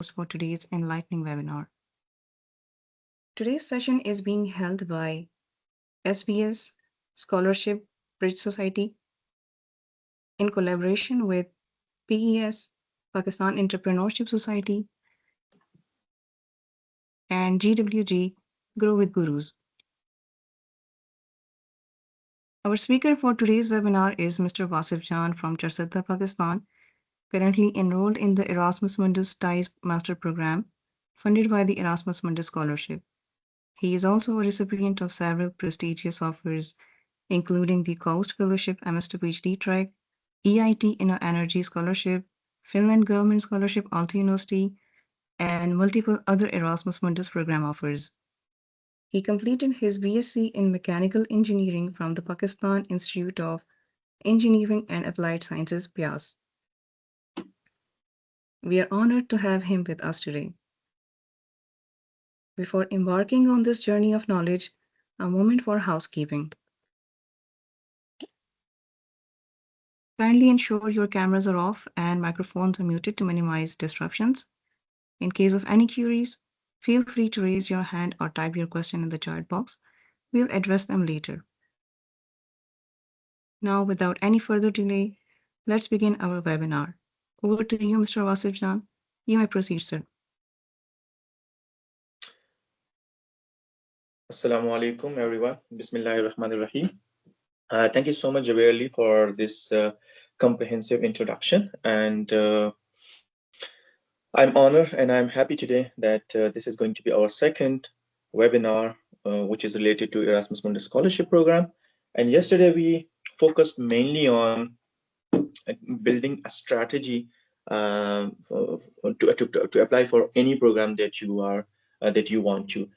for today's enlightening webinar. Today's session is being held by SBS Scholarship Bridge Society in collaboration with PES, Pakistan Entrepreneurship Society, and GWG, Grow with Gurus. Our speaker for today's webinar is Mr. Wasif Jan from Charsadda, Pakistan, currently enrolled in the Erasmus Mundus TIES Master Program, funded by the Erasmus Mundus Scholarship. He is also a recipient of several prestigious offers, including the Coast Fellowship MS to PhD track, EIT Inner Energy Scholarship, Finland Government Scholarship Aalto University, and multiple other Erasmus Mundus program offers. He completed his BSc in Mechanical Engineering from the Pakistan Institute of Engineering and Applied Sciences, PIAS. We are honored to have him with us today. Before embarking on this journey of knowledge, a moment for housekeeping. Kindly ensure your cameras are off and microphones are muted to minimize disruptions. In case of any queries, feel free to raise your hand or type your question in the chat box. We'll address them later. Now, without any further delay, let's begin our webinar. Over to you, Mr. Wasif Jan. You may proceed, sir. Assalamu alaikum, everyone. Bismillahirrahmanirrahim. Thank you so much, Jaber Ali, for this comprehensive introduction. And I'm honored and I'm happy today that this is going to be our second webinar, which is related to Erasmus Mundus Scholarship Program. And yesterday we focused mainly on building a strategy to apply for any program that you want to.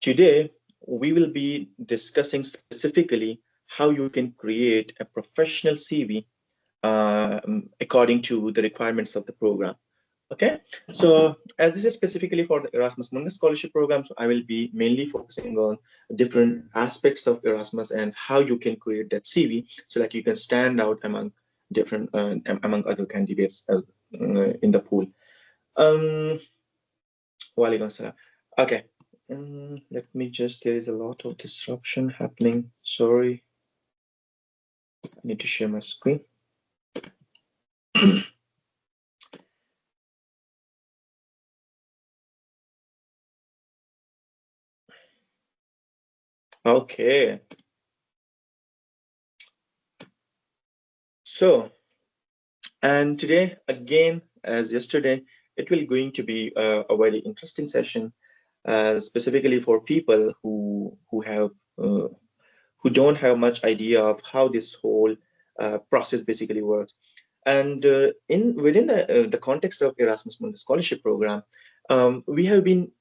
Today, we will be discussing specifically how you can create a professional CV according to the requirements of the program. Okay, so as this is specifically for the Erasmus Mundus Scholarship Program, so I will be mainly focusing on different aspects of Erasmus and how you can create that CV so that you can stand out among different among other candidates in the pool. Walaikum salam. Okay. Let me just, there is a lot of disruption happening. Sorry. I need to share my screen. Okay. So, and today, again, as yesterday, it will going to be a very interesting session, specifically for people who don't have much idea of how this whole process basically works. And within the context of Erasmus Mundus Scholarship Program, we have been,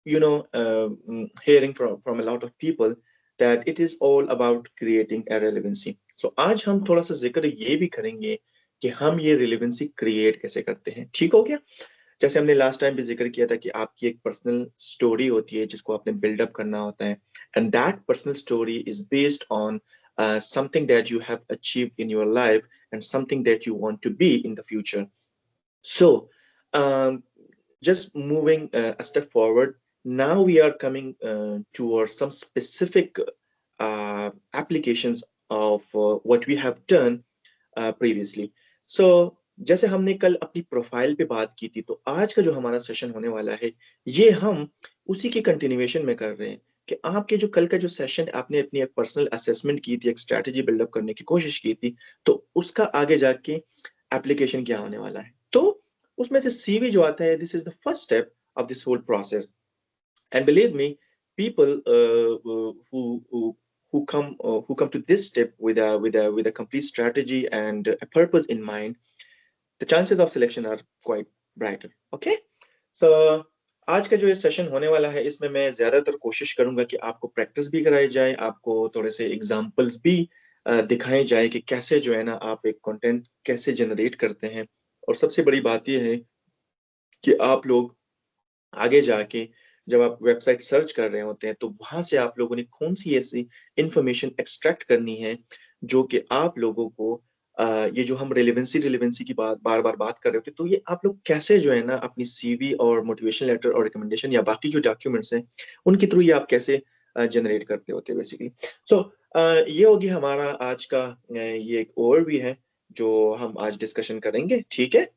hearing from a lot of people that it is all about creating a relevancy. So आज हम थोड़ा सा जिक्र ये भी करेंगे कि हम ये relevancy create कैसे करते हैं. ठीक हो गया? जैसे हमने लास्ट टाइम भी जिक्र किया था कि आपकी एक पर्सनल स्टोरी होती है जिसको आपने बिल्डअप करना होता है, and that personal story is based on something that you have achieved in your life and something that you want to be in the future. So just moving a step forward, now we are coming towards some specific applications of what we have done previously. So जैसे हमने कल अपनी profile पे बात की थी, तो आज का जो हमारा सेशन होने वाला है ये हम उसी की कंटिन्यूएशन में कर रहे हैं कि आपके जो कल का जो सेशन आपने अपनी एक पर्सनल असेसमेंट की थी, एक स्ट्रेटजी बिल्डअप करने की कोशिश की थी, तो उसका आगे जाके एप्लीकेशन क्या होने वाला है. तो उसमें से सीवी जो आता है, this is the first step of this whole process. And believe me, people who come to this step with a complete strategy and a purpose in mind, the chances of selection are quite brighter. Okay, so आज का जो ये session होने वाला है, इसमें मैं ज्यादातर कोशिश करूंगा कि आपको प्रैक्टिस भी कराई जाए, आपको थोड़े से एग्जांपल्स भी दिखाए जाए कि कैसे जो है ना आप एक कंटेंट कैसे जनरेट करते हैं. और सबसे बड़ी बात ये है कि आप लोग आगे जाके जब आप वेबसाइट सर्च कर रहे होते हैं तो वहां से आप लोगों ने कौन सी ऐसी इंफॉर्मेशन एक्सट्रैक्ट करनी है जो कि आप लोगों को ये जो हम रिलेवेंसी की बार बार बात कर रहे होते, तो ये आप लोग कैसे जो है ना अपनी सीवी और मोटिवेशन लेटर और रिकमेंडेशन या बाकी जो डॉक्यूमेंट्स हैं उनके थ्रू ये आप कैसे जनरेट करते होते बेसिकली। सो ये होगी हमारा आज का ये एक ओवरव्यू है जो हम आज डिस्कशन करेंगे, ठीक है।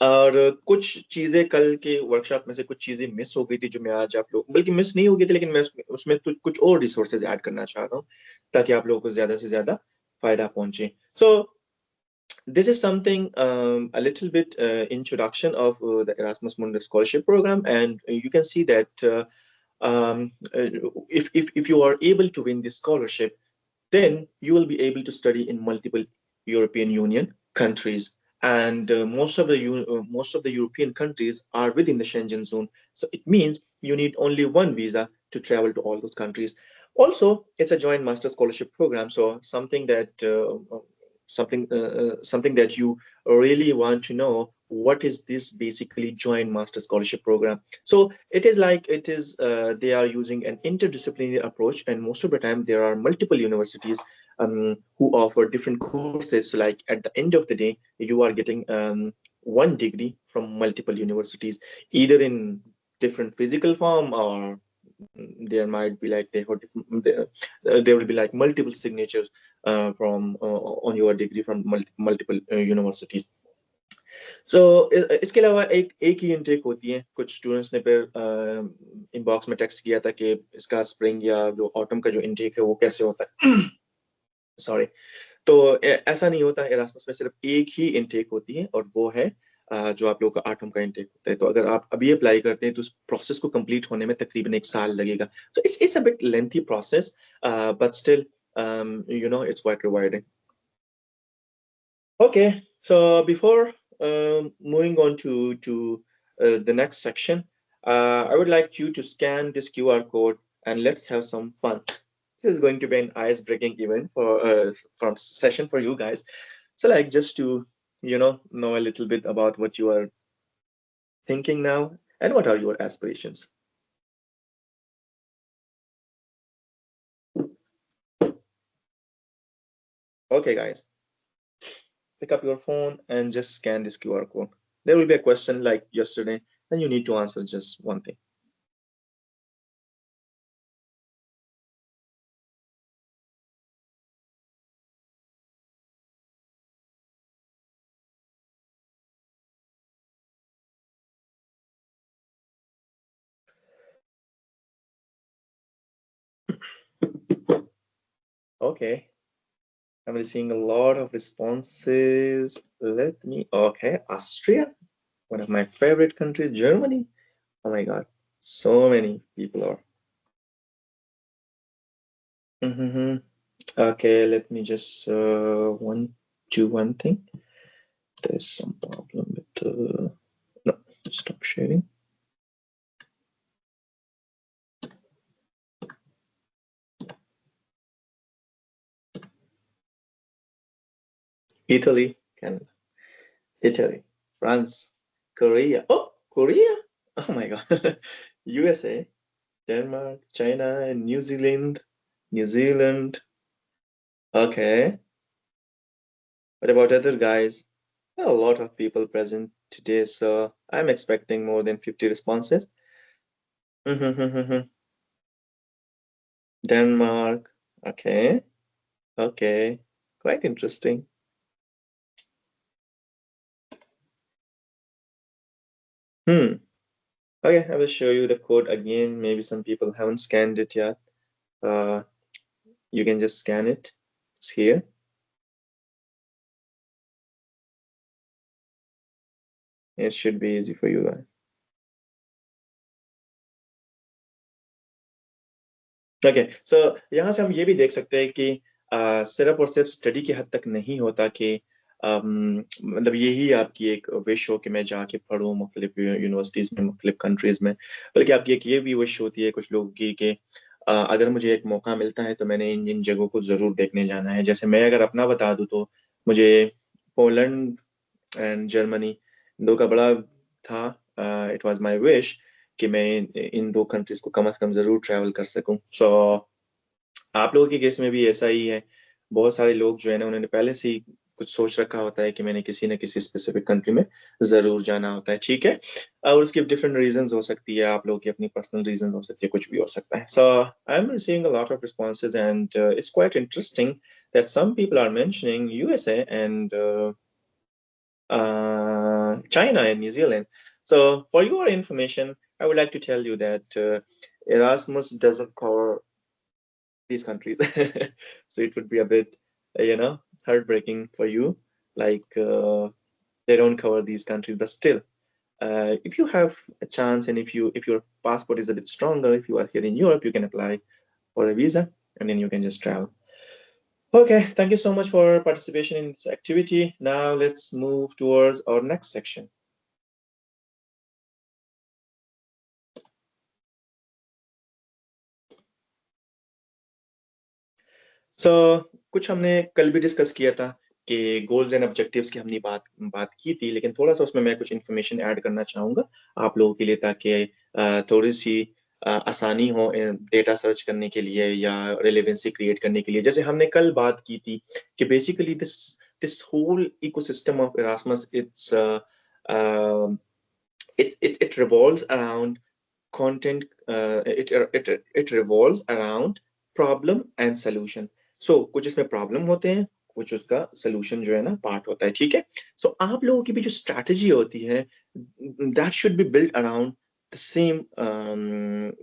और कुछ चीजें कल के वर्कशॉप में से कुछ चीजें मिस हो गई थी जो मैं आज आप लोग, बल्कि मिस नहीं हो गई थी लेकिन मैं उसमें तो कुछ और रिसोर्सेज ऐड करना चाह रहा हूँ ताकि आप लोगों को ज्यादा से ज्यादा फायदा पहुंचे। सो this is something a little bit introduction of the Erasmus Mundus scholarship program, and you can see that um, uh, if you are able to win this scholarship, then you will be able to study in multiple European Union countries. And most of the European countries are within the Schengen zone. So it means you need only one visa to travel to all those countries. Also, it's a joint master scholarship program. So something that you really want to know, what is this basically joint master scholarship program. So it is like it is they are using an interdisciplinary approach, and most of the time there are multiple universities who offer different courses. So like at the end of the day, you are getting one degree from multiple universities, either in different physical form, or there might be like there will be like multiple signatures from on your degree from multiple universities. सो इसके अलावा एक एक ही intake होती है। कुछ students ने फिर inbox में टेक्स्ट किया था कि इसका स्प्रिंग या जो ऑटम का जो इनटेक है वो कैसे होता है। सॉरी। तो ऐसा नहीं होता, एरास्मस में सिर्फ एक ही इनटेक होती है और वो है जो आप लोगों का आठम का इनटेक होता है। तो अगर आप अभी अप्लाई करते हैं तो उस प्रोसेस को कंप्लीट होने में तकरीबन 1 साल लगेगा। तो it's a bit lengthy process, but still you know it's quite rewarding. Okay, so before moving on to the next section, I would like you to scan this QR code and let's have some fun. This is going to be an ice-breaking event for from session for you guys. So like just to know a little bit about what you are thinking now and what are your aspirations. Okay, guys, pick up your phone and just scan this QR code. There will be a question like yesterday, and you need to answer just one thing. Okay, I'm seeing a lot of responses. Let me, okay, Austria, one of my favorite countries, Germany. Oh my God, so many people are. Okay, let me just do one thing. There's some problem with no, stop sharing. Italy, Canada, Italy, France, Korea. Oh, Korea! Oh my God, USA, Denmark, China, and New Zealand, New Zealand. Okay. What about other guys? There are a lot of people present today, so I'm expecting more than 50 responses. Denmark. Okay. Okay. Quite interesting. Hmm. Okay, I will show you the code again. Maybe some people haven't scanned it yet. Uh, you can just scan it. It's here. It should be easy for you guys. Okay, so यहाँ से हम ये भी देख सकते हैं कि सिर्फ और सिर्फ स्टडी की हद तक नहीं होता कि मतलब यही आपकी एक विश हो कि मैं जाके पढ़ूँ मुख्तलिफ यूनिवर्सिटीज़ में, मुख्तलिफ कंट्रीज़ में, बल्कि आपकी एक ये भी विश होती है कुछ लोगों की कि अगर मुझे एक मौका मिलता है तो मैंने इन इन जगहों को ज़रूर देखने जाना है। जैसे मैं अगर अपना बता दूँ तो मुझे पोलैंड एंड जर्मनी दो का बड़ा था। इट वाज माय विश कि मैं इन दो कंट्रीज को कम से कम जरूर ट्रैवल कर सकूं। आप लोगों के केस में भी ऐसा ही है। बहुत सारे लोग जो है ना उन्होंने पहले से ही कुछ सोच रखा होता है कि मैंने किसी न किसी स्पेसिफिक कंट्री में जरूर जाना होता है, ठीक है। और उसकी डिफरेंट रीजंस हो सकती है, आप लोगों की अपनी पर्सनल रीजन हो सकती है, कुछ भी हो सकता है। So I am receiving a lot of responses and it's quite interesting that some people are mentioning USA and China and New Zealand. So, for your information, I would like to tell you that Erasmus doesn't cover these countries. So it would be a bit, heartbreaking for you. Like they don't cover these countries, but still, if you have a chance and if your passport is a bit stronger, if you are here in Europe, you can apply for a visa and then you can just travel. Okay, thank you so much for participation in this activity. Now let's move towards our next section. कुछ हमने कल भी discuss किया था कि goals and objectives की हमने बात की थी, लेकिन थोड़ा सा उसमें मैं कुछ इन्फॉर्मेशन ऐड करना चाहूंगा आप लोगों के लिए, ताकि थोड़ी सी आसानी हो डेटा सर्च करने के लिए या रिलेवेंसी क्रिएट करने के लिए। जैसे हमने कल बात की थी कि basically this this whole ecosystem of Erasmus, it revolves around content, it revolves around problem and solution. So कुछ इसमें प्रॉब्लम होते हैं, कुछ उसका सोल्यूशन जो है ना पार्ट होता है, ठीक है। सो आप लोगों की भी जो स्ट्रैटेजी होती है, that should be built around the same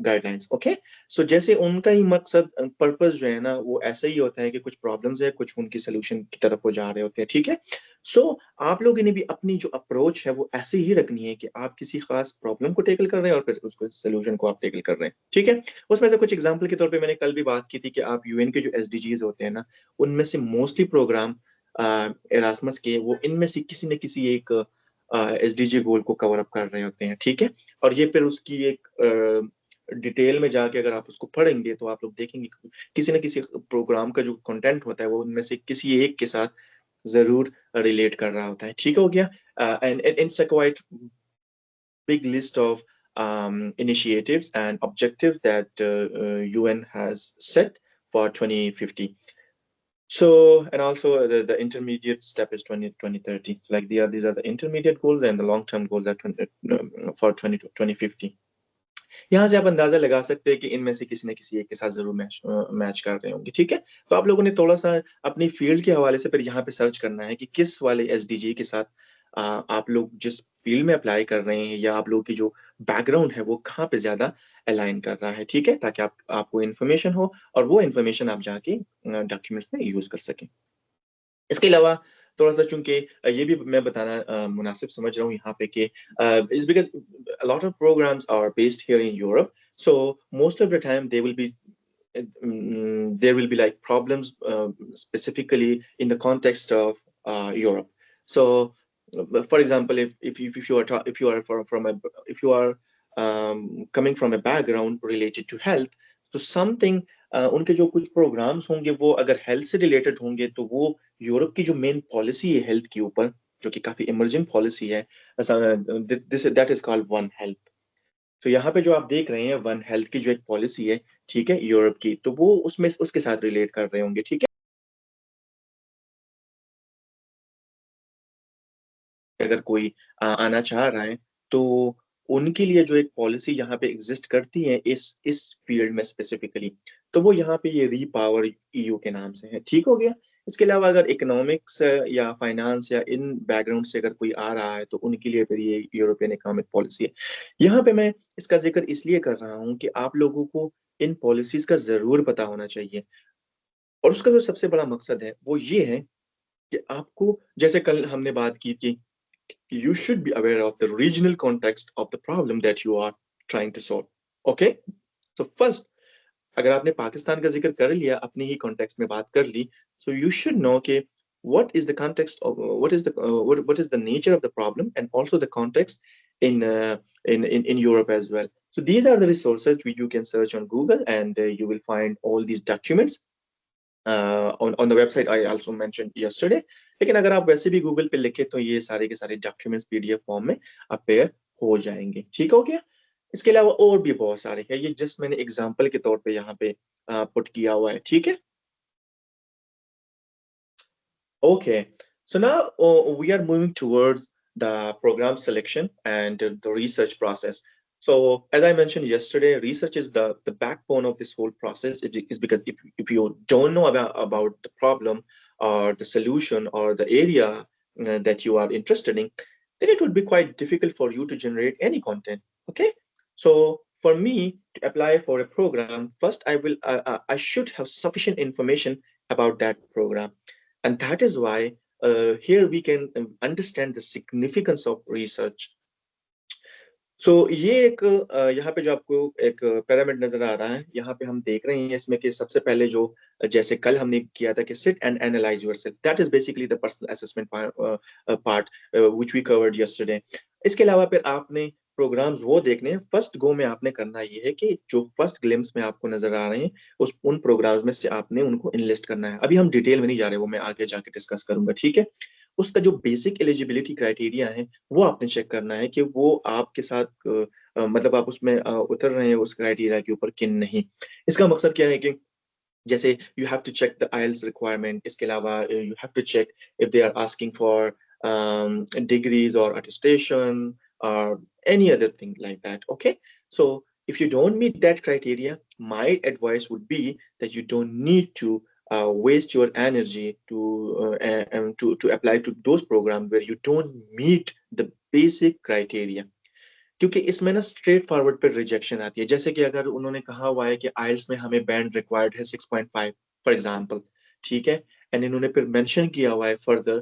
guidelines, okay. So जैसे उनका ही मकसद, पर्पस जो है ना, वो ऐसा ही होता है कि कुछ प्रॉब्लम्स है, कुछ उनकी सोल्यूशन की तरफ वो जा रहे होते हैं, ठीक है। सो आप लोगों ने भी अपनी जो अप्रोच है वो ऐसे ही रखनी है कि आप किसी खास प्रॉब्लम को टेकल कर रहे हैं और फिर उसको सोल्यूशन को आप टेकल कर रहे हैं, ठीक है। उसमें से कुछ एग्जांपल के तौर पे मैंने कल भी बात की थी कि आप यूएन के जो एसडीजीज होते हैं ना, उनमें से मोस्टली प्रोग्राम एरास्मस के वो इनमें से किसी न किसी एक एसडीजी गोल को कवर अप कर रहे होते हैं, ठीक है। और ये फिर उसकी एक डिटेल में जाके अगर आप उसको पढ़ेंगे तो आप लोग देखेंगे किसी न किसी प्रोग्राम का जो कंटेंट होता है वो उनमें से किसी एक के साथ जरूर रिलेट कर रहा होता है, ठीक हो गया। And it's a quite big list of initiatives and objectives that UN has set for 2050. So, and also the intermediate step is 2030. So like these are the intermediate goals, and the long-term goals are for 2050. यहाँ से आप अंदाजा लगा सकते हैं कि इनमें से किसी न किसी एक के साथ जरूर मैच कर रहे होंगे, ठीक है। तो आप लोगों ने थोड़ा सा अपनी फील्ड के हवाले से फिर यहाँ पे सर्च करना है कि किस वाले एसडीजी के साथ आप लोग जिस फील्ड में अप्लाई कर रहे हैं या आप लोगों की जो बैकग्राउंड है वो कहाँ पे ज्यादा अलाइन कर रहा है, ठीक है, ताकि आपको इन्फॉर्मेशन हो और वो इन्फॉर्मेशन आप जाके डॉक्यूमेंट्स में यूज कर सकें। इसके अलावा थोड़ा सा, चूंकि ये भी मैं बताना मुनासिब समझ रहा हूँ यहाँ पे कि is because a lot of programs are based here in Europe, so most of the time there will be like problems specifically in the context of Europe. So for example, if you are if you are from a if you are coming from a background related to health, so something उनके जो कुछ programmes होंगे वो अगर health से related होंगे तो वो यूरोप की जो मेन पॉलिसी है हेल्थ के ऊपर, जो कि काफी इमर्जिंग पॉलिसी है, this that is called one health. तो यहाँ पे जो आप देख रहे हैं वन हेल्थ की जो एक पॉलिसी है, ठीक है, यूरोप की, तो वो उसमें उसके साथ रिलेट कर रहे होंगे, ठीक है। अगर कोई आना चाह रहा है तो उनके लिए जो एक पॉलिसी यहाँ पे एग्जिस्ट करती है इस फील्ड में स्पेसिफिकली, तो वो यहाँ पे ये रीपावर ईयू के नाम से है, ठीक हो गया। इसके अलावा अगर इकोनॉमिक्स या फाइनेंस या इन बैकग्राउंड से अगर कोई आ रहा है तो उनके लिए फिर ये यूरोपियन इकोनॉमिक पॉलिसी है। यहाँ पे मैं इसका जिक्र इसलिए कर रहा हूँ कि आप लोगों को इन पॉलिसीज का जरूर पता होना चाहिए, और उसका जो सबसे बड़ा मकसद है वो ये है कि आपको, जैसे कल हमने बात की थी, you should be aware of the regional context of the problem that you are trying to solve. Okay? So first, अगर आपने पाकिस्तान का जिक्र कर लिया, अपनी ही कॉन्टेक्स्ट में बात कर ली, so you should know कि what is the context of what is the nature of the problem and also the context in in Europe as well. So these are the resources which you can search on Google, and you will find all these documents on the website I also mentioned yesterday. लेकिन अगर आप वैसे भी Google पे लिखे तो ये सारे के सारे डॉक्यूमेंट्स पीडीएफ फॉर्म में अपेयर हो जाएंगे, ठीक हो गया। इसके अलावा और भी बहुत सारे हैं, ये जस्ट मैंने एग्जांपल के तौर पे यहाँ पे पुट किया हुआ है, ठीक है। Okay, So now we are moving towards the program selection and the research process. So as I mentioned yesterday, research is the backbone of this whole process. It is because if you don't know about the problem or the solution or the area that you are interested in, then it would be quite difficult for you to generate any content. Okay, so for me to apply for a program, first I should have sufficient information about that program, and that is why here we can understand the significance of research. सो ये एक यहाँ पे जो आपको एक pyramid नजर आ रहा है, यहाँ पे हम देख रहे हैं इसमें कि सबसे पहले जो जैसे कल हमने किया था कि sit and analyse yourself, that is basically the personal assessment part which we covered yesterday. इसके अलावा फिर आपने प्रोग्राम्स वो देखने हैं, फर्स्ट गो में आपने करना ये है कि जो फर्स्ट ग्लिम्स में आपको नजर आ रहे हैं उस उन प्रोग्राम्स में से आपने उनको इनलिस्ट करना है. अभी हम डिटेल में नहीं जा रहे, वो मैं आगे जाके डिस्कस करूंगा, ठीक है. उसका जो बेसिक एलिजिबिलिटी क्राइटेरिया है वो आपने चेक करना है कि वो आपके साथ मतलब आप उसमें उतर रहे हैं उस क्राइटेरिया के ऊपर कि नहीं. इसका मकसद क्या है कि जैसे you have to check the IELTS requirement, इसके अलावा you have to check if they are asking for degrees or attestation or any other thing like that. Okay, so if you don't meet that criteria, my advice would be that you don't need to waste your energy to apply to those programs where you don't meet the basic criteria. क्योंकि इसमें ना straight forward पे rejection आती है. जैसे कि अगर उन्होंने कहा हुआ है कि आइल्स में हमें बैंड रिक्वायर्ड है 6.5 फॉर एग्जांपल, ठीक है, एंड इन्होंने फिर मेंशन किया हुआ है फर्दर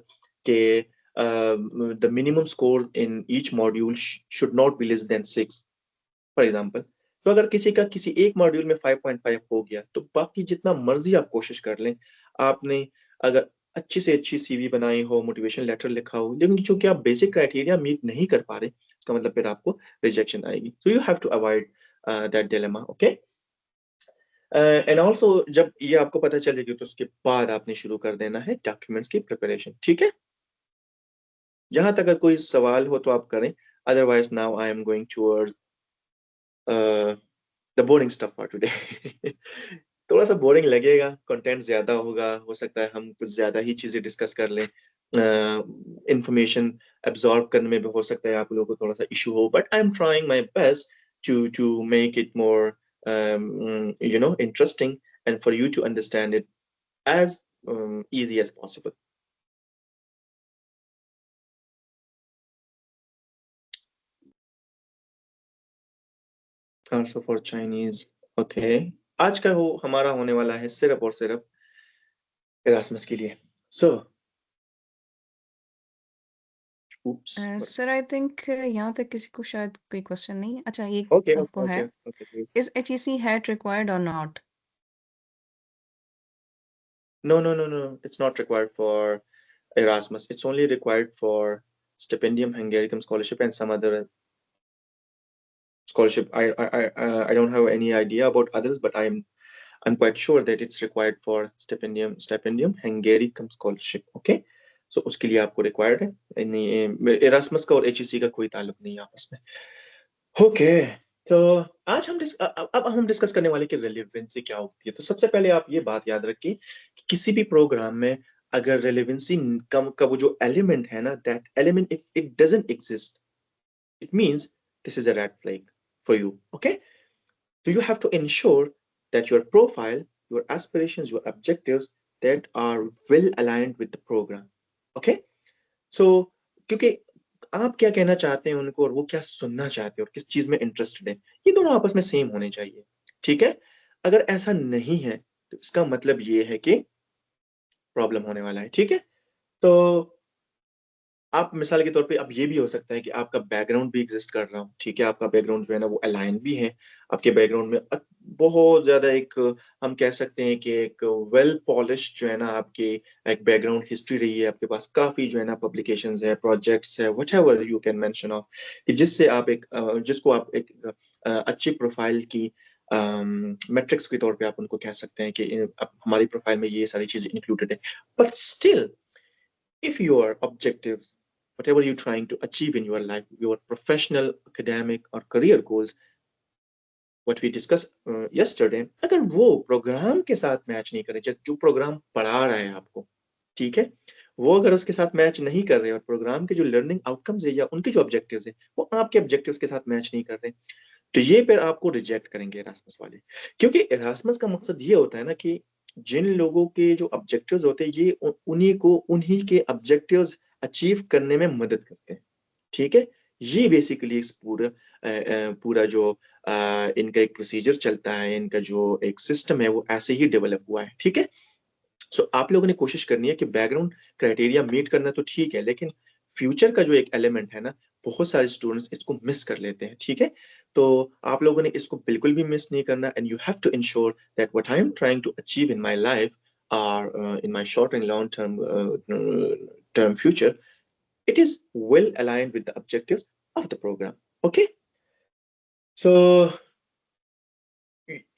कि the minimum score in each module should not be less than 6 for example. तो अगर किसी का किसी एक मॉड्यूल में 5.5 हो गया तो बाकी जितना मर्जी आप कोशिश कर लें, आपने अगर अच्छी से अच्छी सीवी बनाई हो, मोटिवेशन लेटर लिखा हो, लेकिन चूंकि आप बेसिक क्राइटेरिया मीट नहीं कर पा रहे, इसका मतलब फिर आपको रिजेक्शन आएगी. So you have to avoid that dilemma. Okay, and also जब ये आपको पता चलेगी तो उसके बाद आपने शुरू कर देना है डॉक्यूमेंट्स की प्रिपरेशन. ठीक है, यहाँ तक अगर कोई सवाल हो तो आप करें, otherwise now I am going towards the boring stuff for today. थोड़ा सा बोरिंग लगेगा, कंटेंट ज्यादा होगा, हो सकता है हम कुछ ज्यादा ही चीजें डिस्कस कर लें, इंफॉर्मेशन एब्जॉर्ब करने में भी हो सकता है आप लोगों को थोड़ा सा इशू हो, but I am trying my best to make it more interesting and for you to understand it as easy as possible. Also for Chinese, okay. आज का हो हमारा होने वाला है सिर्फ और सिर्फ Erasmus के लिए. So oops, sir I think यहाँ तक किसी को शायद कोई क्वेश्चन नहीं. अच्छा, ये okay, आपको है, please. Is HEC hat required और not? No, it's not required for Erasmus. It's only required for Stipendium Hungarium Scholarship and some other scholarship. I don't have any idea about others, but I'm quite sure that it's required for Stipendium Hungarium Scholarship. Okay, so उसके लिए आपको required है. नहीं, Erasmus का और HEC का कोई ताल्लुक नहीं है आपस में. Okay, तो आज अब हम डिस्कस करने वाले कि रेलेवेंसी क्या होती है. तो सबसे पहले आप ये बात याद रखिए कि किसी भी प्रोग्राम में अगर रेलेवेंसी का वो जो एलिमेंट है ना, that element if it doesn't exist, it means this is a red flag for you. Okay, so you have to ensure that your profile, your aspirations, your objectives that are well aligned with the program. Okay, so क्योंकि आप क्या कहना चाहते हैं उनको और वो क्या सुनना चाहते हैं और किस चीज में इंटरेस्टेड है, ये दोनों आपस में सेम होने चाहिए. ठीक है, अगर ऐसा नहीं है तो इसका मतलब ये है कि प्रॉब्लम होने वाला है. ठीक है, तो आप मिसाल के तौर पे अब ये भी हो सकता है कि आपका बैकग्राउंड भी एग्जिस्ट कर रहा हो. ठीक है, आपका बैकग्राउंड जो है ना वो अलाइन भी है, आपके बैकग्राउंड में बहुत ज्यादा एक हम कह सकते हैं कि एक वेल पॉलिश्ड जो है ना आपकी एक बैकग्राउंड हिस्ट्री रही है, आपके पास काफी जो है ना पब्लिकेशंस है, प्रोजेक्ट्स है, whatever you can mention of, कि जिससे आप एक जिसको आप एक अच्छी प्रोफाइल की मेट्रिक्स के तौर पे आप उनको कह सकते हैं कि हमारी प्रोफाइल में ये सारी चीजें इंक्लूडेड है. But still if your objectives, whatever you're trying to achieve in your life, your professional, academic or career goals, what we discussed yesterday, अगर वो प्रोग्राम के साथ मैच नहीं करे, जो प्रोग्राम पढ़ा रहा है आपको, ठीक है, वो अगर उसके साथ मैच नहीं कर रहे और प्रोग्राम के जो लर्निंग आउटकम्स है या उनके जो ऑब्जेक्टिव्स है वो आपके ऑब्जेक्टिव्स के साथ मैच नहीं कर रहे, तो ये फिर आपको रिजेक्ट करेंगे इरास्मस वाले। क्योंकि इरास्मस का मकसद ये होता है ना कि जिन लोगों के जो ऑब्जेक्टिव्स होते हैं ये उन्हीं के ऑब्जेक्टिव्स अचीव करने में मदद करते हैं। ठीक है, ये बेसिकली इस पूरा जो इनका एक प्रोसीजर चलता है, इनका जो एक सिस्टम है वो ऐसे ही डेवलप हुआ है। ठीक है, सो आप लोगों ने कोशिश करनी है कि बैकग्राउंड क्राइटेरिया मीट करना तो ठीक है, लेकिन फ्यूचर का जो एक एलिमेंट है ना, बहुत सारे स्टूडेंट्स इसको मिस कर लेते हैं। ठीक है, तो आप लोगों ने इसको बिल्कुल भी मिस नहीं करना, and you have to ensure that what I am trying to achieve in my life or in my short and long term future, it is well aligned with the objectives of the program. Okay, so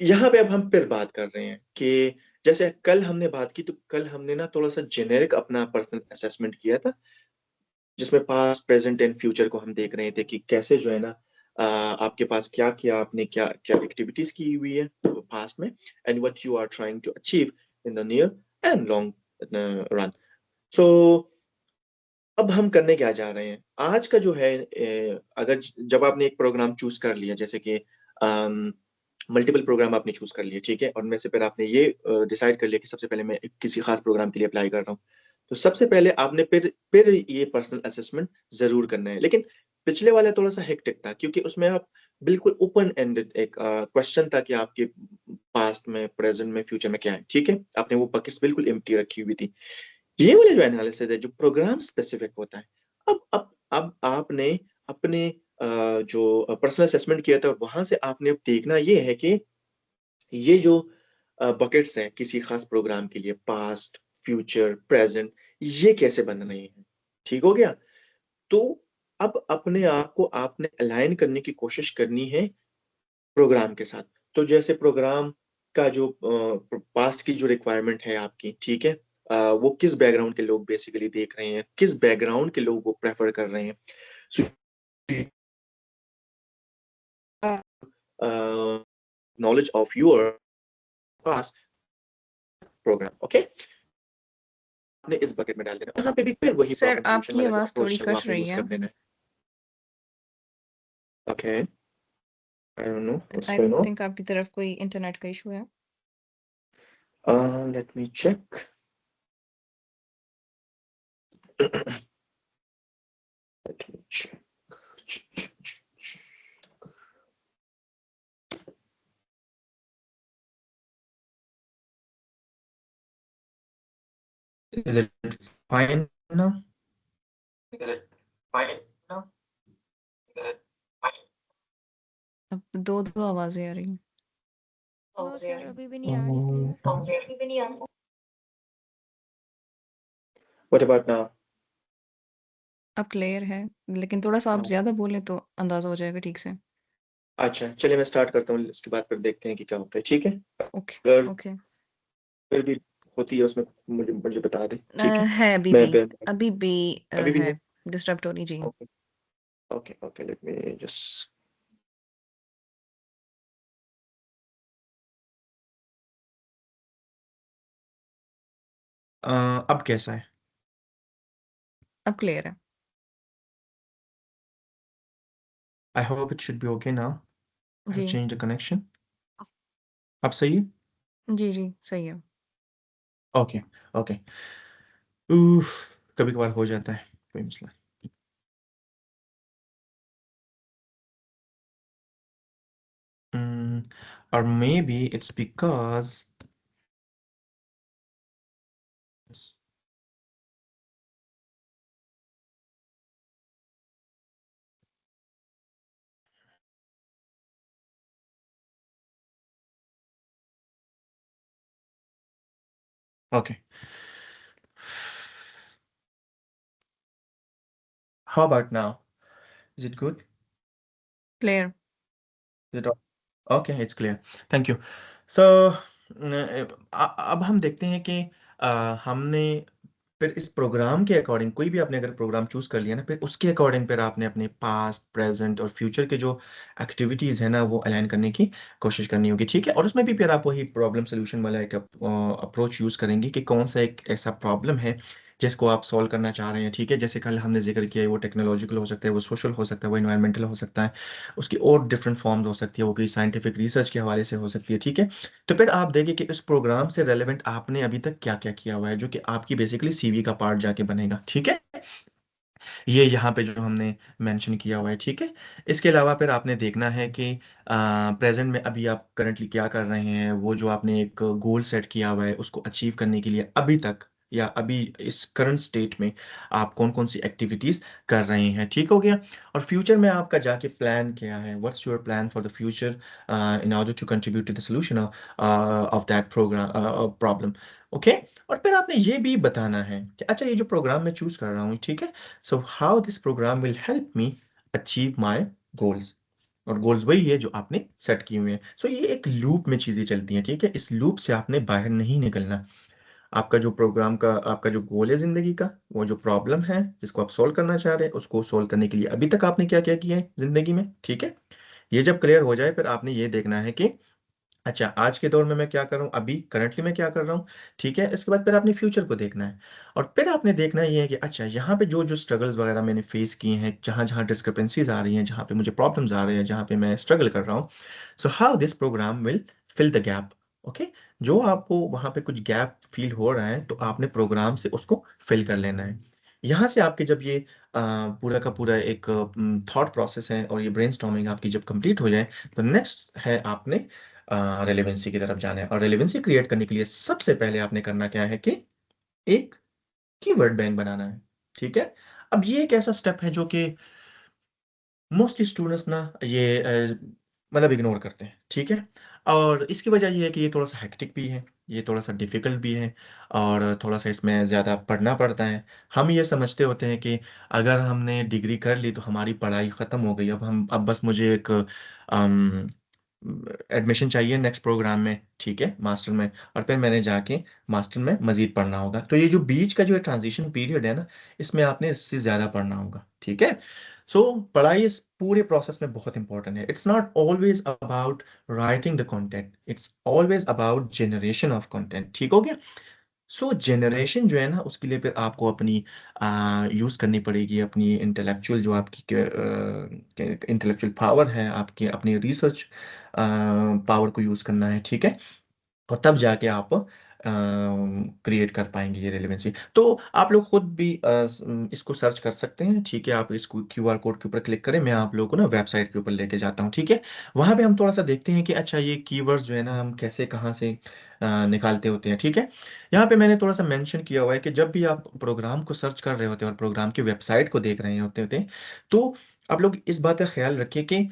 यहाँ पे अब हम फिर बात कर रहे हैं कि जैसे कल हमने बात की, तो कल हमने ना थोड़ा सा जेनेरिक अपना पर्सनल असेसमेंट किया था, जिसमें पास्ट प्रेजेंट एंड फ्यूचर को हम देख रहे थे कि कैसे जो है ना आपके पास क्या किया, आपने क्या क्या एक्टिविटीज की हुई है पास्ट में, and what you are trying to achieve in the near and long run. So अब हम करने क्या जा रहे हैं आज का जो है, अगर जब आपने एक प्रोग्राम चूज कर लिया, जैसे कि मल्टीपल प्रोग्राम आपने चूज कर लिए, ठीक है, और में से फिर आपने ये डिसाइड कर लिया कि सबसे पहले मैं किसी खास प्रोग्राम के लिए अप्लाई कर रहा हूँ, तो सबसे पहले आपने फिर ये पर्सनल असेसमेंट जरूर करना है। लेकिन पिछले वाला थोड़ा सा हेक्टिक था, क्योंकि उसमें आप बिल्कुल ओपन एंडेड एक क्वेश्चन था कि आपके पास्ट में, प्रेजेंट में, फ्यूचर में क्या है। ठीक है, आपने वो बकेट्स बिल्कुल एम्प्टी रखी हुई थी। ये वाला जो एनालिसिस है जो प्रोग्राम स्पेसिफिक होता है, अब आपने अपने जो पर्सनल असेसमेंट किया था वहां से आपने अब देखना ये है कि ये जो बकेट्स हैं किसी खास प्रोग्राम के लिए, पास्ट, फ्यूचर, प्रेजेंट, ये कैसे बन रही हैं। ठीक हो गया, तो अब अपने आप को आपने अलाइन करने की कोशिश करनी है प्रोग्राम के साथ। तो जैसे प्रोग्राम का जो पास्ट की जो रिक्वायरमेंट है आपकी, ठीक है, वो किस बैकग्राउंड के लोग बेसिकली देख रहे हैं, किस बैकग्राउंड के लोग वो प्रेफर कर रहे हैं, knowledge of your past programme. Okay, आपने इस बकेट में डाल देना, यहाँ पे भी फिर वही सर प्रॉब्लम सोल्यूशन आपकी वाला जो आवाज थोड़ी अप्रोच है वो कट आपने रही यूज है। कर देना है। Okay, I don't know what's I going on, think आपकी तरफ कोई इंटरनेट का इशू है। Let me check. Let me check. Is it fine now? Is it fine now? Is it fine? अब दो दो आवाजें आ रही हैं। नो सर, अभी भी नहीं आ रही क्लियर। What about now? अब क्लियर है, लेकिन थोड़ा सा आप हाँ, ज्यादा बोलें तो अंदाजा हो जाएगा ठीक से। अच्छा चलिए मैं स्टार्ट करता हूँ, उसके बाद फिर देखते हैं कि क्या होता है। ठीक है, ओके अगर ओके। फिर भी होती है उसमें मुझे मुझे बता दें। ठीक है, है अभी मैं भी, फिर अभी भी अभी भी है है। डिस्टर्ब हो रही जी। Okay okay okay, let me just अब कैसा है? अब क्लियर है। I hope it should be okay now. I have जी चेंज द कनेक्शन। अब सही है? जी जी सही है। Okay okay. कभी कभार हो जाता है, कोई मसला नहीं। or maybe it's because okay, how about now? Is it good? Clear. Is it okay? It's clear. Thank you. So अब हम देखते हैं कि हमने फिर इस प्रोग्राम के अकॉर्डिंग, कोई भी आपने अगर प्रोग्राम चूज कर लिया ना, फिर उसके अकॉर्डिंग फिर आपने अपने पास्ट, प्रेजेंट और फ्यूचर के जो एक्टिविटीज है ना वो अलाइन करने की कोशिश करनी होगी। ठीक है, और उसमें भी फिर आप वही प्रॉब्लम सोल्यूशन वाला एक अप्रोच यूज करेंगे कि कौन सा एक ऐसा प्रॉब्लम है जिसको आप सॉल्व करना चाह रहे हैं, ठीक है। जैसे कल हमने जिक्र किया है, वो टेक्नोलॉजिकल हो सकता है, वो सोशल हो सकता है, वो इन्वायरमेंटल हो सकता है, उसकी और डिफरेंट फॉर्म्स हो सकती है, वो कोई साइंटिफिक रिसर्च के हवाले से हो सकती है, ठीक है। तो फिर आप देखिए कि इस प्रोग्राम से रेलेवेंट आपने अभी तक क्या क्या किया हुआ है, जो कि आपकी बेसिकली सीवी का पार्ट जाके बनेगा, ठीक है। ये यहाँ पे जो हमने मेंशन किया हुआ है, ठीक है। इसके अलावा फिर आपने देखना है कि प्रेजेंट में अभी आप करंटली क्या कर रहे हैं, वो जो आपने एक गोल सेट किया हुआ है उसको अचीव करने के लिए अभी तक या अभी इस करंट स्टेट में आप कौन कौन सी एक्टिविटीज कर रहे हैं, ठीक हो गया। और फ्यूचर में आपका जाके प्लान क्या है, what's your plan for the future in order to contribute to the solution of that programme problem, okay. और फिर आपने ये भी बताना है कि अच्छा ये जो प्रोग्राम मैं चूज कर रहा हूँ, ठीक है, so how this programme will help me achieve my goals. और गोल्स वही है जो आपने सेट किए हुए हैं। सो ये एक लूप में चीजें चलती हैं, ठीक है। इस लूप से आपने बाहर नहीं निकलना। आपका जो प्रोग्राम का आपका जो गोल है जिंदगी का, वो जो प्रॉब्लम है जिसको आप सोल्व करना चाह रहे हैं, उसको सोल्व करने के लिए अभी तक आपने क्या क्या किया है जिंदगी में, ठीक है। ये जब क्लियर हो जाए फिर आपने ये देखना है कि अच्छा आज के दौर में मैं क्या कर रहा हूँ, अभी करंटली मैं क्या कर रहा हूँ, ठीक है। इसके बाद फिर आपने फ्यूचर को देखना है। और फिर आपने देखना ये है कि अच्छा यहाँ पे जो जो स्ट्रगल्स वगैरह मैंने फेस किए हैं, जहाँ जहाँ डिस्क्रिपेंसीज आ रही हैं, जहाँ पे मुझे प्रॉब्लम्स आ रहे हैं, जहाँ पे मैं स्ट्रगल कर रहा हूँ, so how this programme will fill the gap, okay. जो आपको वहाँ पे कुछ गैप फील हो रहा है तो आपने प्रोग्राम से उसको फिल कर लेना है। यहाँ से आपके जब ये पूरा का पूरा एक थॉट प्रोसेस है और ये ब्रेनस्टॉर्मिंग आपकी जब कंप्लीट हो जाए, तो नेक्स्ट है आपने रेलेवेंसी की तरफ जाना है। और रेलेवेंसी क्रिएट करने के लिए सबसे पहले आपने करना क्या है कि एक कीवर्ड बैंक बनाना है, ठीक है। अब ये एक ऐसा स्टेप है जो कि मोस्टली स्टूडेंट्स ना ये मतलब इग्नोर करते हैं, ठीक है। और इसकी वजह ये है कि ये थोड़ा सा हेक्टिक भी है, ये थोड़ा सा डिफिकल्ट भी है, और थोड़ा सा इसमें ज़्यादा पढ़ना पड़ता है। हम ये समझते होते हैं कि अगर हमने डिग्री कर ली तो हमारी पढ़ाई ख़त्म हो गई, अब बस मुझे एक एडमिशन चाहिए नेक्स्ट प्रोग्राम में, ठीक है, मास्टर में, और फिर मैंने जाके मास्टर में मजीद पढ़ना होगा। तो ये जो बीच का जो ट्रांजिशन पीरियड है ना, इसमें आपने इससे ज़्यादा पढ़ना होगा, ठीक है। सो पढ़ाई इस पूरे प्रोसेस में बहुत इंपॉर्टेंट है। It's not always about writing the content, it's always about generation of content, ठीक हो गया। सो जनरेशन जो है ना, उसके लिए फिर आपको अपनी यूज करनी पड़ेगी अपनी इंटेलेक्चुअल जो आपकी इंटेलेक्चुअल पावर है, आपकी अपनी रिसर्च पावर को यूज करना है, ठीक है। और तब जाके आप क्रिएट कर पाएंगे ये रेलेवेंसी। तो आप लोग खुद भी इसको सर्च कर सकते हैं, ठीक है। आप इसको क्यूआर कोड के ऊपर क्लिक करें, मैं आप लोगों को ना वेबसाइट के ऊपर लेके जाता हूँ, ठीक है। वहां पे हम थोड़ा सा देखते हैं कि अच्छा ये कीवर्ड्स जो है ना हम कैसे कहाँ से निकालते होते हैं, ठीक है। यहाँ पे मैंने थोड़ा सा मेंशन किया हुआ है कि जब भी आप प्रोग्राम को सर्च कर रहे होते हैं और प्रोग्राम की वेबसाइट को देख रहे होते हैं, तो आप लोग इस बात का ख्याल रखिए कि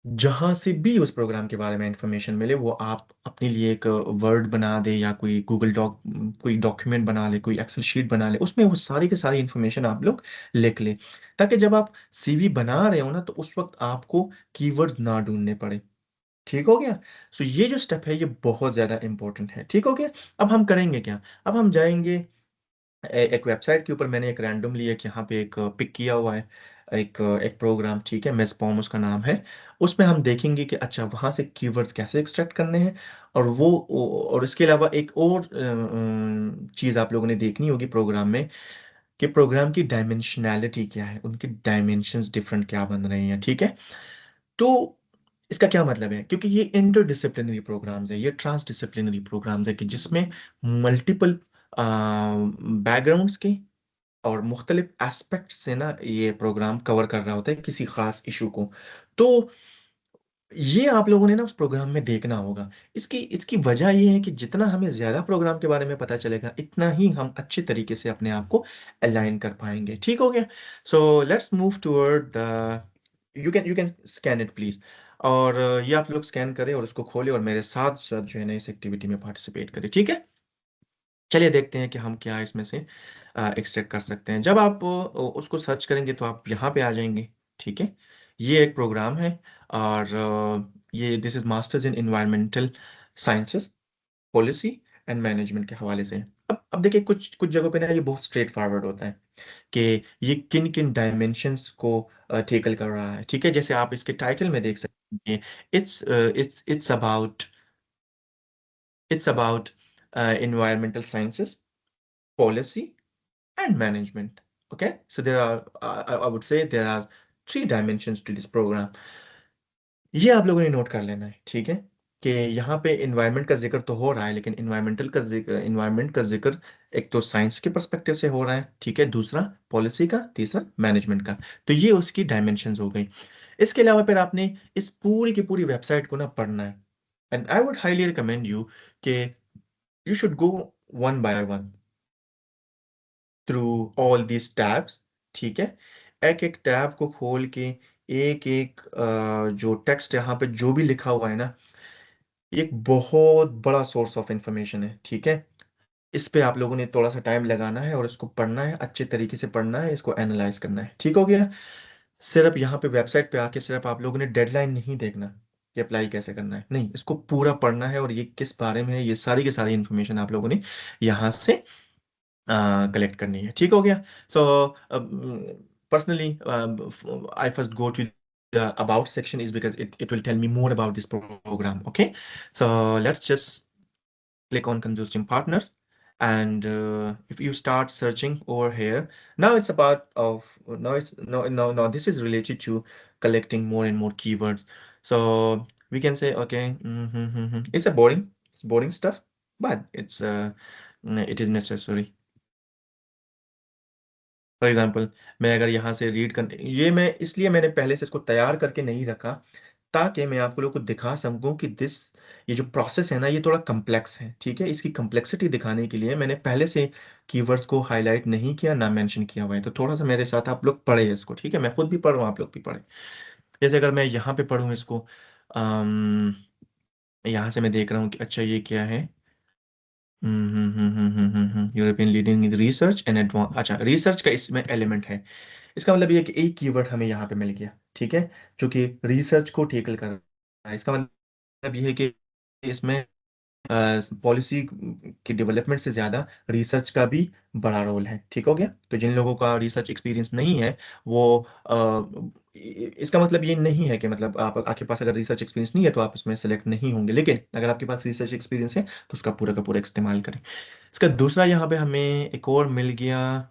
जहां से भी उस प्रोग्राम के बारे में इंफॉर्मेशन मिले वो आप अपने लिए एक वर्ड बना दे, या कोई गूगल डॉक कोई डॉक्यूमेंट बना ले, कोई एक्सेल शीट बना ले, उसमें वो सारी की सारी इंफॉर्मेशन आप लोग लिख ले, ताकि जब आप सीवी बना रहे हो ना तो उस वक्त आपको कीवर्ड्स ना ढूंढने पड़े, ठीक हो गया। सो ये जो स्टेप है ये बहुत ज्यादा इंपॉर्टेंट है, ठीक हो गया। अब हम करेंगे क्या, अब हम जाएंगे एक वेबसाइट के ऊपर। मैंने एक रैंडमली एक यहाँ पे एक पिक किया हुआ है, एक एक प्रोग्राम, ठीक है, मेस्पॉम उसका नाम है। उसमें हम देखेंगे कि अच्छा वहाँ से कीवर्ड्स कैसे एक्सट्रैक्ट करने हैं। और और इसके अलावा एक और चीज़ आप लोगों ने देखनी होगी प्रोग्राम में, कि प्रोग्राम की डायमेंशनैलिटी क्या है, उनके डायमेंशंस डिफरेंट क्या बन रहे हैं, ठीक है। तो इसका क्या मतलब है, क्योंकि ये इंटरडिसिप्लिनरी प्रोग्राम्स है, ये ट्रांस डिसिप्लिनरी प्रोग्राम्स है, कि जिसमें मल्टीपल बैकग्राउंड्स के और मुख्तलिफ एस्पेक्ट से ना ये प्रोग्राम कवर कर रहा होता है किसी खास इशू को। तो ये आप लोगों ने ना उस प्रोग्राम में देखना होगा। इसकी इसकी वजह ये है कि जितना हमें ज्यादा प्रोग्राम के बारे में पता चलेगा, इतना ही हम अच्छे तरीके से अपने आप को अलाइन कर पाएंगे, ठीक हो गया। So let's move toward the, you can scan it please. और ये आप लोग स्कैन करें और उसको खोलें और मेरे साथ साथ जो है ना इस एक्टिविटी में पार्टिसिपेट करें, ठीक है। चलिए देखते हैं कि हम क्या इसमें से एक्सट्रैक्ट कर सकते हैं। जब आप उसको सर्च करेंगे तो आप यहाँ पे आ जाएंगे, ठीक है। ये एक प्रोग्राम है, और ये this is masters in environmental sciences policy and management के हवाले से है। अब देखिए कुछ कुछ जगहों पे ना ये बहुत स्ट्रेट फॉरवर्ड होता है कि ये किन किन डायमेंशंस को टेकल कर रहा है, ठीक है। जैसे आप इसके टाइटल में देख सकते हैं, it's about it's about environmental sciences policy and management. Okay, so there are I would say there are 3 dimensions to this program. ये आप लोगों ने नोट कर लेना है, ठीक है, कि यहाँ पे इन्वायरमेंट का जिक्र तो हो रहा है, लेकिन इन्वायरमेंट का जिक्र एक तो साइंस के पर्सपेक्टिव से हो रहा है, ठीक है, दूसरा पॉलिसी का, तीसरा मैनेजमेंट का। तो ये उसकी डायमेंशंस हो गई। इसके अलावा फिर आपने इस पूरी की पूरी वेबसाइट को ना पढ़ना है, and I would highly recommend you कि you should go one by one through all these tabs, ठीक है, एक एक टैब को खोल के एक एक जो टेक्स्ट यहाँ पे जो भी लिखा हुआ है ना, ये एक बहुत बड़ा सोर्स ऑफ इंफॉर्मेशन है, ठीक है। इस पे आप लोगों ने थोड़ा सा टाइम लगाना है और इसको पढ़ना है, अच्छे तरीके से पढ़ना है, इसको एनालाइज करना है, ठीक हो गया। सिर्फ यहाँ पे वेबसाइट पे आके सिर्फ आप लोगों ने डेडलाइन नहीं देखना कि अप्लाई कैसे करना है, नहीं, इसको पूरा पढ़ना है और ये किस बारे में है, ये सारी की सारी इंफॉर्मेशन आप लोगों ने यहाँ से कलेक्ट करनी है, ठीक हो गया। सो personally, I first go to the about section is because it will tell me more about this program. Okay, so let's just click on consortium partners, and if you start searching over here, now it's about of no it's no this is related to collecting more and more keywords. So we can say, okay, it's boring stuff, but it is necessary. For example, मैं अगर यहाँ से read कर, ये मैं इसलिए मैंने पहले से इसको तैयार करके नहीं रखा ताकि मैं आपको लोग को दिखा सकूं कि ये जो प्रोसेस है ना, ये थोड़ा कम्प्लेक्स है, ठीक है। इसकी कम्प्लेक्सिटी दिखाने के लिए मैंने पहले से कीवर्ड्स को हाईलाइट नहीं किया, ना मेंशन किया हुआ है, तो थोड़ा सा मेरे साथ आप लोग पढ़े इसको, ठीक है, मैं खुद भी पढ़ रहा हूँ, आप लोग भी पढ़े। जैसे अगर मैं यहाँ पे पढ़ूँ इसको, यहाँ से मैं देख रहा हूँ कि अच्छा ये क्या है, European leading research and advance, अच्छा रिसर्च का इसमें एलिमेंट है। इसका मतलब ये है कि एक कीवर्ड हमें यहाँ पे मिल गया, ठीक है, जो कि रिसर्च को टेकल कर रहा है। इसका मतलब ये है कि इसमें पॉलिसी की डेवलपमेंट से ज्यादा रिसर्च का भी बड़ा रोल है, ठीक हो गया। तो जिन लोगों का रिसर्च एक्सपीरियंस नहीं है वो इसका मतलब ये नहीं है कि मतलब आप आपके पास अगर रिसर्च एक्सपीरियंस नहीं है तो आप उसमें सेलेक्ट नहीं होंगे, लेकिन अगर आपके पास रिसर्च एक्सपीरियंस है तो उसका पूरा का पूरा इस्तेमाल करें। इसका दूसरा यहाँ पे हमें एक और मिल गया,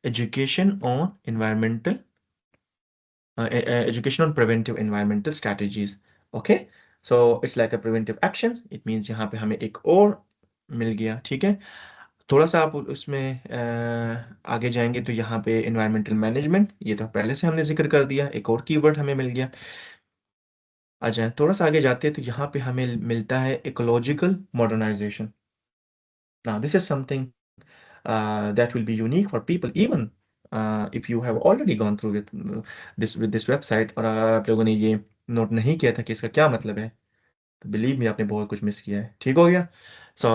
education on environmental education on preventive environmental strategies. Okay, so it's like a preventive actions, it means यहाँ पे हमें एक और मिल गया, ठीक है। थोड़ा सा आप उसमें आगे जाएंगे तो यहाँ पे environmental management, ये तो पहले से हमने जिक्र कर दिया, एक और कीवर्ड हमें मिल गया। आ जाए थोड़ा सा आगे जाते हैं तो यहाँ पे हमें मिलता है ecological modernization. Now this is something that will be unique for people, even if you have already gone through with this website, और आप लोगों ने ये नोट नहीं किया था कि इसका क्या मतलब है, तो बिलीव मी आपने बहुत कुछ मिस किया है, ठीक हो गया। सो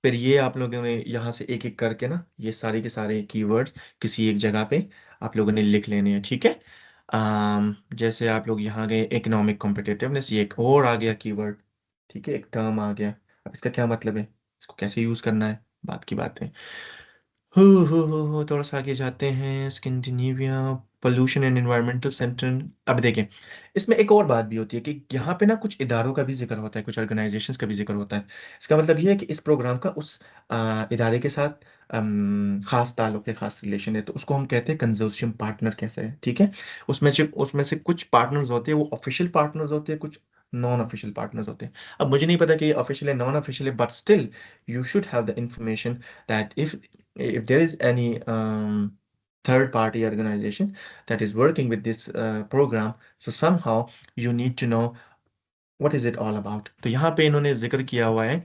फिर ये आप लोगों ने यहाँ से एक एक करके ना ये सारे के सारे कीवर्ड्स किसी एक जगह पे आप लोगों ने लिख लेने हैं, ठीक है। जैसे आप लोग यहाँ गए इकोनॉमिक कॉम्पिटिटिवनेस, ये एक और आ गया कीवर्ड, ठीक है, एक टर्म आ गया। अब इसका क्या मतलब है, इसको कैसे यूज करना है, बात की बात है। हो थोड़ा सा आगे जाते हैं, Scandinavia pollution and environmental centre. अब देखें, इसमें एक और बात भी होती है कि यहाँ पे ना कुछ इदारों का भी जिक्र होता है, कुछ ऑर्गेनाइजेशंस का भी जिक्र होता है। इसका मतलब ये है कि इस प्रोग्राम का उस इदारे के साथ खास ताल्लुक है, खास रिलेशन है, तो उसको हम कहते हैं कंजोर्शियम पार्टनर कैसे है, ठीक है। उसमें से कुछ पार्टनर्स होते हैं वो ऑफिशियल पार्टनर्स होते हैं, कुछ नॉन ऑफिशियल पार्टनर्स होते हैं। अब मुझे नहीं पता कि ये ऑफिशियल है नॉन ऑफिशियल है, but still you should have the information that if there is any third party organization that is working with this program, so somehow you need to know what is it all about। तो यहाँ पे इन्होंने जिक्र किया हुआ है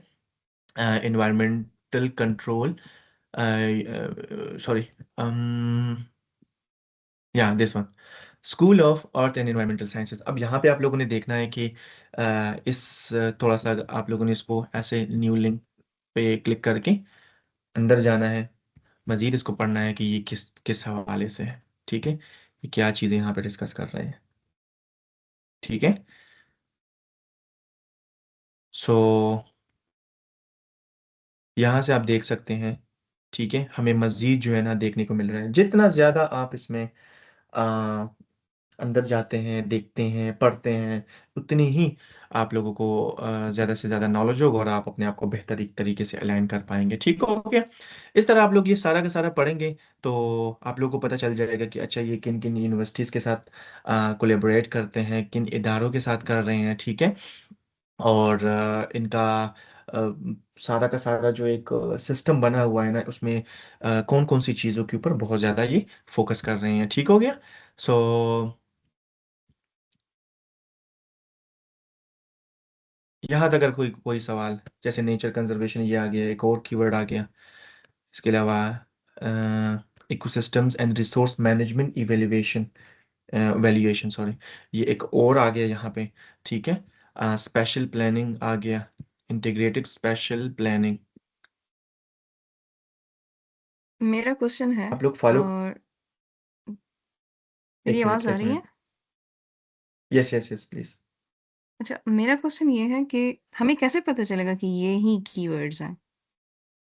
environmental control, sorry, या this one, school of earth and environmental sciences. अब यहाँ पे आप लोगों ने देखना है कि थोड़ा सा आप लोगों ने इसको ऐसे न्यू लिंक पे क्लिक करके अंदर जाना है, मजीद इसको पढ़ना है कि ये किस किस हवाले से है, ठीक है, ये क्या चीज़ें यहाँ पे डिस्कस कर रहे हैं, ठीक है। सो यहाँ से आप देख सकते हैं, ठीक है, हमें मजीद जो है ना देखने को मिल रहा है, जितना ज़्यादा आप इसमें अंदर जाते हैं, देखते हैं, पढ़ते हैं, उतनी ही आप लोगों को ज़्यादा से ज़्यादा नॉलेज होगा और आप अपने आप को बेहतर तरीके से अलाइन कर पाएंगे। ठीक हो गया? इस तरह आप लोग ये सारा का सारा पढ़ेंगे तो आप लोगों को पता चल जाएगा कि अच्छा ये किन किन यूनिवर्सिटीज़ के साथ कोलेबोरेट करते हैं, किन इदारों के साथ कर रहे हैं। ठीक है? और इनका सारा का सारा जो एक सिस्टम बना हुआ है ना, उसमें कौन कौन सी चीज़ों के ऊपर बहुत ज़्यादा ये फोकस कर रहे हैं। ठीक हो गया? सो यहाँ तक अगर कोई कोई सवाल, जैसे नेचर कंजर्वेशन ये आ गया, एक और कीवर्ड आ गया। इसके अलावा ecosystems and resource management evaluation, valuation sorry, ये एक और आ गया यहाँ पे। ठीक है? स्पेशल प्लानिंग आ गया, इंटीग्रेटेड स्पेशल प्लानिंग। मेरा क्वेश्चन है, आप लोग फॉलो। और मेरी एक मिनट, आवाज़ आ एक रही है? Minute. Yes yes yes please. अच्छा, मेरा क्वेश्चन ये है कि हमें कैसे पता चलेगा कि ये ही कीवर्ड्स हैं?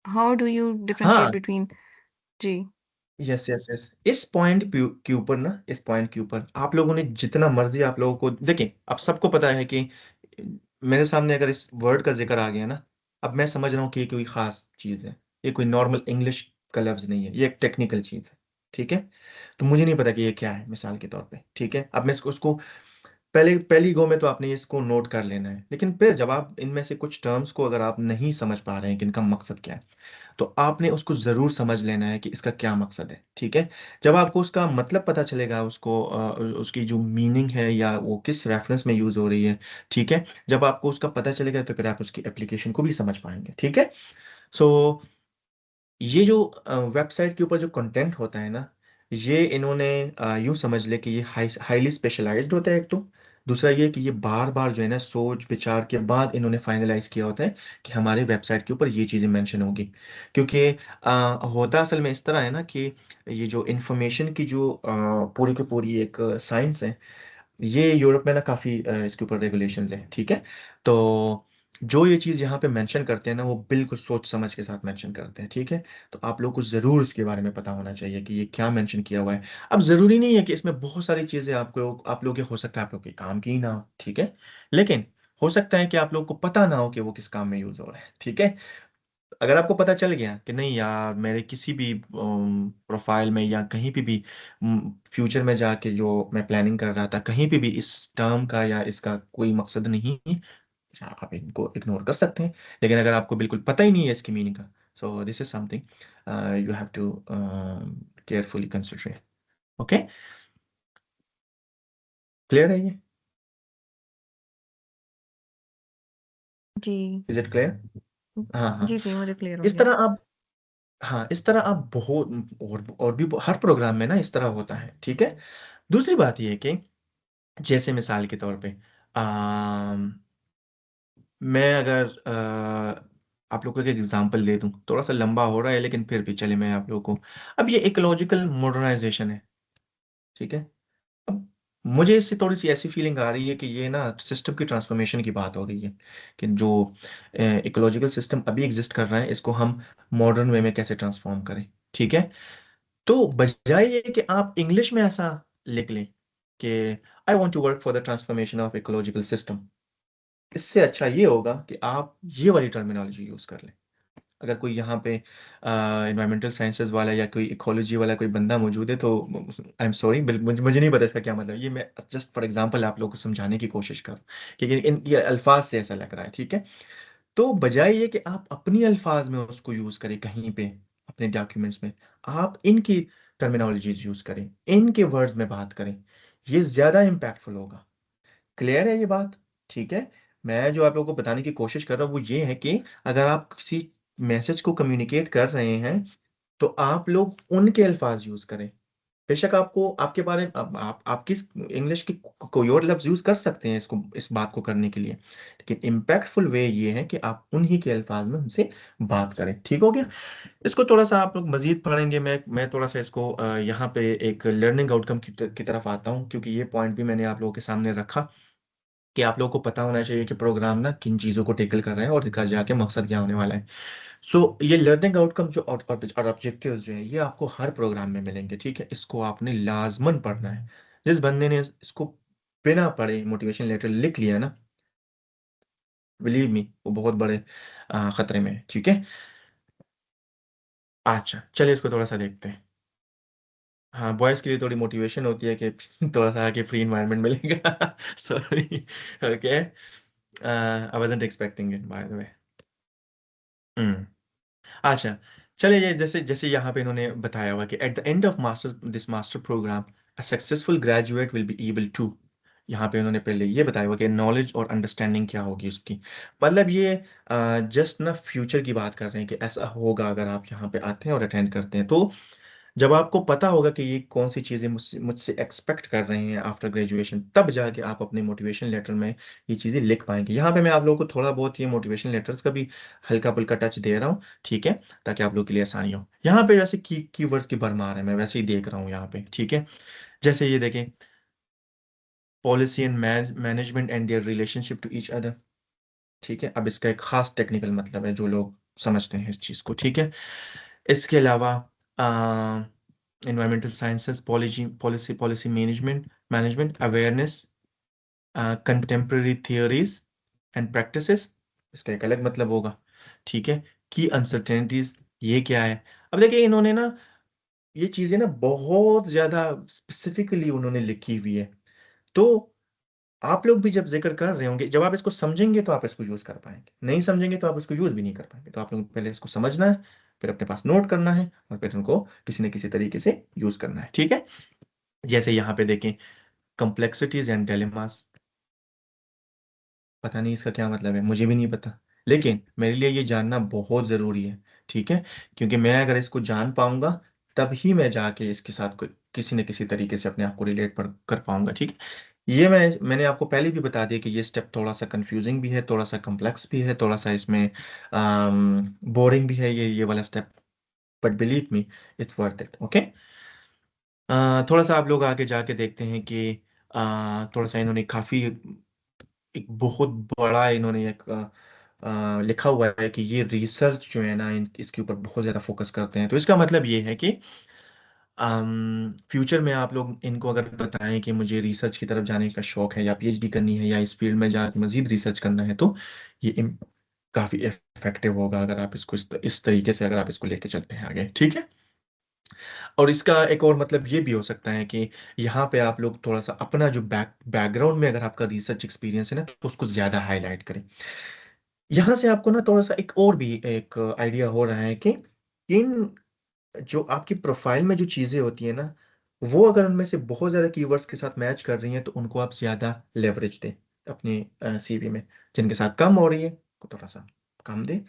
हाउ डू यू डिफरेंशिएट हाँ, बिटवीन? जी। यस यस यस, इस पॉइंट के ऊपर ना, इस पॉइंट के ऊपर आप लोगों ने जितना मर्जी आप लोगों को देखें, अब सबको पता है कि मेरे सामने अगर इस वर्ड का जिक्र आ गया ना, अब मैं समझ रहा हूँ कि ये कोई खास चीज है, ये कोई नॉर्मल इंग्लिश का लफ्ज नहीं है, ये एक टेक्निकल चीज है। ठीक है? तो मुझे नहीं पता कि ये क्या है, मिसाल के तौर पे। ठीक है? अब मैं उसको पहले पहली गो में तो आपने इसको नोट कर लेना है, लेकिन फिर जब आप इनमें से कुछ टर्म्स को अगर आप नहीं समझ पा रहे हैं कि इनका मकसद क्या है, तो आपने उसको जरूर समझ लेना है कि इसका क्या मकसद है। ठीक है? जब आपको उसका मतलब पता चलेगा, उसको उसकी जो मीनिंग है या वो किस रेफरेंस में यूज हो रही है, ठीक है, जब आपको उसका पता चलेगा तो फिर आप उसकी एप्लीकेशन को भी समझ पाएंगे। ठीक है? सो ये जो वेबसाइट के ऊपर जो कंटेंट होता है ना, ये इन्होंने यूं समझ ले कि ये हाईली स्पेशलाइज्ड होता है, एक तो। दूसरा ये कि ये बार बार जो है ना, सोच विचार के बाद इन्होंने फाइनलाइज किया होता है कि हमारे वेबसाइट के ऊपर ये चीज़ें मेंशन होगी। क्योंकि होता असल में इस तरह है ना कि ये जो इंफॉर्मेशन की जो पूरी की पूरी एक साइंस है, ये यूरोप में ना काफ़ी इसके ऊपर रेगुलेशंस हैं। ठीक है? तो जो ये चीज़ यहाँ पे मेंशन करते हैं ना, वो बिल्कुल सोच समझ के साथ मेंशन करते हैं। ठीक है? तो आप लोग को ज़रूर इसके बारे में पता होना चाहिए कि ये क्या मेंशन किया हुआ है। अब ज़रूरी नहीं है कि इसमें बहुत सारी चीज़ें आपको आप लोग के हो सकता है आप लोग के काम की ही ना हो। ठीक है? लेकिन हो सकता है कि आप लोग को पता ना हो कि वो किस काम में यूज़ हो रहा है। ठीक है? अगर आपको पता चल गया कि नहीं यार, मेरे किसी भी प्रोफाइल में या कहीं पे भी फ्यूचर में जाके जो मैं प्लानिंग कर रहा था, कहीं पे भी इस टर्म का या इसका कोई मकसद नहीं है, अच्छा, आप इनको इग्नोर कर सकते हैं। लेकिन अगर आपको बिल्कुल पता ही नहीं है इसकी मीनिंग का, so this is something you have to carefully consider. Okay? Clear है ये? जी। Is it clear? हाँ हाँ। जी, जी, मुझे क्लियर हो इस गया। तरह आप, हाँ, इस तरह आप बहुत, और भी हर प्रोग्राम में ना इस तरह होता है। ठीक है? दूसरी बात ये है कि जैसे मिसाल के तौर पे मैं अगर आप लोगों को एक एग्जांपल दे दूं, थोड़ा सा लंबा हो रहा है लेकिन फिर भी चले मैं आप लोगों को। अब ये इकोलॉजिकल मॉडर्नाइजेशन है। ठीक है? अब मुझे इससे थोड़ी सी ऐसी फीलिंग आ रही है कि ये ना सिस्टम की ट्रांसफॉर्मेशन की बात हो रही है, कि जो इकोलॉजिकल सिस्टम अभी एग्जिस्ट कर रहा है, इसको हम मॉडर्न वे में कैसे ट्रांसफॉर्म करें। ठीक है? तो बजाय ये कि आप इंग्लिश में ऐसा लिख लें कि I want to work for the transformation of ecological system, इससे अच्छा ये होगा कि आप ये वाली टर्मिनोलॉजी यूज कर लें। अगर कोई यहाँ पे इन्वायरमेंटल साइंसेज वाला या कोई इकोलॉजी वाला कोई बंदा मौजूद है तो आई एम सॉरी, मुझे नहीं पता इसका क्या मतलब, ये मैं जस्ट फॉर एग्जांपल आप लोगों को समझाने की कोशिश कर रहा हूँ कि इन ये अल्फाज से ऐसा लग रहा है। ठीक है? तो बजाय ये कि आप अपनी अल्फाज में उसको यूज करें कहीं पे अपने डॉक्यूमेंट्स में, आप इनकी टर्मिनोलॉजीज यूज करें, इनके वर्ड्स में बात करें, ये ज्यादा इम्पैक्टफुल होगा। क्लियर है ये बात? ठीक है? मैं जो आप लोगों को बताने की कोशिश कर रहा हूँ वो ये है कि अगर आप किसी मैसेज को कम्युनिकेट कर रहे हैं, तो आप लोग उनके अल्फाज यूज करें। बेशक आपको आपके बारे में आप किस इंग्लिश की कोई और लफ्ज यूज कर सकते हैं इसको, इस बात को करने के लिए, लेकिन इम्पैक्टफुल वे ये है कि आप उन्हीं के अल्फाज में उनसे बात करें। ठीक हो गया? इसको थोड़ा सा आप लोग मजीद पढ़ेंगे, मैं थोड़ा सा इसको यहाँ पे एक लर्निंग आउटकम की तरफ आता हूँ, क्योंकि ये पॉइंट भी मैंने आप लोगों के सामने रखा कि आप लोगों को पता होना चाहिए कि प्रोग्राम ना किन चीज़ों को टेकल कर रहा है और इसका जाके मकसद क्या होने वाला है। सो ये लर्निंग आउटकम जो और ऑब्जेक्टिव्स जो है, ये आपको हर प्रोग्राम में मिलेंगे। ठीक है? इसको आपने लाजमन पढ़ना है, जिस बंदे ने इसको बिना पढ़े मोटिवेशन लेटर लिख लिया ना, बिलीव मी, वो बहुत बड़े खतरे में है। ठीक है, अच्छा चलिए इसको थोड़ा सा देखते हैं। हाँ, बॉयज के लिए थोड़ी मोटिवेशन होती है कि थोड़ा सा आके फ्री एनवायरनमेंट मिलेगा। Sorry, okay, I wasn't expecting it by the way. Hmm, अच्छा चलिए, ये जैसे जैसे यहाँ पे इन्होंने बताया हुआ कि at the end of master this master programme a successful graduate will be able to, यहाँ पे उन्होंने पहले ये बताया हुआ कि नॉलेज और अंडरस्टैंडिंग क्या होगी उसकी। मतलब ये जस्ट ना फ्यूचर की बात कर रहे हैं कि ऐसा होगा अगर आप यहाँ पे आते हैं और अटेंड करते हैं। तो जब आपको पता होगा कि ये कौन सी चीज़ें मुझसे मुझसे एक्सपेक्ट कर रहे हैं आफ्टर ग्रेजुएशन, तब जाके आप अपने मोटिवेशन लेटर में ये चीज़ें लिख पाएंगे। यहाँ पे मैं आप लोगों को थोड़ा बहुत ये मोटिवेशन लेटर्स का भी हल्का फुल्का टच दे रहा हूँ, ठीक है, ताकि आप लोग के लिए आसानी हो। यहाँ पे वैसे कीवर्ड्स की भरमार है, मैं वैसे ही देख रहा हूँ यहाँ पे, ठीक है। जैसे ये देखें, policy and management and their relationship to each other, ठीक है। अब इसका एक खास टेक्निकल मतलब है जो लोग समझते हैं इस चीज़ को, ठीक है। इसके अलावा environmental sciences, policy management, awareness, contemporary theories and practices, इसका एक अलग मतलब होगा, ठीक है। की अनसर्टेनिटीज, ये क्या है? अब देखिए इन्होंने ना ये चीजें ना बहुत ज्यादा स्पेसिफिकली उन्होंने लिखी हुई है। तो आप लोग भी जब जिक्र कर रहे होंगे, जब आप इसको समझेंगे तो आप इसको यूज कर पाएंगे, नहीं समझेंगे तो आप इसको यूज भी नहीं कर पाएंगे। तो आप लोग पहले इसको समझना है, फिर अपने पास नोट करना है, और फिर उनको किसी न किसी तरीके से यूज करना है, ठीक है। जैसे यहाँ पे देखें, कॉम्प्लेक्सिटीज एंड डिलेमास, पता नहीं इसका क्या मतलब है, मुझे भी नहीं पता, लेकिन मेरे लिए ये जानना बहुत ज़रूरी है, ठीक है। क्योंकि मैं अगर इसको जान पाऊंगा तब ही मैं जाके इसके साथ कोई किसी न किसी तरीके से अपने आप को रिलेट कर पाऊंगा, ठीक है। ये मैंने आपको पहले भी बता दिया कि ये स्टेप थोड़ा सा कंफ्यूजिंग भी है, थोड़ा सा कॉम्प्लेक्स भी है, थोड़ा सा इसमें बोरिंग भी है ये वाला step, but believe me, it's worth it, okay. थोड़ा सा आप लोग आगे जाके देखते हैं कि थोड़ा सा इन्होंने काफ़ी एक बहुत बड़ा इन्होंने एक लिखा हुआ है कि ये रिसर्च जो है ना इसके ऊपर बहुत ज़्यादा फोकस करते हैं। तो इसका मतलब ये है कि फ्यूचर में आप लोग इनको अगर बताएं कि मुझे रिसर्च की तरफ जाने का शौक है, या पीएचडी करनी है, या इस फील्ड में जाकर मजीद रिसर्च करना है, तो ये काफ़ी इफेक्टिव होगा अगर आप इसको इस तरीके से अगर आप इसको लेके चलते हैं आगे, ठीक है। और इसका एक और मतलब ये भी हो सकता है कि यहाँ पे आप लोग थोड़ा सा अपना जो बैकग्राउंड में अगर आपका रिसर्च एक्सपीरियंस है ना, तो उसको ज़्यादा हाईलाइट करें। यहाँ से आपको ना थोड़ा सा एक और भी एक आइडिया हो रहा है कि इन जो आपकी प्रोफाइल में जो चीज़ें होती है ना, वो अगर उनमें से बहुत ज़्यादा कीवर्ड्स के साथ मैच कर रही हैं, तो उनको आप ज़्यादा लेवरेज दें अपनी सीवी में। जिनके साथ कम हो रही है, को थोड़ा सा कम दें।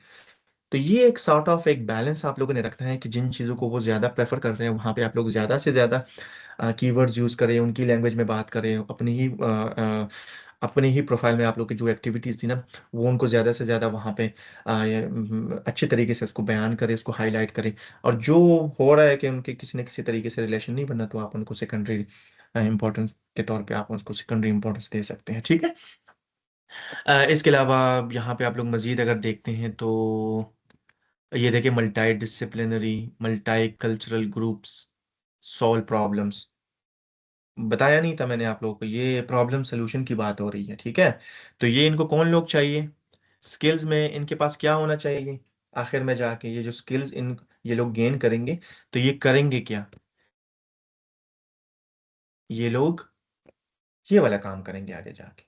तो ये एक सॉर्ट ऑफ एक बैलेंस आप लोगों ने रखना है कि जिन चीज़ों को वो ज़्यादा प्रेफर कर रहे हैं, वहाँ पे आप लोग ज़्यादा से ज़्यादा कीवर्ड्स यूज़ करें, उनकी लैंग्वेज में बात करें, अपनी ही प्रोफाइल में आप लोग की जो एक्टिविटीज़ थी ना, वो उनको ज़्यादा से ज़्यादा वहाँ पे अच्छे तरीके से उसको बयान करें, उसको हाईलाइट करें। और जो हो रहा है कि उनके किसी न किसी तरीके से रिलेशन नहीं बना, तो आप उनको सेकेंडरी इंपॉर्टेंस के तौर पे आप उसको सेकेंडरी इंपॉर्टेंस दे सकते हैं, ठीक है। इसके अलावा यहाँ पे आप लोग मज़ीद अगर देखते हैं तो ये देखिए, multi disciplinary, multi cultural groups solve problems, बताया नहीं था मैंने आप लोगों को, ये प्रॉब्लम सोल्यूशन की बात हो रही है, ठीक है। तो ये इनको कौन लोग चाहिए, स्किल्स में इनके पास क्या होना चाहिए, आखिर में जाके ये जो स्किल्स इन ये लोग गेन करेंगे, तो ये करेंगे क्या, ये लोग ये वाला काम करेंगे आगे जाके,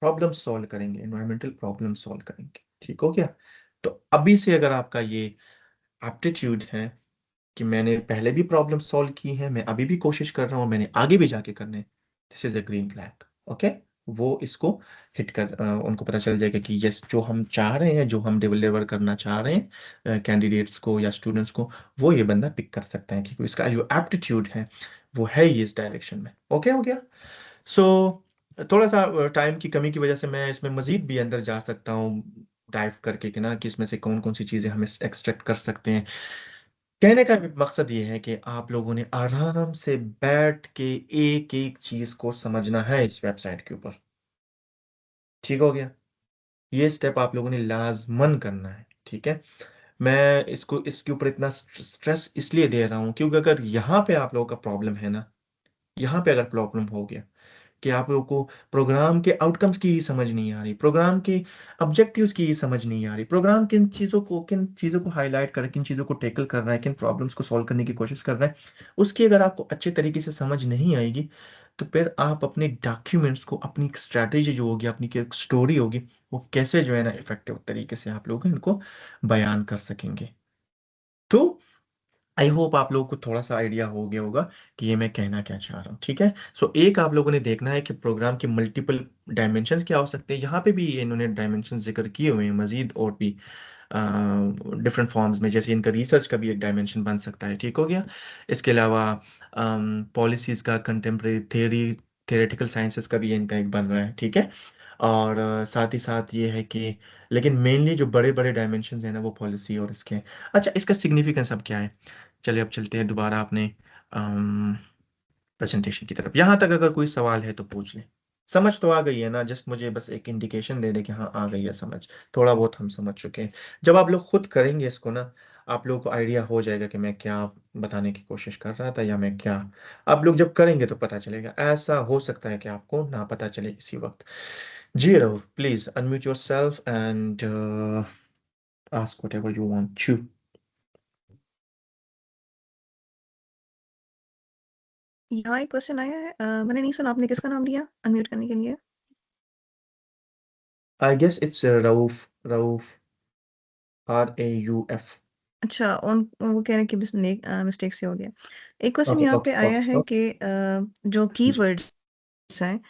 प्रॉब्लम सॉल्व करेंगे, एनवायरमेंटल प्रॉब्लम सॉल्व करेंगे, ठीक हो गया। तो अभी से अगर आपका ये एप्टीट्यूड है कि मैंने पहले भी प्रॉब्लम सॉल्व की है, मैं अभी भी कोशिश कर रहा हूँ, मैंने आगे भी जाके करने, this is a green flag, okay. वो इसको हिट कर उनको पता चल जाएगा कि यस, जो हम चाह रहे हैं, जो हम डिलीवर करना चाह रहे हैं कैंडिडेट्स को या स्टूडेंट्स को, वो ये बंदा पिक कर सकता है, क्योंकि इसका जो एप्टीट्यूड है वो है ही इस डायरेक्शन में, ओके हो गया। सो थोड़ा सा टाइम की कमी की वजह से मैं इसमें मजीद भी अंदर जा सकता हूँ डाइव करके कि ना, कि इसमें से कौन कौन सी चीज़ें हम एक्सट्रैक्ट कर सकते हैं। कहने का मकसद ये है कि आप लोगों ने आराम से बैठ के एक एक चीज को समझना है इस वेबसाइट के ऊपर, ठीक हो गया। ये स्टेप आप लोगों ने लाजमन करना है, ठीक है। मैं इसके ऊपर इतना स्ट्रेस इसलिए दे रहा हूं क्योंकि अगर यहाँ पे आप लोगों का प्रॉब्लम है ना, यहाँ पे अगर प्रॉब्लम हो गया कि आप लोगों को प्रोग्राम के आउटकम्स की ही समझ नहीं आ रही, प्रोग्राम के ऑब्जेक्टिव्स की ही समझ नहीं आ रही, प्रोग्राम किन चीज़ों को हाईलाइट कर रहा है, किन चीज़ों को टैकल कर रहा है, किन प्रॉब्लम्स को सॉल्व करने की कोशिश कर रहा है, उसकी अगर आपको अच्छे तरीके से समझ नहीं आएगी, तो फिर आप अपने डॉक्यूमेंट्स को, अपनी स्ट्रैटेजी जो होगी, अपनी स्टोरी होगी, वो कैसे जो है ना इफेक्टिव तरीके से आप लोग इनको बयान कर सकेंगे। तो आई होप आप लोगों को थोड़ा सा आइडिया हो गया होगा कि ये मैं कहना क्या चाह रहा हूँ। ठीक है, सो एक आप लोगों ने देखना है कि प्रोग्राम के मल्टीपल डायमेंशंस क्या हो सकते हैं। यहाँ पे भी इन्होंने डायमेंशन जिक्र किए हुए हैं मजीद, और भी डिफरेंट फॉर्म्स में, जैसे इनका रिसर्च का भी एक डायमेंशन बन सकता है। ठीक हो गया। इसके अलावा पॉलिसीज का, कंटेम्प्रेरी थेरेटिकल साइंसेस का भी इनका एक बन रहा है। ठीक है, और साथ ही साथ ये है कि, लेकिन मेनली जो बड़े बड़े डायमेंशन है ना, वो पॉलिसी और इसके। अच्छा, इसका सिग्निफिकेंस अब क्या है? चलिए अब चलते हैं दोबारा अपने प्रेजेंटेशन की तरफ। यहाँ तक अगर कोई सवाल है तो पूछ लें। समझ तो आ गई है ना? जस्ट मुझे बस एक इंडिकेशन दे दे कि हाँ आ गई है समझ। थोड़ा बहुत हम समझ चुके हैं। जब आप लोग खुद करेंगे इसको ना, आप लोगों को आइडिया हो जाएगा कि मैं क्या बताने की कोशिश कर रहा था, या मैं क्या। आप लोग जब करेंगे तो पता चलेगा। ऐसा हो सकता है कि आपको ना पता चले इसी वक्त। जी रहो, please unmute yourself and ask whatever you want to. यहाँ एक क्वेश्चन आया है, मैंने नहीं सुना, आपने किसका नाम लिया अनम्यूट करने के लिए? I guess it's Rauf, Rauf, RAUF। अच्छा, उन वो कह रहे हैं कि मिस्टेक से हो गया। एक क्वेश्चन ओके यहाँ पे ओके आया है ओके कि जो जी। कीवर्ड्स हैं,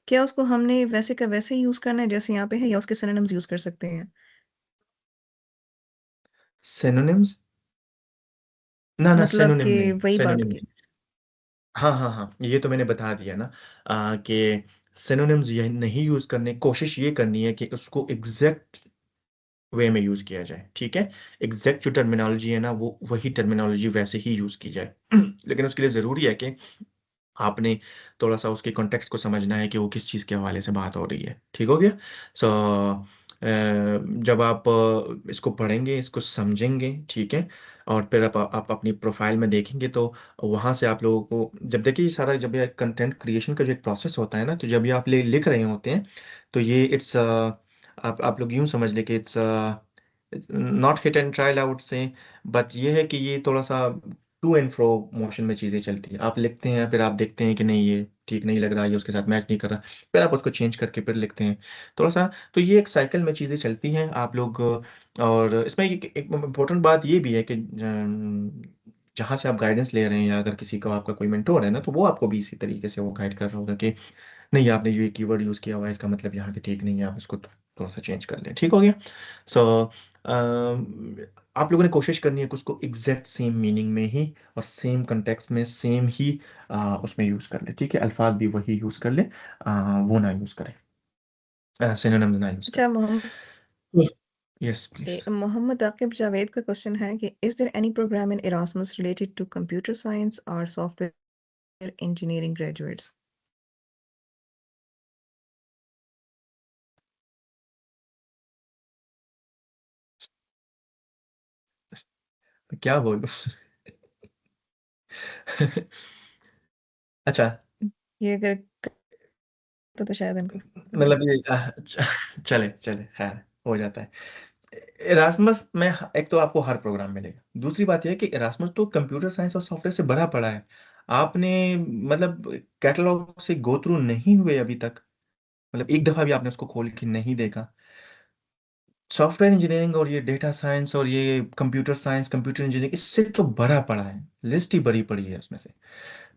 क्या उसको हमने वैसे का वैसे यूज करना है जैसे यहाँ पे है, या उसके सिनोनिम्स यूज कर सकते हैं? सिनोनिम्स? ना ना, मतलब सिनोनिम कि नहीं, वही बात सिनोनिम की। नहीं। हाँ हाँ हाँ, ये तो मैंने बता दिया ना, कि सिनोनिम्स ये नहीं यूज करने, कोशिश ये करनी है कि उसको एग्जैक्ट वे में यूज किया जाए। ठीक है, एग्जैक्ट जो टर्मिनोलॉजी है ना, वो वही टर्मिनोलॉजी वैसे ही यूज की जाए। लेकिन उसके लिए जरूरी है कि आपने थोड़ा सा उसके कॉन्टेक्स्ट को समझना है कि वो किस चीज़ के हवाले से बात हो रही है। ठीक हो गया। सो जब आप इसको पढ़ेंगे, इसको समझेंगे, ठीक है, और फिर आप अपनी प्रोफाइल में देखेंगे, तो वहाँ से आप लोगों को, जब देखिए ये सारा, जब ये कंटेंट क्रिएशन का जो एक प्रोसेस होता है ना, तो जब ये आप लिख रहे होते हैं, तो ये इट्स आप लोग यूं समझ ले कि it's not hit and trial, out से। बट ये है कि ये थोड़ा सा टू एंड फ्रो मोशन में चीज़ें चलती हैं। आप लिखते हैं, फिर आप देखते हैं कि नहीं ये ठीक नहीं लग रहा, ये उसके साथ मैच नहीं कर रहा, फिर आप उसको चेंज करके फिर लिखते हैं थोड़ा सा। तो ये एक साइकिल में चीज़ें चलती हैं आप लोग। और इसमें एक इम्पोर्टेंट बात ये भी है कि जहाँ से आप गाइडेंस ले रहे हैं, या अगर किसी का आपका कोई मेंटोर है ना, तो वो आपको भी इसी तरीके से वो गाइड कर रहा होगा कि नहीं, आपने ये कीवर्ड यूज़ किया हुआ है, इसका मतलब यहाँ पे ठीक नहीं है, आप इसको थोड़ा सा चेंज कर लें। ठीक हो गया। सो आप लोगों ने कोशिश करनी है कि उसको एग्जैक्ट सेम मीनिंग में ही और सेम कंटेक्स्ट में सेम ही उसमें यूज़ कर ले। ठीक है, अल्फाज भी वही यूज़ कर ले, वो ना यूज़ करें, सिनोनिम्स ना यूज़ अच्छा, मोहम्मद करें। Yes please. मोहम्मद आकिब जावेद का क्वेश्चन है कि is there any programme in Erasmus related to computer science और सॉफ्टवेयर इंजीनियरिंग ग्रेजुएट्स? क्या बोलूं? अच्छा, ये अगर तो शायद इनको मतलब ये चले चले, खैर हो जाता है। इरास्मस में एक तो आपको हर प्रोग्राम मिलेगा, दूसरी बात यह है कि इरास्मस तो कंप्यूटर साइंस और सॉफ्टवेयर से भरा पड़ा है। आपने मतलब कैटलॉग से गो थ्रू नहीं हुए अभी तक, मतलब एक दफा भी आपने उसको खोल के नहीं देखा? सॉफ्टवेयर इंजीनियरिंग और ये डेटा साइंस और ये कंप्यूटर साइंस, कंप्यूटर इंजीनियरिंग, इससे तो भरा पड़ा है, लिस्ट ही भरी पड़ी है उसमें से।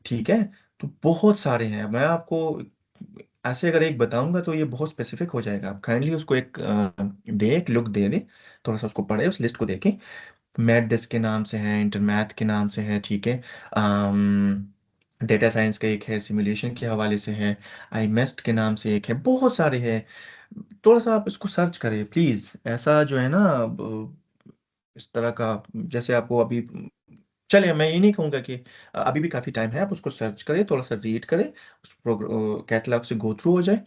ठीक है, तो बहुत सारे हैं। मैं आपको ऐसे अगर एक बताऊंगा तो ये बहुत स्पेसिफिक हो जाएगा। आप काइंडली उसको एक लुक दे दे, थोड़ा सा उसको पढ़े, उस लिस्ट को देखें। मैथ डिस्क के नाम से है, इंटरमैथ के नाम से है, ठीक है, डेटा साइंस का एक है, सिमुलेशन के हवाले से है, आईमेस्ट के नाम से एक है, बहुत सारे हैं। थोड़ा सा आप इसको सर्च करें प्लीज। ऐसा जो है ना, इस तरह का, जैसे आपको अभी, चलिए मैं ये नहीं कहूँगा कि अभी भी काफ़ी टाइम है, आप उसको सर्च करें, थोड़ा सा रीड करें, उस कैटलॉग से गो थ्रू हो जाए,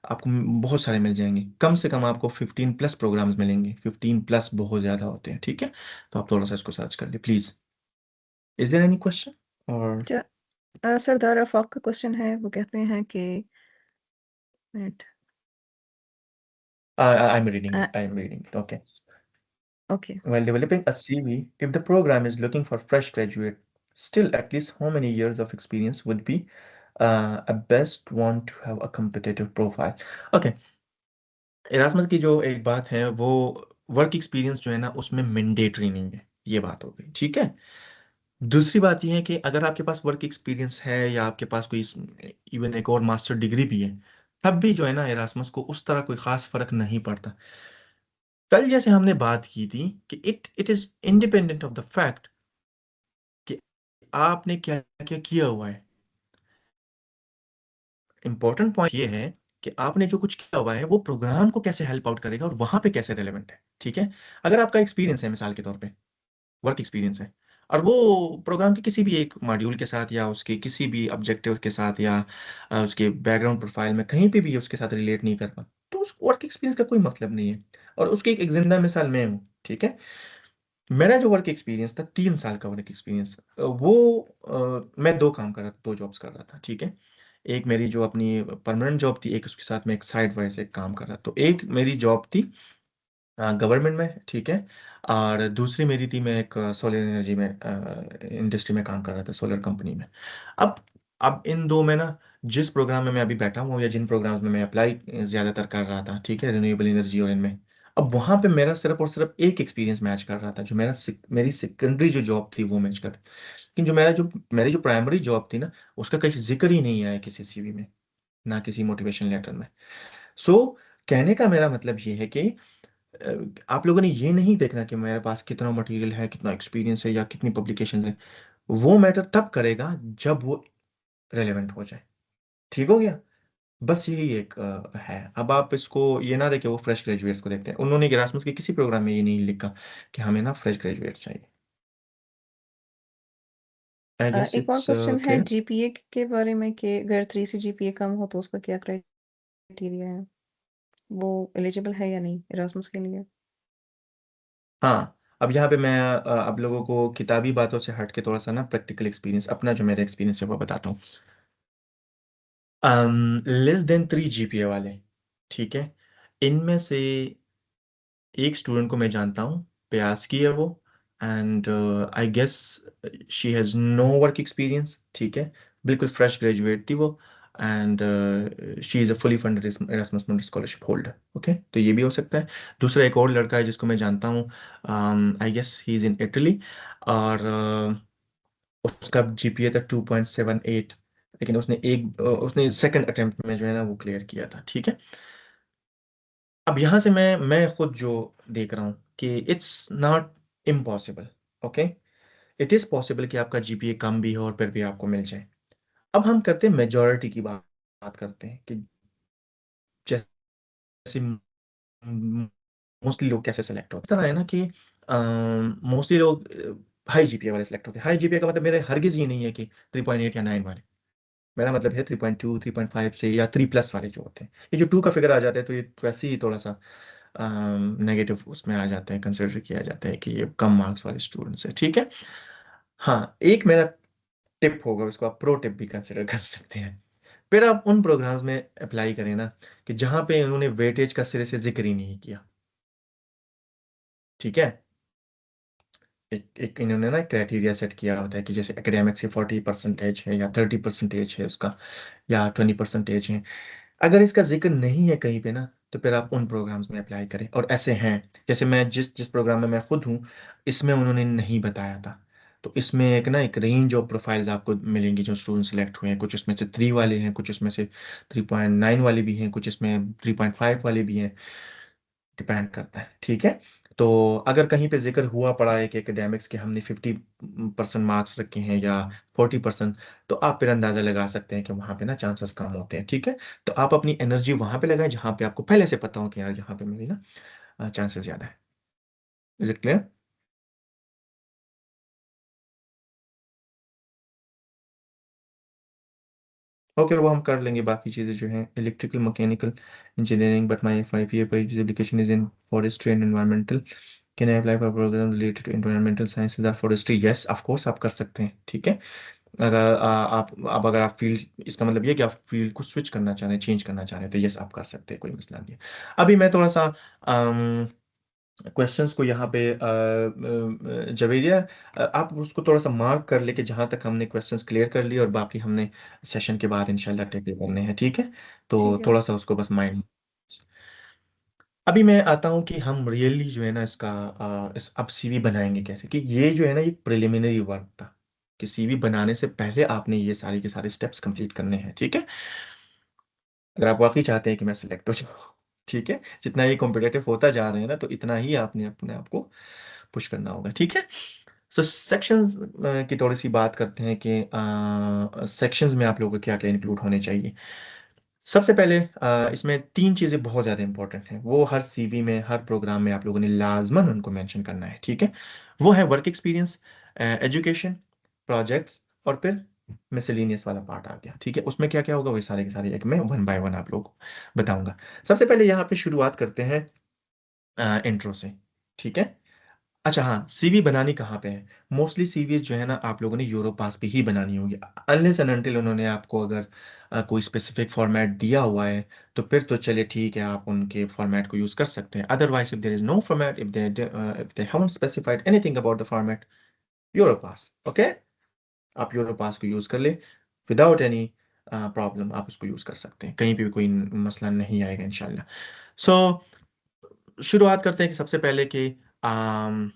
आपको बहुत सारे मिल जाएंगे। कम से कम आपको 15+ प्रोग्राम्स मिलेंगे, 15+ बहुत ज़्यादा होते हैं। ठीक है, तो आप थोड़ा सा इसको सर्च कर ले please. Is there any question और? सरदार आफाक का क्वेश्चन है, वो कहते हैं कि minute I'm reading it. I'm reading it. Okay. Okay While developing a CV, if the program is looking for fresh graduate, still at least how many years of experience would be a best one to have a competitive profile? Okay. Erasmus की जो एक बात है वो work experience जो है ना उसमें मैंडेटरी नहीं है, ये बात हो गई, ठीक है। दूसरी बात यह है कि अगर आपके पास वर्क एक्सपीरियंस है या आपके पास कोई इवन एक और मास्टर डिग्री भी है, तब भी जो है ना एरास्मस को उस तरह कोई खास फर्क नहीं पड़ता। कल जैसे हमने बात की थी कि it is independent of the fact कि आपने क्या क्या किया हुआ है। इंपॉर्टेंट पॉइंट ये है कि आपने जो कुछ किया हुआ है वो प्रोग्राम को कैसे हेल्प आउट करेगा और वहां पे कैसे रेलेवेंट है, ठीक है। अगर आपका एक्सपीरियंस है मिसाल के तौर पे वर्क एक्सपीरियंस है और वो प्रोग्राम के किसी भी एक मॉड्यूल के साथ या उसके किसी भी ऑब्जेक्टिव के साथ या उसके बैकग्राउंड प्रोफाइल में कहीं पे भी उसके साथ रिलेट नहीं करता, तो उस वर्क एक्सपीरियंस का कोई मतलब नहीं है। और उसकी एक जिंदा मिसाल मैं हूँ, ठीक है। मेरा जो वर्क एक्सपीरियंस था 3 साल का वर्क एक्सपीरियंस, वो मैं दो काम कर रहा था, दो जॉब्स कर रहा था, ठीक है। एक मेरी जो अपनी परमानेंट जॉब थी, एक उसके साथ मैं एक साइड वाइज एक काम कर रहा था। तो एक मेरी जॉब थी गवर्नमेंट में, ठीक है। और दूसरी मेरी थी, मैं एक सोलर एनर्जी में इंडस्ट्री में काम कर रहा था, सोलर कंपनी में। अब अब इन दो में ना जिस प्रोग्राम में मैं अभी बैठा हूँ या जिन प्रोग्राम्स में मैं अप्लाई ज़्यादातर कर रहा था, ठीक है, रिन्यूएबल एनर्जी और इनमें, अब वहां पे मेरा सिर्फ और सिर्फ एक एक्सपीरियंस मैच कर रहा था, जो मेरी सेकेंडरी जो जॉब थी वो मैच कर। लेकिन जो मेरी जो प्राइमरी जॉब थी ना, उसका कहीं जिक्र ही नहीं आया किसी सीवी में, ना किसी मोटिवेशन लेटर में। सो कहने का मेरा मतलब ये है कि आप लोगों ने ये नहीं देखना कि मेरे पास कितना मटेरियल है, कितना एक्सपीरियंस है या कितनी पब्लिकेशन है। वो मैटर तब करेगा जब वो रेलेवेंट हो जाए, ठीक हो गया। बस यही एक है। अब आप इसको ये ना देखें, वो फ्रेश ग्रेजुएट्स को देखते हैं, उन्होंने इरास्मस के किसी प्रोग्राम में ये नहीं लिखा कि हमें ना फ्रेश ग्रेजुएट चाहिए। आई गेस एक और इट्स क्वेश्चन है क्लियर। जीपीए के बारे में कि अगर 3 से जीपीए कम हो तो उसका क्या क्राइटेरिया है, वो एलिजिबल है या नहीं इरास्मस के लिए। हाँ, अब यहाँ पे मैं अब लोगों को किताबी बातों से हट के थोड़ा सा ना प्रैक्टिकल एक्सपीरियंस, अपना जो मेरा एक्सपीरियंस है वो बताता हूँ। लेस देन 3 जीपीए वाले, ठीक है, इनमें से एक स्टूडेंट को मैं जानता हूँ, प्रयास की है वो, and I guess she has no work experience, ठीक है, बिल्कुल फ्रेश ग्रेजुएट थी वो, and she is a fully funded Erasmus Mundus scholarship holder. Okay, तो ये भी हो सकता है। दूसरा एक और लड़का है जिसको मैं जानता हूँ, I guess he is in Italy, और उसका जीपीए था 2.78, लेकिन उसने सेकंड अटेम्प्ट में जो है ना वो क्लियर किया था, ठीक है। अब यहां से मैं खुद जो देख रहा हूं कि it's not impossible. Okay, it is possible कि आपका जीपीए कम भी हो और फिर भी आपको मिल जाए। अब हम करते हैं मेजॉरिटी की बात करते हैं कि जैसे मोस्टली लोग कैसे सेलेक्ट होते हैं। इस तरह है ना कि मोस्टली लोग हाई जीपीए वाले सेलेक्ट होते हैं। हाई जीपीए का मतलब मेरे हरगिज ये नहीं है कि 3.8 या 9 वाले, मेरा मतलब है 3.2 3.5 से या 3+ वाले जो होते हैं। ये जो 2 का फिगर आ जाता है तो ये वैसे ही थोड़ा सा नेगेटिव उसमें आ जाते हैं, कंसिडर किया जाता है कि ये कम मार्क्स वाले स्टूडेंट्स है, ठीक है। हाँ, एक मेरा टिप होगा, उसको आप प्रो टिप भी कंसिडर कर सकते हैं। फिर आप उन प्रोग्राम्स में अप्लाई करें ना कि जहां पे उन्होंने वेटेज का सिरे से जिक्र ही नहीं किया, ठीक है। एक इन्होंने ना क्राइटेरिया सेट किया होता है कि जैसे एकेडमिक से 40% है या 30% है उसका, या 20% है। अगर इसका जिक्र नहीं है कहीं पे ना, तो फिर आप उन प्रोग्राम्स में अप्लाई करें। और ऐसे हैं, जैसे मैं जिस जिस प्रोग्राम में मैं खुद हूँ, इसमें उन्होंने नहीं बताया था। तो इसमें एक रेंज ऑफ प्रोफाइल्स आपको मिलेंगी जो स्टूडेंट सेलेक्ट हुए हैं। कुछ उसमें से 3 वाले हैं, कुछ उसमें से 3.9 वाले भी हैं, कुछ इसमें 3.5 वाले भी हैं, डिपेंड करता है, ठीक है। तो अगर कहीं पे जिक्र हुआ पड़ा है कि एकेडमिक्स के हमने 50% मार्क्स रखे हैं या 40%, तो आप फिर अंदाजा लगा सकते हैं कि वहां पे ना चांसेस कम होते हैं, ठीक है। तो आप अपनी एनर्जी वहां पे लगाएं जहां पे आपको पहले से पता हो कि यार यहाँ पे मेरी ना चांसेस ज्यादा है। Is it clear? ओके, वो हम कर लेंगे बाकी चीज़ें जो हैं, electrical mechanical engineering, but my 5 year education is in forestry and environmental. Can I apply for programme related to environmental sciences or forestry? Yes, of course आप कर सकते हैं, ठीक है। अगर अगर आप फील्ड, इसका मतलब ये है कि आप फील्ड को स्विच करना चाह रहे हैं, चेंज करना चाह रहे हैं, तो यस आप कर सकते हैं, कोई मसला नहीं है। अभी मैं थोड़ा सा क्वेश्चंस को यहाँ पे जवेरिया, आप उसको थोड़ा सा मार्क कर ले कि जहाँ तक हमने क्वेश्चंस क्लियर कर लिए और बाकी हमने सेशन के बाद इंशाल्लाह टेकल करने हैं, ठीक है? तो ठीक है। थोड़ा सा उसको बस माइंड। अभी मैं आता हूँ कि हम रियली जो है ना इसका अब सीवी बनाएंगे कैसे, कि ये जो है ना एक प्रिलिमिनरी वर्क था, कि सीवी बनाने से पहले आपने ये सारे के सारे स्टेप्स कंप्लीट करने हैं, ठीक है? अगर आप वाकई चाहते हैं कि मैं सिलेक्ट हो जाऊँ, ठीक है, जितना ये कॉम्पिटेटिव होता जा रहे हैं ना, तो इतना ही आपने अपने आप को पुश करना होगा, ठीक है? सो सेक्शंस की थोड़ी सी बात करते हैं कि सेक्शंस में आप लोगों को क्या क्या इंक्लूड होने चाहिए। सबसे पहले इसमें तीन चीज़ें बहुत ज़्यादा इंपॉर्टेंट हैं, वो हर सीवी में, हर प्रोग्राम में आप लोगों ने लाजमन उनको मेंशन करना है, ठीक है? वो है वर्क एक्सपीरियंस, एजुकेशन, प्रोजेक्ट्स, और फिर मिसलेनियस वाला पार्ट आ गया, ठीक है? उसमें क्या क्या होगा वो सारे के सारे एक मैं वन बाय वन आप लोगों को बताऊंगा। सबसे पहले यहाँ पे शुरुआत करते हैं इंट्रो से, ठीक है? अच्छा हाँ, सीवी बनानी कहाँ पे है? मोस्टली सीवी जो है ना आप लोगों ने यूरोपास पे ही बनानी होगी, अनलेस एंड अनटिल उन्होंने आपको अगर कोई स्पेसिफिक फॉर्मेट दिया हुआ है, तो फिर तो चलिए ठीक है, आप उनके फॉर्मेट को यूज कर सकते हैं। Otherwise if there is no format, if they haven't specified anything about the format, Europass, okay, आप यूरोपास को यूज कर ले, विदाउट एनी प्रॉब्लम आप उसको यूज कर सकते हैं, कहीं पे भी कोई मसला नहीं आएगा इंशाल्लाह। सो शुरुआत करते हैं कि सबसे पहले कि आम,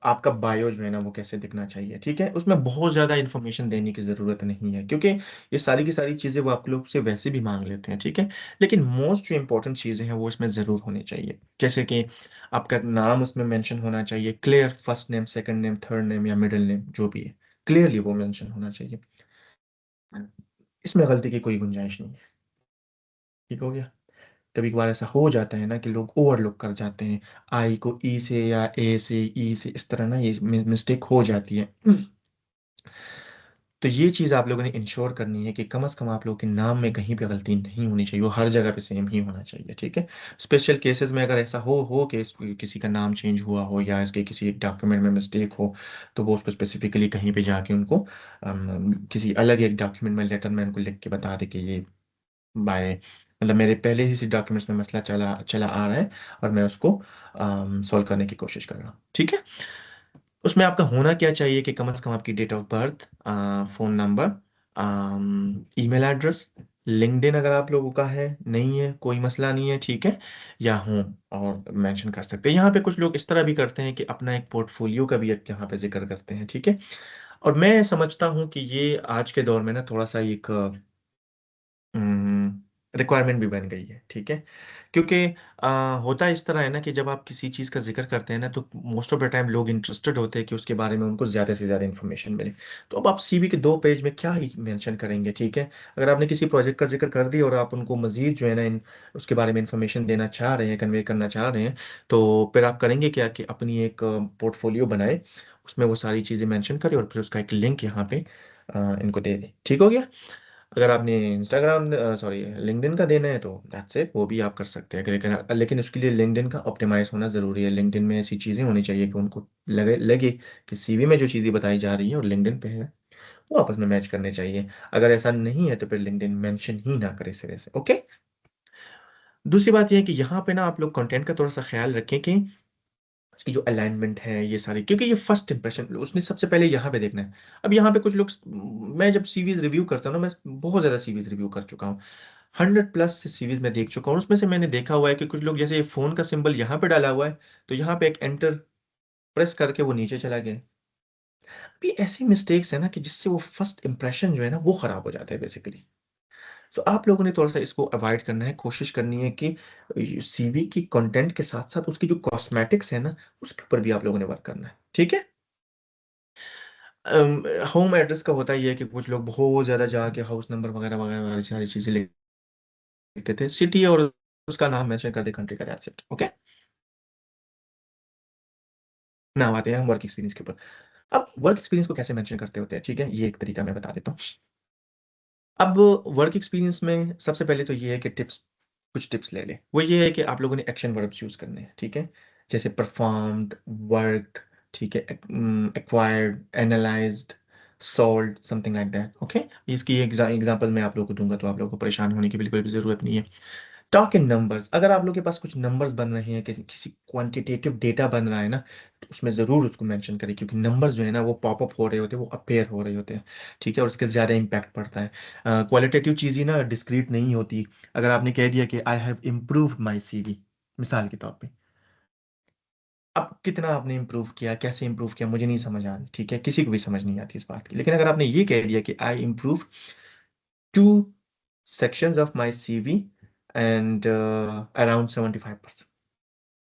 आपका बायो जो है ना वो कैसे दिखना चाहिए, ठीक है? उसमें बहुत ज़्यादा इन्फॉर्मेशन देने की ज़रूरत नहीं है, क्योंकि ये सारी की सारी चीज़ें वो आप लोग से वैसे भी मांग लेते हैं, ठीक है? लेकिन मोस्ट जो इंपॉर्टेंट चीज़ें हैं वो इसमें ज़रूर होनी चाहिए, जैसे कि आपका नाम उसमें मेंशन होना चाहिए, clear, first name, second name, third name या मिडिल नेम जो भी है, क्लियरली वो मेंशन होना चाहिए, इसमें गलती की कोई गुंजाइश नहीं है, ठीक हो गया? कभी कभार ऐसा हो जाता है ना कि लोग ओवरलुक कर जाते हैं, आई को ई से या ए से ई से, इस तरह ना ये मिस्टेक हो जाती है। तो ये चीज़ आप लोगों ने इंश्योर करनी है कि कम से कम आप लोगों के नाम में कहीं पे गलती नहीं होनी चाहिए, वो हर जगह पे सेम ही होना चाहिए, ठीक है? स्पेशल केसेस में अगर ऐसा हो कि किसी का नाम चेंज हुआ हो या इसके किसी एक डॉक्यूमेंट में मिस्टेक हो, तो वो उसको स्पेसिफिकली कहीं पे जाके उनको किसी अलग एक डॉक्यूमेंट में, लेटर में उनको लिख के बता दे कि ये बाय, मतलब मेरे पहले ही डॉक्यूमेंट्स में मसला चला चला आ रहा है और मैं उसको सॉल्व करने की कोशिश कर रहा हूँ, ठीक है? उसमें आपका होना क्या चाहिए कि कम से कम आपकी date of birth, phone number, email address, LinkedIn अगर आप लोगों का है, नहीं है कोई मसला नहीं है, ठीक है? या हो और मेंशन कर सकते हैं। यहाँ पे कुछ लोग इस तरह भी करते हैं कि अपना एक पोर्टफोलियो का भी एक यहाँ पे जिक्र करते हैं, ठीक है? और मैं समझता हूँ कि ये आज के दौर में ना थोड़ा सा एक रिक्वायरमेंट भी बन गई है, ठीक है? क्योंकि होता इस तरह है ना कि जब आप किसी चीज़ का जिक्र करते हैं ना, तो मोस्ट ऑफ द टाइम लोग इंटरेस्टेड होते हैं कि उसके बारे में उनको ज़्यादा से ज़्यादा इन्फॉर्मेशन मिले। तो अब आप सीवी के 2 पेज में क्या ही मेंशन करेंगे, ठीक है? अगर आपने किसी प्रोजेक्ट का जिक्र कर दिया और आप उनको मजीद जो है ना उसके बारे में इंफॉर्मेशन देना चाह रहे हैं, कन्वे करना चाह रहे हैं, तो फिर आप करेंगे क्या कि अपनी एक पोर्टफोलियो बनाए, उसमें वो सारी चीज़ें मेंशन करें और फिर उसका एक लिंक यहाँ पे इनको दे दें, ठीक हो गया? अगर आपने इंस्टाग्राम, सॉरी, लिंक्डइन का देना है तो दैट्स इट, वो भी आप कर सकते हैं, लेकिन उसके लिए लिंक्डइन का ऑप्टिमाइज होना ज़रूरी है। लिंक्डइन में ऐसी चीज़ें होनी चाहिए कि उनको लगे कि सीवी में जो चीज़ें बताई जा रही हैं और लिंक्डइन पे है, वो आपस में मैच करने चाहिए। अगर ऐसा नहीं है तो फिर लिंक्डइन मेंशन ही ना करे सिरे से, ओके? दूसरी बात यह है कि यहाँ पे ना आप लोग कंटेंट का थोड़ा सा ख्याल रखें कि उसकी जो अलाइनमेंट है ये सारी, क्योंकि ये फर्स्ट इंप्रेशन उसने सबसे पहले यहाँ पे देखना है। अब यहाँ पे कुछ लोग, मैं जब सीवीज रिव्यू करता हूँ ना, मैं बहुत ज़्यादा सीवीज रिव्यू कर चुका हूँ, 100+ सीरीज में देख चुका हूँ, उसमें से मैंने देखा हुआ है कि कुछ लोग जैसे ये फोन का सिंबल यहाँ पे डाला हुआ है, तो यहाँ पे एक एंटर प्रेस करके वो नीचे चला गया। अभी ऐसी मिस्टेक्स है ना कि जिससे वो फर्स्ट इंप्रेशन जो है ना वो खराब हो जाता है बेसिकली। तो आप लोगों ने थोड़ा सा इसको अवॉइड करना है, कोशिश करनी है कि सीवी की कंटेंट के साथ साथ उसकी जो कॉस्मेटिक्स है ना उसके ऊपर भी आप लोगों ने वर्क करना है, ठीक है? होम एड्रेस का होता ही है कि कुछ लोग बहुत ज्यादा जाके हाउस नंबर वगैरह वगैरह वगैरह सारी चीजें लिखते थे, सिटी और उसका नाम मेंशन कर दे, कंट्री का, दैट्स इट, ओके? नाम आते हैं हम वर्क एक्सपीरियंस के ऊपर। अब वर्क एक्सपीरियंस को कैसे मेंशन करते होते हैं, ठीक है? ये एक तरीका मैं बता देता हूँ। अब वर्क एक्सपीरियंस में सबसे पहले तो ये है कि कुछ टिप्स ले लें। वो ये है कि आप लोगों ने एक्शन वर्ब्स यूज करने हैं, ठीक है? जैसे परफॉर्म्ड, वर्कड, ठीक है, acquired, analysed, sold, something like that. Okay, इसकी एग्जांपल मैं आप लोगों को दूंगा, तो आप लोगों को परेशान होने की बिल्कुल भी जरूरत नहीं है। टॉक इन नंबर्स, अगर आप लोग के पास कुछ नंबर्स बन रहे हैं, किसी क्वांटिटेटिव डेटा बन रहा है ना, तो उसमें ज़रूर उसको मेंशन करें, क्योंकि नंबर्स जो है ना वो पॉपअप हो रहे होते हैं, वो अपेयर हो रहे होते हैं। ठीक है, और उसके ज़्यादा इम्पैक्ट पड़ता है। क्वालिटेटिव चीज़ ही ना डिस्क्रीट नहीं होती। अगर आपने कह दिया कि I have improve my CV, मिसाल के तौर पे, अब कितना आपने इम्प्रूव किया, कैसे इम्प्रूव किया, मुझे नहीं समझ आ रही। ठीक है, किसी को भी समझ नहीं आती इस बात की। लेकिन अगर आपने ये कह दिया कि I improve 2 sections of my CV and around 75%,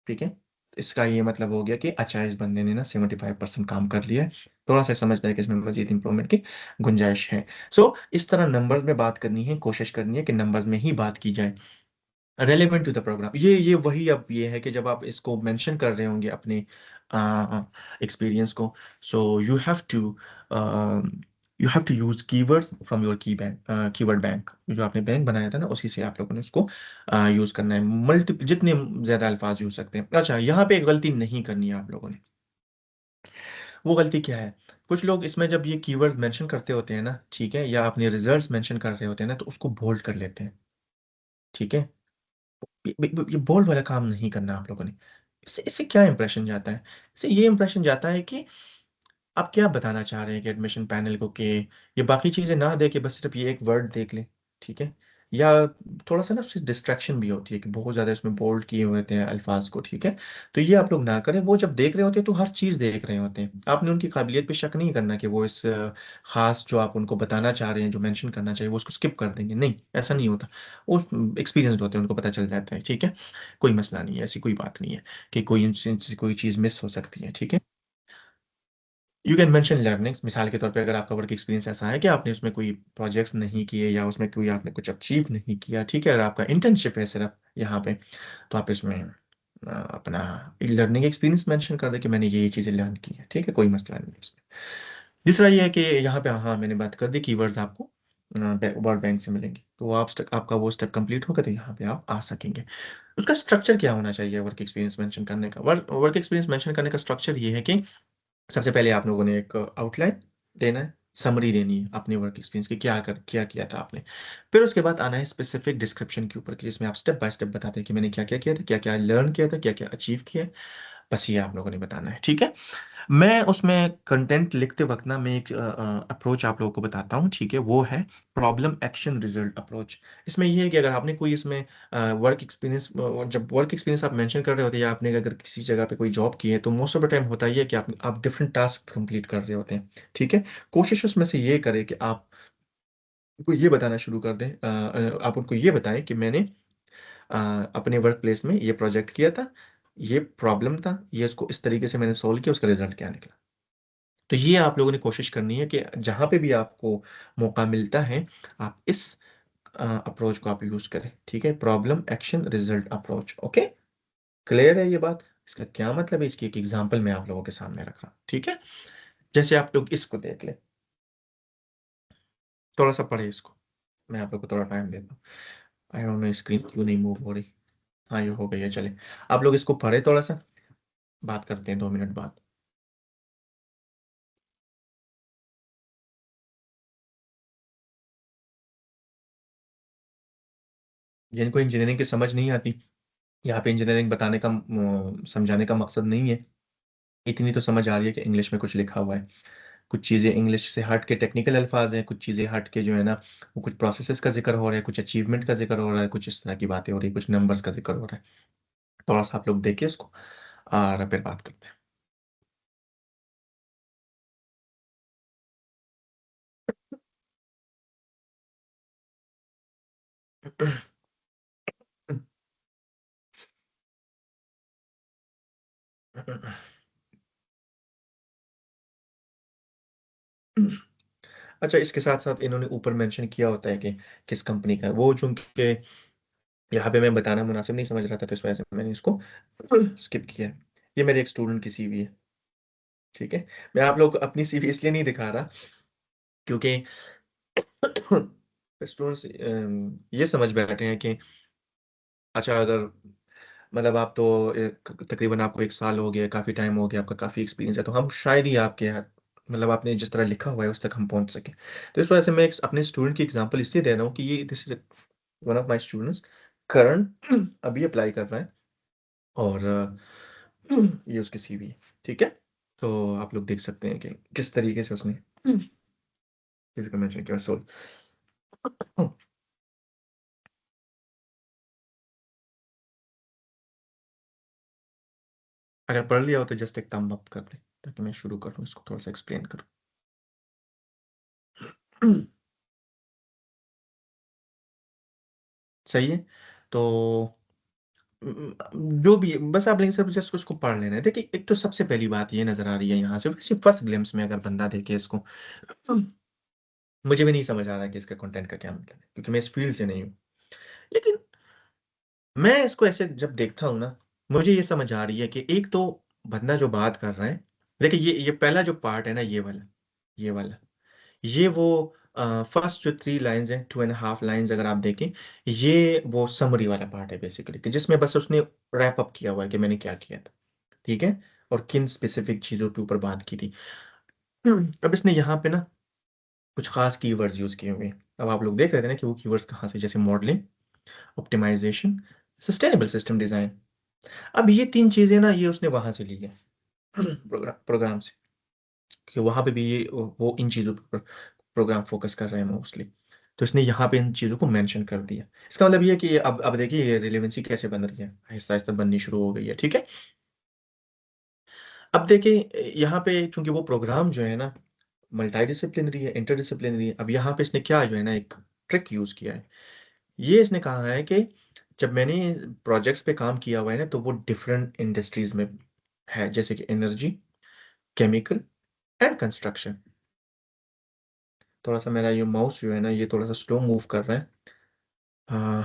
ठीक है, इसका ये मतलब हो गया कि अच्छा, इस बंदे ने ना 75% काम कर लिया है, थोड़ा सा समझना है कि इसमें मजीद इंप्रूवमेंट की गुंजाइश है। सो इस तरह नंबर्स में बात करनी है, कोशिश करनी है कि नंबर्स में ही बात की जाए। रेलेवेंट टू द प्रोग्राम, ये वही अब ये है कि जब आप इसको मेंशन कर रहे होंगे अपने एक्सपीरियंस को, so you have to use keywords from your keyword bank. जो आपने बैंक बनाया था ना, उसी से आप लोगों ने उसको यूज करना है, जितने ज्यादा अल्फाज यूज सकते हैं। अच्छा, यहाँ पे एक गलती नहीं करनी है आप लोगों ने। वो गलती क्या है? कुछ लोग इसमें जब ये कीवर्ड्स मेंशन करते होते हैं ना, ठीक है, या अपने रिजल्ट्स मेंशन कर रहे होते हैं ना, तो उसको बोल्ड कर लेते हैं। ठीक है, ये बोल्ड वाला काम नहीं करना आप लोगों ने। इससे इससे क्या इंप्रेशन जाता है? इससे ये इंप्रेशन जाता है कि आप क्या बताना चाह रहे हैं कि एडमिशन पैनल को, कि ये बाकी चीजें ना दे के बस सिर्फ ये एक वर्ड देख ले। ठीक है, या थोड़ा सा ना उससे डिस्ट्रैक्शन भी होती है कि बहुत ज्यादा इसमें बोल्ड किए हुए होते हैं अल्फाज को। ठीक है, तो ये आप लोग ना करें। वो जब देख रहे होते हैं तो हर चीज देख रहे होते हैं। आपने उनकी काबिलियत पे शक नहीं करना कि वो इस खास जो आप उनको बताना चाह रहे हैं, जो मेंशन करना चाहिए, वो उसको स्किप कर देंगे। नहीं, ऐसा नहीं होता। वो एक्सपीरियंस्ड होते हैं, उनको पता चल जाता है। ठीक है, कोई मसला नहीं है, ऐसी कोई बात नहीं है कि कोई इनसे कोई चीज मिस हो सकती है। ठीक है, यू कैन मेंशन लर्निंग्स। मिसाल के तौर पे अगर आपका वर्क एक्सपीरियंस ऐसा है कि आपने उसमें कोई प्रोजेक्ट्स नहीं किए, या उसमें कोई आपने कुछ अचीव नहीं किया, ठीक है, अगर आपका इंटर्नशिप है सिर्फ यहाँ पे, तो आप इसमें अपना लर्निंग एक्सपीरियंस मेंशन कर दें कि मैंने ये चीज़ें लर्न की है। ठीक है, कोई मसला नहीं है इसमें। दूसरा ये है कि यहाँ पे, हाँ, मैंने बात कर दी, कीवर्ड्स आपको वर्ड बैंक से मिलेंगे, तो वो आपका वो स्टेप कंप्लीट होगा, तो यहाँ पे आप आ सकेंगे। उसका स्ट्रक्चर क्या होना चाहिए वर्क एक्सपीरियंस मेंशन करने का? वर्क एक्सपीरियंस मेंशन करने का स्ट्रक्चर ये है कि सबसे पहले आप लोगों ने एक आउटलाइन देना है, समरी देनी है अपने वर्क एक्सपीरियंस की, क्या किया था आपने। फिर उसके बाद आना है स्पेसिफिक डिस्क्रिप्शन के ऊपर, कि जिसमें आप स्टेप बाय स्टेप बताते हैं कि मैंने क्या क्या किया था, क्या क्या लर्न किया था, क्या क्या अचीव किया है। बस ये आप लोगों ने बताना है। ठीक है, मैं उसमें कंटेंट लिखते वक्त ना, मैं एक अप्रोच आप लोगों को बताता हूँ। ठीक है, वो है प्रॉब्लम एक्शन रिजल्ट अप्रोच। इसमें ये है कि अगर आपने कोई इसमें वर्क एक्सपीरियंस, जब वर्क एक्सपीरियंस आप मेंशन कर रहे होते हैं, या आपने अगर किसी जगह पे कोई जॉब की है, तो मोस्ट ऑफ द टाइम होता ही है कि आप डिफरेंट टास्क कंप्लीट कर रहे होते हैं। ठीक है, कोशिश उसमें से ये करें कि आप उनको ये बताना शुरू कर दें, आप उनको ये बताएं कि मैंने अ, अपने वर्क प्लेस में ये प्रोजेक्ट किया था, ये प्रॉब्लम था, ये इसको इस तरीके से मैंने सोल्व किया, उसका रिजल्ट क्या निकला। तो ये आप लोगों ने कोशिश करनी है कि जहां पे भी आपको मौका मिलता है, आप इस अप्रोच को आप यूज करें। ठीक है, problem action result approach. Okay, clear है ये बात? इसका क्या मतलब है, इसकी एक एग्जांपल मैं आप लोगों के सामने रख रहा हूं। ठीक है, जैसे आप लोग इसको देख लें, थोड़ा सा पढ़े इसको, मैं आप लोग को थोड़ा टाइम देता हूँ। आई डोंट नो स्क्रीन क्यों नहीं मूव हो रही। हाँ, ये हो गई है, चले। आप लोग इसको पढ़े थोड़ा सा, बात करते हैं 2 मिनट बाद। जिनको इंजीनियरिंग की समझ नहीं आती, यहाँ पे इंजीनियरिंग बताने का समझाने का मकसद नहीं है। इतनी तो समझ आ रही है कि इंग्लिश में कुछ लिखा हुआ है, कुछ चीज़ें इंग्लिश से हट के टेक्निकल अल्फाज हैं, कुछ चीज़ें हट के जो है ना, वो कुछ प्रोसेसेस का जिक्र हो रहा है, कुछ अचीवमेंट का जिक्र हो रहा है, कुछ इस तरह की बातें हो रही है, कुछ नंबर्स का जिक्र हो रहा है। थोड़ा सा आप लोग देखिए इसको, और फिर बात करते हैं। अच्छा, इसके साथ साथ इन्होंने ऊपर मेंशन किया होता है कि किस कंपनी का है वो, चूंकि यहाँ पे मैं बताना मुनासिब नहीं समझ रहा था, तो इस वजह से मैंने इसको स्किप किया। ये मेरे एक स्टूडेंट की सीवी है। ठीक है, मैं आप लोग को अपनी सीवी इसलिए नहीं दिखा रहा, क्योंकि स्टूडेंट्स ये समझ बैठे हैं कि अच्छा, अगर मतलब आप तो तकरीबन आपको 1 साल हो गया, काफ़ी टाइम हो गया, आपका काफ़ी एक्सपीरियंस है, तो हम शायद ही आपके मतलब आपने जिस तरह लिखा हुआ है उस तक हम पहुंच सके। तो इस वजह से मैं अपने स्टूडेंट की एग्जांपल इसलिए दे रहा हूँ कि ये this is one of my students, Karan, अभी अप्लाई कर रहा है, और ये उसकी सीवी है, ठीक है। तो आप लोग देख सकते हैं कि किस तरीके से उसने इसको मेंशन किया। सो अगर पढ़ लिया हो तो जस्ट एक थंब अप कर दे ताकि मैं शुरू करूँ, इसको थोड़ा सा एक्सप्लेन करूँ। सही है। तो जो भी है, बस आप लेकिन सिर्फ जस्ट उसको पढ़ लेना है। देखिए, एक तो सबसे पहली बात ये नजर आ रही है यहाँ से, वैसे फर्स्ट ग्लिम्स में अगर बंदा देखे इसको, मुझे भी नहीं समझ आ रहा है कि इसका कंटेंट का क्या मतलब है, क्योंकि मैं इस फील्ड से नहीं हूँ। लेकिन मैं इसको ऐसे जब देखता हूँ ना, मुझे ये समझ आ रही है कि एक तो बंदा जो बात कर रहा है, देखिए ये पहला जो पार्ट है ना, ये वाला ये वो फर्स्ट जो 3 लाइंस हैं, 2.5 लाइंस अगर आप देखें, ये वो समरी वाला पार्ट है बेसिकली, कि जिसमें बस उसने रैप अप किया हुआ है कि मैंने क्या किया था, ठीक है, और किन स्पेसिफिक चीजों के ऊपर बात की थी। अब इसने यहाँ पे ना कुछ खास कीवर्ड्स यूज किए हुए हैं। अब आप लोग देख रहे थे ना कि वो कीवर्ड्स कहाँ से, जैसे modelling, optimisation, sustainable system design. अब ये 3 चीजें ना, ये उसने वहां से ली है प्रोग्राम से, कि वहां पे भी ये वो इन चीजों पर प्रोग्राम फोकस कर रहे हैं मोस्टली। तो इसने यहाँ पे इन चीजों को मेंशन कर दिया। इसका मतलब ये है कि अब देखिए ये रिलेवेंसी कैसे बन रही है, आहिस्ता आहिस्ता बननी शुरू हो गई है, ठीक है। अब देखिए यहाँ पे चूंकि वो प्रोग्राम जो है ना मल्टी डिसिप्लिनरी है, इंटरडिसिप्लिनरी है, अब यहाँ पे इसने क्या जो है ना एक ट्रिक यूज किया है। ये इसने कहा है कि जब मैंने प्रोजेक्ट्स पे काम किया हुआ है ना, तो वो डिफरेंट इंडस्ट्रीज में है, जैसे कि एनर्जी, केमिकल एंड कंस्ट्रक्शन। थोड़ा सा मेरा ये माउस जो है ना, ये थोड़ा सा स्लो मूव कर रहा है। हाँ,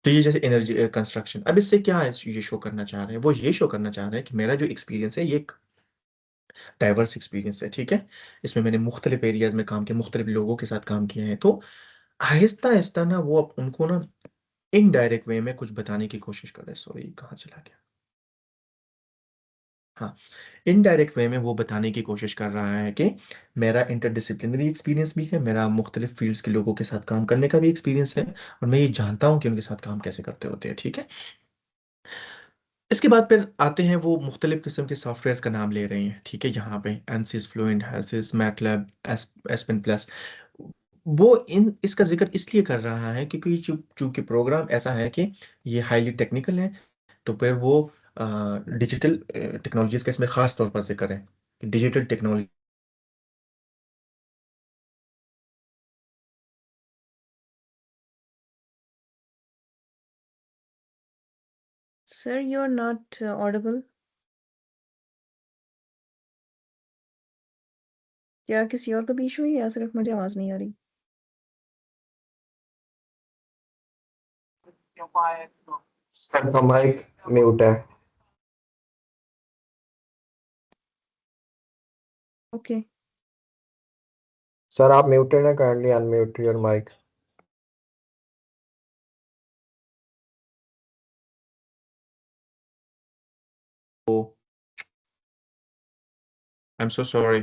तो ये जैसे एनर्जी कंस्ट्रक्शन, अब इससे क्या है, ये शो करना चाह रहे हैं, वो ये शो करना चाह रहे हैं कि मेरा जो एक्सपीरियंस है ये एक डाइवर्स एक्सपीरियंस है, ठीक है। इसमें मैंने मुख्तलिफ एरियाज में काम किया, मुख्तलिफ लोगों के साथ काम किया है। तो आहिस्ता आहिस्ता ना वो अब उनको ना इनडायरेक्ट वे में कुछ बताने की कोशिश कर रहे हैं। सॉरी, कहाँ चला गया। हाँ, इनडायरेक्ट वे में वो बताने की कोशिश कर रहा है कि मेरा इंटरडिसिप्लिनरी एक्सपीरियंस भी है, मेरा मुख्तलिफ फील्ड्स के लोगों के साथ काम करने का भी एक्सपीरियंस है, और मैं ये जानता हूँ कि उनके साथ काम कैसे करते होते हैं, ठीक है। इसके बाद फिर आते हैं, वो मुख्तलिफ किस्म के सॉफ्टवेयर का नाम ले रहे हैं, ठीक है, यहाँ पे एनसिस, फ्लुएंट, हैसिस, मैटलैब, एस्पेन प्लस। वो इन इसका जिक्र इसलिए कर रहा है क्योंकि चूंकि प्रोग्राम ऐसा है कि ये हाईली टेक्निकल है, तो फिर वो डिजिटल टेक्नोलॉजीज का इसमें खास तौर पर जिक्र है, digital technology. Sir, you're not audible. क्या किसी और को भी इशू है या सिर्फ मुझे आवाज नहीं आ रही? सर का माइक म्यूट है। ओके। सर आप म्यूटेड है, kindly unmute your mic. I am so sorry.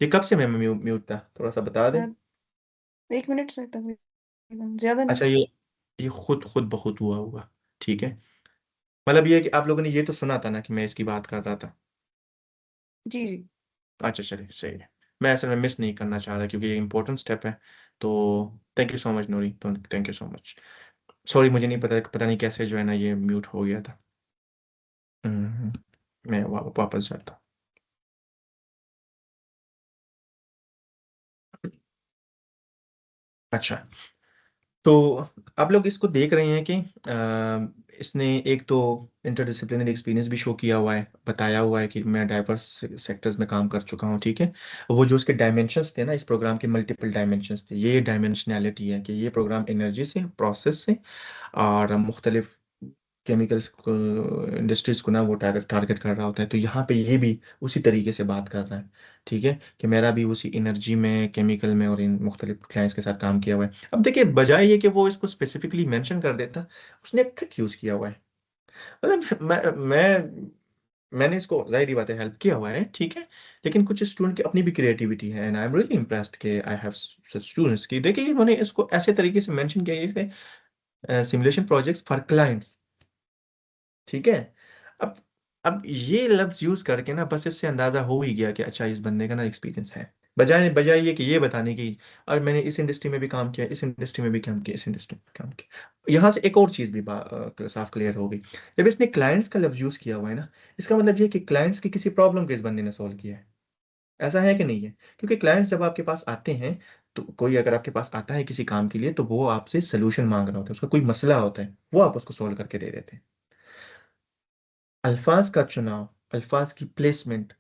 ये कब से मैं म्यूट था, थोड़ा सा बता दे। 1 मिनट से तकरीबन, ज्यादा नहीं। अच्छा, ये खुद खुद ब खुद हुआ होगा, ठीक है। मतलब ये है कि आप लोगों ने ये तो सुना था ना कि मैं इसकी बात कर रहा था। जी जी। अच्छा, चलिए, सही है। मैं असल में मिस नहीं करना चाह रहा क्योंकि ये इंपॉर्टेंट स्टेप है। तो थैंक यू सो मच नूरी, तो thank you so much. Sorry, मुझे नहीं पता नहीं कैसे जो है ना ये म्यूट हो गया था। हम्म, मैं वापस जाता हूँ। अच्छा, तो आप लोग इसको देख रहे हैं कि इसने एक तो इंटरडिसिप्लिनरी एक्सपीरियंस भी शो किया हुआ है, बताया हुआ है कि मैं डाइवर्स सेक्टर्स में काम कर चुका हूँ, ठीक है। वो जो उसके डायमेंशंस थे ना, इस प्रोग्राम के मल्टीपल डायमेंशंस थे, ये डायमेंशनैलिटी है कि ये प्रोग्राम एनर्जी से, प्रोसेस से, और मुख्तलिफ केमिकल्स को, इंडस्ट्रीज को ना वो टारगेट टारगेट कर रहा होता है। तो यहाँ पे ये भी उसी तरीके से बात कर रहा है, ठीक है, कि मेरा भी उसी एनर्जी में, केमिकल में और इन मुख्तलिफ क्लाइंट्स के साथ काम किया हुआ है। अब देखिए, बजाय ये कि वो इसको स्पेसिफिकली मेंशन कर देता, उसने एक ट्रिक यूज किया हुआ है। मतलब मैं मैंने इसको जाहिर बात है हेल्प किया हुआ है, ठीक है, लेकिन कुछ स्टूडेंट की अपनी भी क्रिएटिविटी है and I am really impressed के आई हैव सच स्टूडेंट्स की देखिए इन्होंने इसको ऐसे तरीके से मेंशन किया है सिमुलेशन प्रोजेक्ट्स फॉर क्लाइंट्स, ठीक है। अब अब ये लफ्ज यूज करके ना बस इससे अंदाजा हो ही गया कि अच्छा इस बंदे का ना एक्सपीरियंस है, बजाय बजाय ये कि ये बताने की और मैंने इस इंडस्ट्री में भी काम किया, इस इंडस्ट्री में भी काम किया, इस इंडस्ट्री में भी काम किया। यहाँ से एक और चीज भी साफ क्लियर हो गई, जब इसने क्लाइंट्स का लफ्ज यूज किया हुआ है ना, इसका मतलब ये है कि क्लाइंट्स की किसी प्रॉब्लम को इस बंदे ने सॉल्व किया है। ऐसा है कि नहीं है? क्योंकि क्लाइंट्स जब आपके पास आते हैं, तो कोई अगर आपके पास आता है किसी काम के लिए तो वो आपसे सोल्यूशन मांग रहा होता है, उसका कोई मसला होता है, वो आप उसको सॉल्व करके दे देते हैं। अल्फाज का चुनाव, अल्फाज की प्लेसमेंट,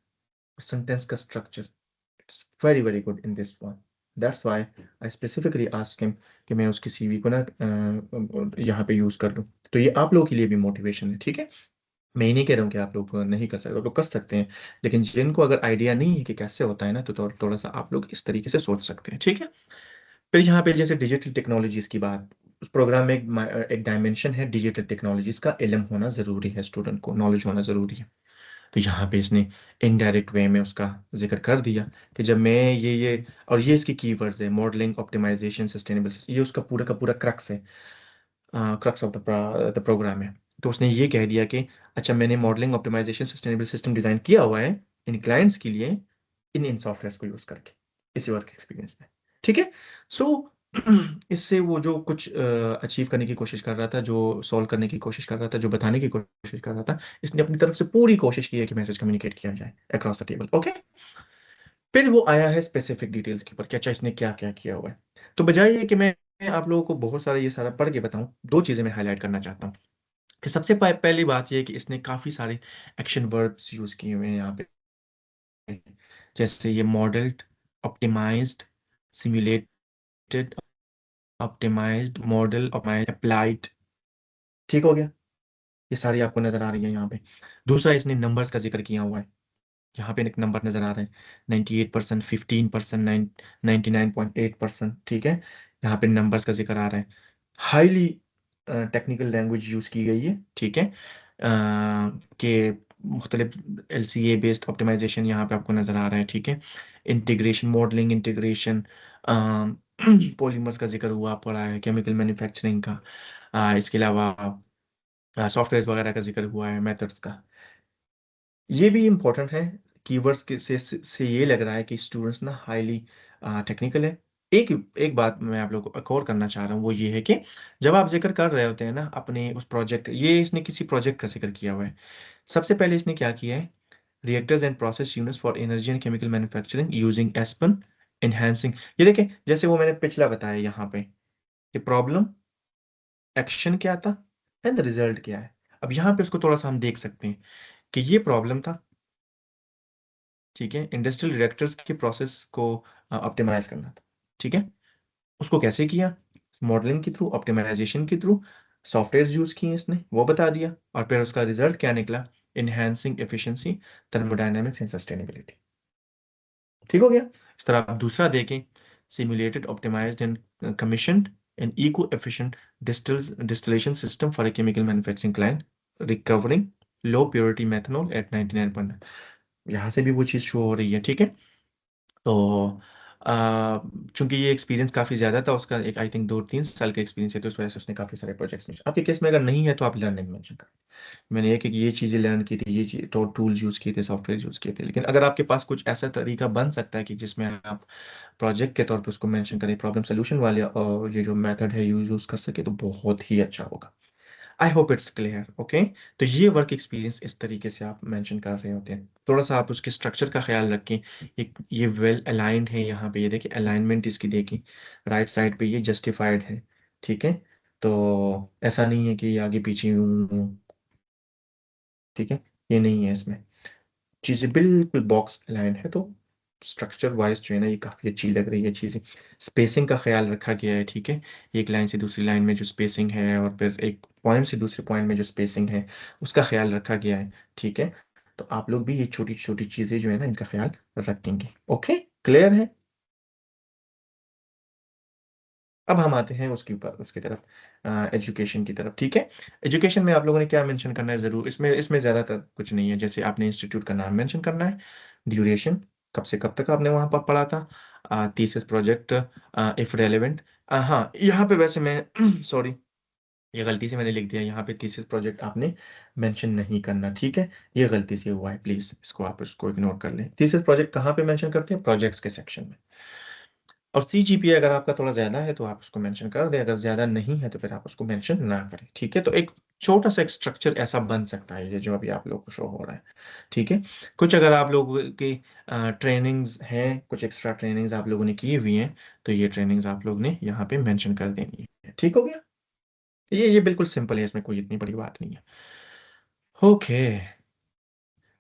सेंटेंस का structure, it's very very good in this one. That's why I specifically ask him कि मैं उसकी सीवी को ना यहाँ पे यूज कर लूँ। तो ये आप लोगों के लिए भी मोटिवेशन है, ठीक है। मैं ही नहीं कह रहा हूँ कि आप लोग नहीं कर सकते, आप लोग कर सकते हैं, लेकिन जिनको अगर आइडिया नहीं है कि कैसे होता है ना, तो थोड़ा सा आप लोग इस तरीके से सोच सकते हैं, ठीक है। फिर यहाँ पे जैसे डिजिटल टेक्नोलॉजीज की बात, उस प्रोग्राम में एक डायमेंशन है, डिजिटल टेक्नोलॉजीज का इल्म होना जरूरी है, स्टूडेंट को नॉलेज होना जरूरी है। तो यहाँ पे इसने इनडायरेक्ट वे में उसका जिक्र कर दिया कि जब मैं ये और ये इसकी कीवर्ड्स है, मॉडलिंग, ऑप्टिमाइजेशन, सस्टेनेबल, ये उसका पूरा का पूरा क्रक्स है, क्रक्स ऑफ द प्रोग्राम है। तो उसने ये कह दिया कि अच्छा मैंने modelling, optimisation, sustainable system design किया हुआ है इन क्लाइंट्स के लिए, इन सॉफ्टवेयर को यूज करके इसी वर्क एक्सपीरियंस में, ठीक है। सो इससे वो जो कुछ अचीव करने की कोशिश कर रहा था, जो सॉल्व करने की कोशिश कर रहा था, जो बताने की कोशिश कर रहा था, इसने अपनी तरफ से पूरी कोशिश की है कि मैसेज कम्युनिकेट किया जाए अक्रॉस द टेबल, ओके। फिर वो आया है स्पेसिफिक डिटेल्स के ऊपर कि अच्छा इसने क्या क्या किया हुआ है। तो बजाय ये कि मैं आप लोगों को बहुत सारा ये सारा पढ़ के बताऊं, दो चीजें मैं हाईलाइट करना चाहता हूँ। कि सबसे पहली बात ये है कि इसने काफी सारे एक्शन वर्ब्स यूज किए हुए हैं यहाँ पे, जैसे ये modelled, optimised, simulated, optimised, model, optimised, applied, ठीक हो गया। ये सारी आपको नजर आ रही है यहाँ पे। दूसरा इसने नंबर्स का जिक्र किया हुआ है, यहाँ पे एक नंबर नजर आ रहा है 98%, 15%, 99.8%, ठीक है। यहाँ पे नंबर्स का जिक्र आ रहा है, हाईली टेक्निकल लैंग्वेज यूज की गई है, ठीक है। कि मुख्तलिफ LCA बेस्ड ऑप्टिमाइजेशन यहाँ पे आपको नजर आ रहा है, ठीक है। इंटीग्रेशन, मॉडलिंग, इंटीग्रेशन, पॉलीमर्स का जिक्र हुआ पड़ा है, केमिकल मैन्युफैक्चरिंग का, इसके अलावा सॉफ्टवेयर वगैरह का जिक्र हुआ है, मेथड्स का। ये भी इम्पोर्टेंट है, कीवर्ड्स के से ये लग रहा है कि स्टूडेंट्स ना हाईली टेक्निकल है। एक एक बात मैं आप लोगों को एक और करना चाह रहा हूँ, वो ये है कि जब आप जिक्र कर रहे होते हैं ना अपने उस प्रोजेक्ट, ये इसने किसी प्रोजेक्ट का जिक्र किया हुआ है, सबसे पहले इसने क्या किया है, reactors and process units for energy and chemical manufacturing using Aspen, enhancing. ये देखें जैसे वो मैंने पिछला बताया यहाँ पे कि प्रॉब्लम, एक्शन क्या था एंड रिजल्ट क्या है। अब यहाँ पे उसको थोड़ा सा हम देख सकते हैं कि ये प्रॉब्लम था, ठीक है, इंडस्ट्रियल रिएक्टर्स के प्रोसेस को ऑप्टिमाइज करना था, ठीक है। उसको कैसे किया, मॉडलिंग के थ्रू, ऑप्टिमाइजेशन के थ्रू, सॉफ्टवेयर यूज किए इसने, वो बता दिया, और फिर उसका रिजल्ट क्या निकला, enhancing efficiency, thermodynamics and sustainability, ठीक हो गया। इस तरह आप दूसरा देखें, simulated, optimised and commissioned an eco efficient distillation system for a chemical manufacturing client, recovering low purity methanol at 99.9, यहाँ से भी वो चीज़ शो हो रही है, ठीक है। तो चूंकि ये एक्सपीरियंस काफ़ी ज़्यादा था उसका, एक आई थिंक 2-3 साल का एक्सपीरियंस है, तो उस वजह से उसने काफ़ी सारे प्रोजेक्ट्स में, आपके केस में अगर नहीं है तो आप लर्निंग मेंशन करें। मैंने ये चीज़ें लर्न की थी, ये टूल्स यूज़ किए थे, सॉफ्टवेयर यूज़ किए थे, लेकिन अगर आपके पास कुछ ऐसा तरीका बन सकता है कि जिसमें आप प्रोजेक्ट के तौर पे उसको मेंशन करें, प्रॉब्लम सोल्यूशन वाले और ये जो मेथड है यूज़ कर सके, तो बहुत ही अच्छा होगा। I hope it's clear, okay. तो ये वर्क एक्सपीरियंस इस तरीके से आप मेंशन कर रहे होते हैं, थोड़ा सा आप उसके स्ट्रक्चर का ख्याल रखें। एक ये वेल अलाइंड है, यहाँ पे ये देखिए अलाइनमेंट इसकी देखिए, राइट साइड पे ये जस्टिफाइड है, ठीक है। तो ऐसा नहीं है कि ये आगे पीछे ठीक है, ये नहीं है, इसमें चीज़ें बिल्कुल बॉक्स अलाइन है, तो स्ट्रक्चर वाइज जो है ना ये काफ़ी अच्छी लग रही है चीज़ें। स्पेसिंग का ख्याल रखा गया है, ठीक है, एक लाइन से दूसरी लाइन में जो स्पेसिंग है, और फिर एक पॉइंट से दूसरे पॉइंट में जो स्पेसिंग है, उसका ख्याल रखा गया है, ठीक है। तो आप लोग भी ये छोटी छोटी चीज़ें जो है ना इनका ख्याल रखेंगे, ओके, क्लियर है। अब हम आते हैं उसके ऊपर, उसकी तरफ, एजुकेशन की तरफ। ठीक है, एजुकेशन में आप लोगों ने क्या मेंशन करना है ज़रूर, इसमें इसमें ज़्यादातर कुछ नहीं है। जैसे आपने इंस्टीट्यूट का नाम मेंशन करना है, ड्यूरेशन, कब से कब तक आपने वहाँ पर पढ़ा था, थीसिस प्रोजेक्ट इफ रेलेवेंट। हाँ, यहाँ पे वैसे मैं सॉरी, ये गलती से मैंने लिख दिया, यहाँ पे थीसिस प्रोजेक्ट आपने मेंशन नहीं करना। ठीक है, ये गलती से हुआ है, प्लीज़ इसको आप इसको इग्नोर कर लें। थीसिस प्रोजेक्ट कहाँ पे मेंशन करते हैं? प्रोजेक्ट्स के सेक्शन में। और CGPA अगर आपका थोड़ा ज़्यादा है तो आप उसको मेंशन कर दें, अगर ज़्यादा नहीं है तो फिर आप उसको मेंशन ना करें। ठीक है, तो एक छोटा सा एक स्ट्रक्चर ऐसा बन सकता है, ये जो अभी आप लोगों को शो हो रहा है। ठीक है, कुछ अगर आप लोगों की ट्रेनिंग्स हैं, कुछ एक्स्ट्रा ट्रेनिंग्स आप लोगों ने की हुई हैं, तो ये ट्रेनिंग्स आप लोग ने यहाँ पे मेंशन कर देनी है। ठीक हो गया, ये बिल्कुल सिंपल है, इसमें कोई इतनी बड़ी बात नहीं है। ओके,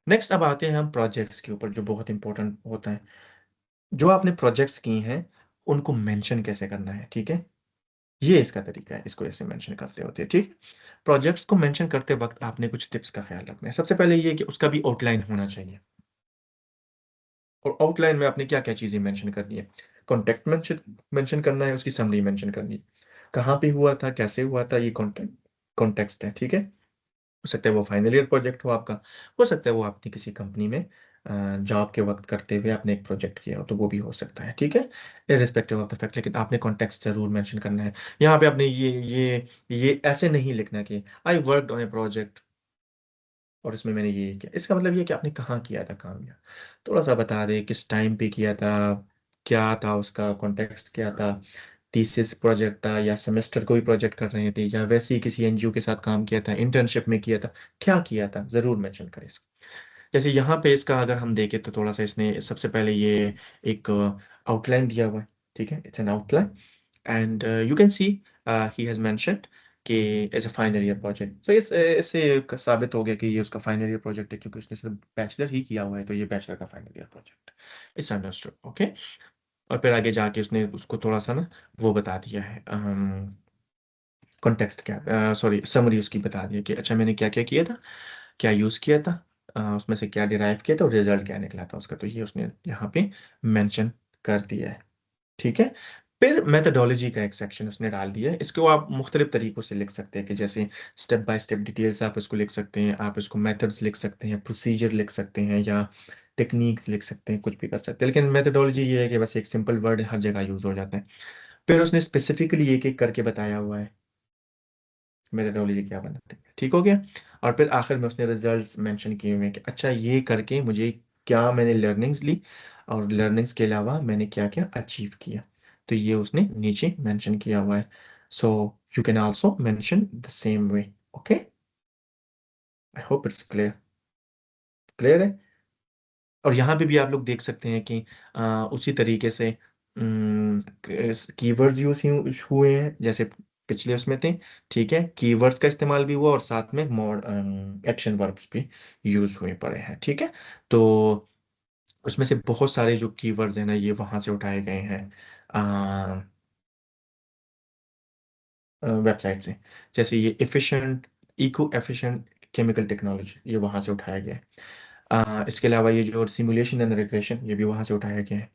नेक्स्ट अब आते हैं हम प्रोजेक्ट्स के ऊपर, जो बहुत इंपॉर्टेंट होता है। जो आपने प्रोजेक्ट्स की हैं उनको मेंशन कैसे करना है। ठीक है, ये इसका तरीका है, इसको ऐसे मेंशन करते होते हैं। ठीक, प्रोजेक्ट्स को मेंशन करते वक्त आपने कुछ टिप्स का ख्याल रखना है। सबसे पहले ये कि उसका भी आउटलाइन होना चाहिए, और आउटलाइन में आपने क्या क्या चीजें मेंशन करनी है। कॉन्टेक्ट मेंशन करना है, उसकी समरी मेंशन करनी है, कहाँ पे हुआ था, कैसे हुआ था, ये कॉन्टेक्स्ट है। ठीक है, हो सकता है वो फाइनल ईयर प्रोजेक्ट हो आपका, हो सकता है वो आपने किसी कंपनी में जॉब के वक्त करते हुए आपने एक प्रोजेक्ट किया हो, तो वो भी हो सकता है। ठीक है, इररिस्पेक्टिव ऑफ द फैक्ट, लेकिन आपने कॉन्टेक्स्ट जरूर मेंशन करना है। यहाँ पे आपने ये ऐसे नहीं लिखना कि I worked on A project और इसमें मैंने ये किया। इसका मतलब ये कि आपने कहाँ किया था काम, या थोड़ा सा बता दे किस टाइम पे किया था, क्या था उसका कॉन्टेक्स्ट, क्या था, थीसिस प्रोजेक्ट था या सेमेस्टर कोई प्रोजेक्ट कर रहे थे या वैसे ही किसी NGO के साथ काम किया था, इंटर्नशिप में किया था, क्या किया था, जरूर मेंशन करें इसको। जैसे यहाँ पे इसका अगर हम देखें तो थोड़ा सा इसने सबसे पहले ये एक आउटलाइन दिया हुआ है। ठीक है, it's an outline and you can see he has mentioned कि as a final year project. तो इससे साबित हो गया कि ये उसका फाइनल ईयर प्रोजेक्ट है, क्योंकि उसने सिर्फ बैचलर ही किया हुआ है, तो ये बैचलर का final year project it's understood. Okay, और फिर आगे जाके उसने उसको थोड़ा सा ना वो बता दिया है, कॉन्टेक्स्ट क्या, सॉरी समरी उसकी बता दी है कि अच्छा मैंने क्या क्या किया था, क्या यूज़ किया था, उसमें से क्या डिराइव किया था और रिजल्ट क्या निकला था उसका, तो ये उसने यहाँ पे मेंशन कर दिया है। ठीक है, फिर मेथडोलॉजी का एक सेक्शन उसने डाल दिया है। इसको आप मुख्तलिफ तरीकों से लिख सकते हैं, कि जैसे स्टेप बाय स्टेप डिटेल्स आप इसको लिख सकते हैं, आप इसको मेथड्स लिख सकते हैं, प्रोसीजर लिख सकते हैं, या टेक्निक्स लिख सकते हैं, कुछ भी कर सकते हैं। लेकिन मेथडोलॉजी ये है कि बस एक सिंपल वर्ड हर जगह यूज हो जाता है। फिर उसने स्पेसिफिकली एक एक करके बताया हुआ है मेथडोलॉजी क्या बनाते हैं। ठीक हो गया, और फिर आखिर में उसने रिजल्ट्स मेंशन किए हुए हैं कि अच्छा ये करके मुझे क्या मैंने लर्निंग्स ली, और लर्निंग्स के अलावा मैंने क्या क्या अचीव किया, तो ये उसने नीचे मेंशन किया हुआ है। So you can also mention the same way. Okay, I hope it's clear, clear है। और यहाँ पे भी आप लोग देख सकते हैं कि उसी तरीके से कीवर्ड्स यूज हुए हैं जैसे पिछले उसमें थे। ठीक है, कीवर्ड्स का इस्तेमाल भी हुआ और साथ में मोड एक्शन वर्ब्स भी यूज हुए पड़े हैं। ठीक है, तो उसमें से बहुत सारे जो कीवर्ड्स हैं ना, ये वहां से उठाए गए हैं वेबसाइट से। जैसे ये efficient, eco efficient chemical technology, ये वहां से उठाया गया है। इसके अलावा ये जो सिमुलेशन एंड रिग्रेशन, ये भी वहां से उठाया गया है।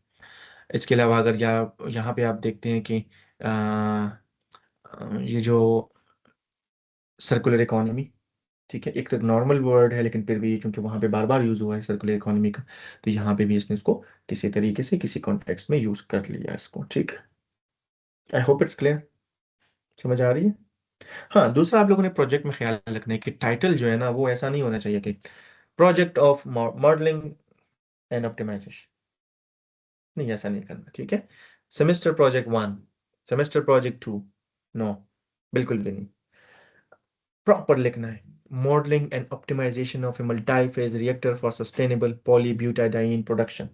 इसके अलावा अगर यहाँ पे आप देखते हैं कि ये जो सर्कुलर इकोनॉमी, ठीक है, एक तो नॉर्मल वर्ड है लेकिन फिर भी चूंकि वहाँ पे बार बार यूज हुआ है सर्कुलर इकोनॉमी का, तो यहाँ पे भी इसने इसको किसी तरीके से किसी कॉन्टेक्स्ट में यूज कर लिया इसको। ठीक है, आई होप इट्स क्लियर, समझ आ रही है। हाँ, दूसरा आप लोगों ने प्रोजेक्ट में ख्याल रखना है कि टाइटल जो है ना, वो ऐसा नहीं होना चाहिए कि project of modelling and optimisation, नहीं ऐसा नहीं करना। ठीक है, semester project 1, semester project 2, no, बिल्कुल भी नहीं, प्रॉपर लिखना है। Modelling and optimisation of a multi phase reactor for sustainable polybutadiene production.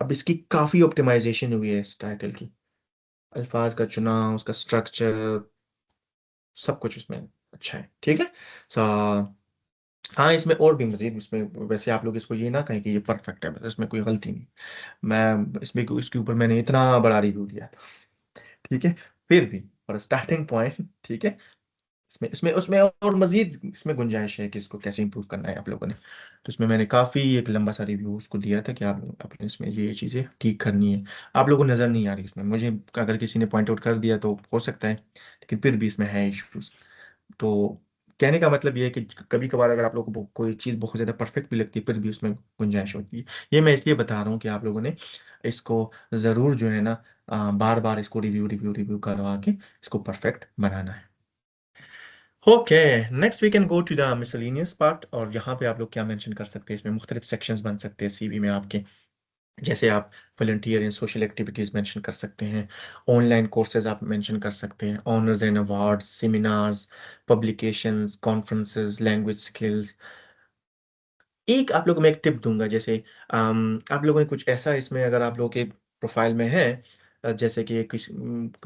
अब इसकी काफी ऑप्टिमाइजेशन हुई है इस टाइटल की, अल्फाज का चुनाव, उसका स्ट्रक्चर, सब कुछ उसमें अच्छा है। ठीक है, सो हाँ, इसमें और भी मजीद, इसमें वैसे आप लोग इसको ये ना कहें कि ये परफेक्ट है, बस इसमें कोई गलती नहीं। मैं इसमें इसके ऊपर मैंने इतना बड़ा रिव्यू दिया था। ठीक है, फिर भी फॉर स्टार्टिंग पॉइंट, ठीक है, इसमें इसमें उसमें और मजीद इसमें गुंजाइश है कि इसको कैसे इंप्रूव करना है आप लोगों ने। तो इसमें मैंने काफ़ी एक लंबा सा रिव्यू उसको दिया था कि आप अपने इसमें ये चीज़ें ठीक करनी है। आप लोगों को नज़र नहीं आ रही इसमें, मुझे अगर किसी ने पॉइंट आउट कर दिया तो हो सकता है, लेकिन फिर भी इसमें है इश्यूज। तो कहने का मतलब ये है कि कभी कभार अगर आप लोगों को कोई चीज़ बहुत ज़्यादा परफेक्ट भी लगती है फिर भी उसमें गुंजाइश होती है। ये मैं इसलिए बता रहा हूँ कि आप लोगों ने इसको ज़रूर जो है ना बार बार इसको रिव्यू रिव्यू रिव्यू करवा के इसको परफेक्ट बनाना है। Okay, next we can go to the miscellaneous part. और यहाँ पे आप लोग क्या मेंशन कर सकते हैं, इसमें मुख्तलिफ सेक्शंस बन सकते हैं सीवी में आपके। जैसे आप वॉलंटियर इन सोशल एक्टिविटीज़ मेंशन कर सकते हैं, ऑनलाइन कोर्सेज आप मेंशन कर सकते हैं, honours and awards, seminars, publications, conferences, language skills. एक आप लोगों को मैं एक टिप दूंगा, जैसे आप लोगों ने कुछ ऐसा इसमें अगर आप लोगों के प्रोफाइल में है, जैसे कि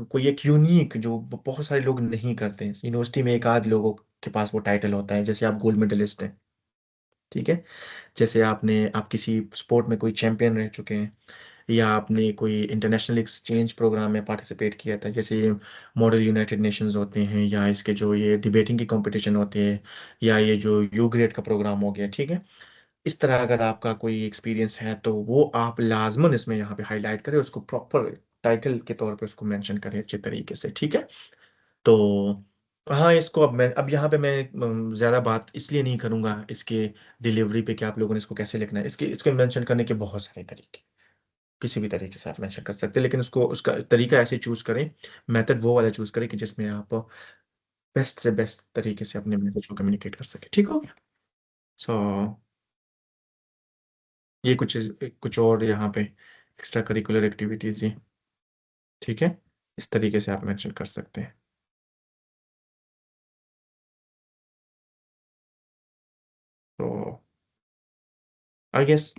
कोई एक यूनिक जो बहुत सारे लोग नहीं करते हैं, यूनिवर्सिटी में एक आध लोगों के पास वो टाइटल होता है, जैसे आप गोल्ड मेडलिस्ट हैं, ठीक है, जैसे आप किसी स्पोर्ट में कोई चैंपियन रह चुके हैं, या आपने कोई इंटरनेशनल एक्सचेंज प्रोग्राम में पार्टिसिपेट किया था, जैसे ये मॉडल यूनाइटेड नेशंस होते हैं, या इसके जो ये डिबेटिंग की कंपटीशन होते हैं, या ये जो यू ग्रेड का प्रोग्राम हो गया, ठीक है। इस तरह अगर आपका कोई एक्सपीरियंस है तो वो आप लाजमन इसमें यहाँ पे हाईलाइट करें, उसको प्रॉपर टाइटल के तौर पे उसको मेंशन करें अच्छे तरीके से, ठीक है। तो हाँ, इसको अब यहाँ पे मैं ज़्यादा बात इसलिए नहीं करूँगा इसके डिलीवरी पे कि आप लोगों ने इसको कैसे लिखना है। इसके मेंशन करने के बहुत सारे तरीके, किसी भी तरीके से आप मेंशन कर सकते हैं, लेकिन उसको उसका तरीका ऐसे चूज करें, मेथड वो वाला चूज करें कि जिसमें आप बेस्ट से बेस्ट तरीके से अपने मैसेज को कम्युनिकेट कर सके, ठीक हो गया। सो ये कुछ और यहाँ पे एक्स्ट्रा करिकुलर एक्टिविटीज ही, ठीक है, इस तरीके से आप मेंशन कर सकते हैं। तो I guess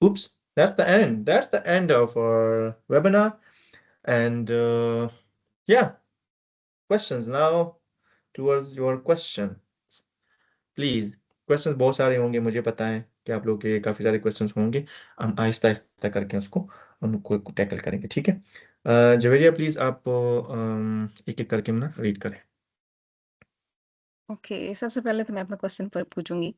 oops, that's the end of our webinar. And yeah, questions now, towards your question, please. Questions बहुत सारे होंगे, मुझे पता है कि आप लोग के काफ़ी सारे क्वेश्चंस होंगे। हम आहिस्ता आहिस्ता करके उसको उनको टैकल करेंगे, ठीक है। जवेरिया प्लीज आप एक एक करके ना रीड करें। ओके, सबसे पहले तो मैं अपना क्वेश्चन पर पूछूंगी।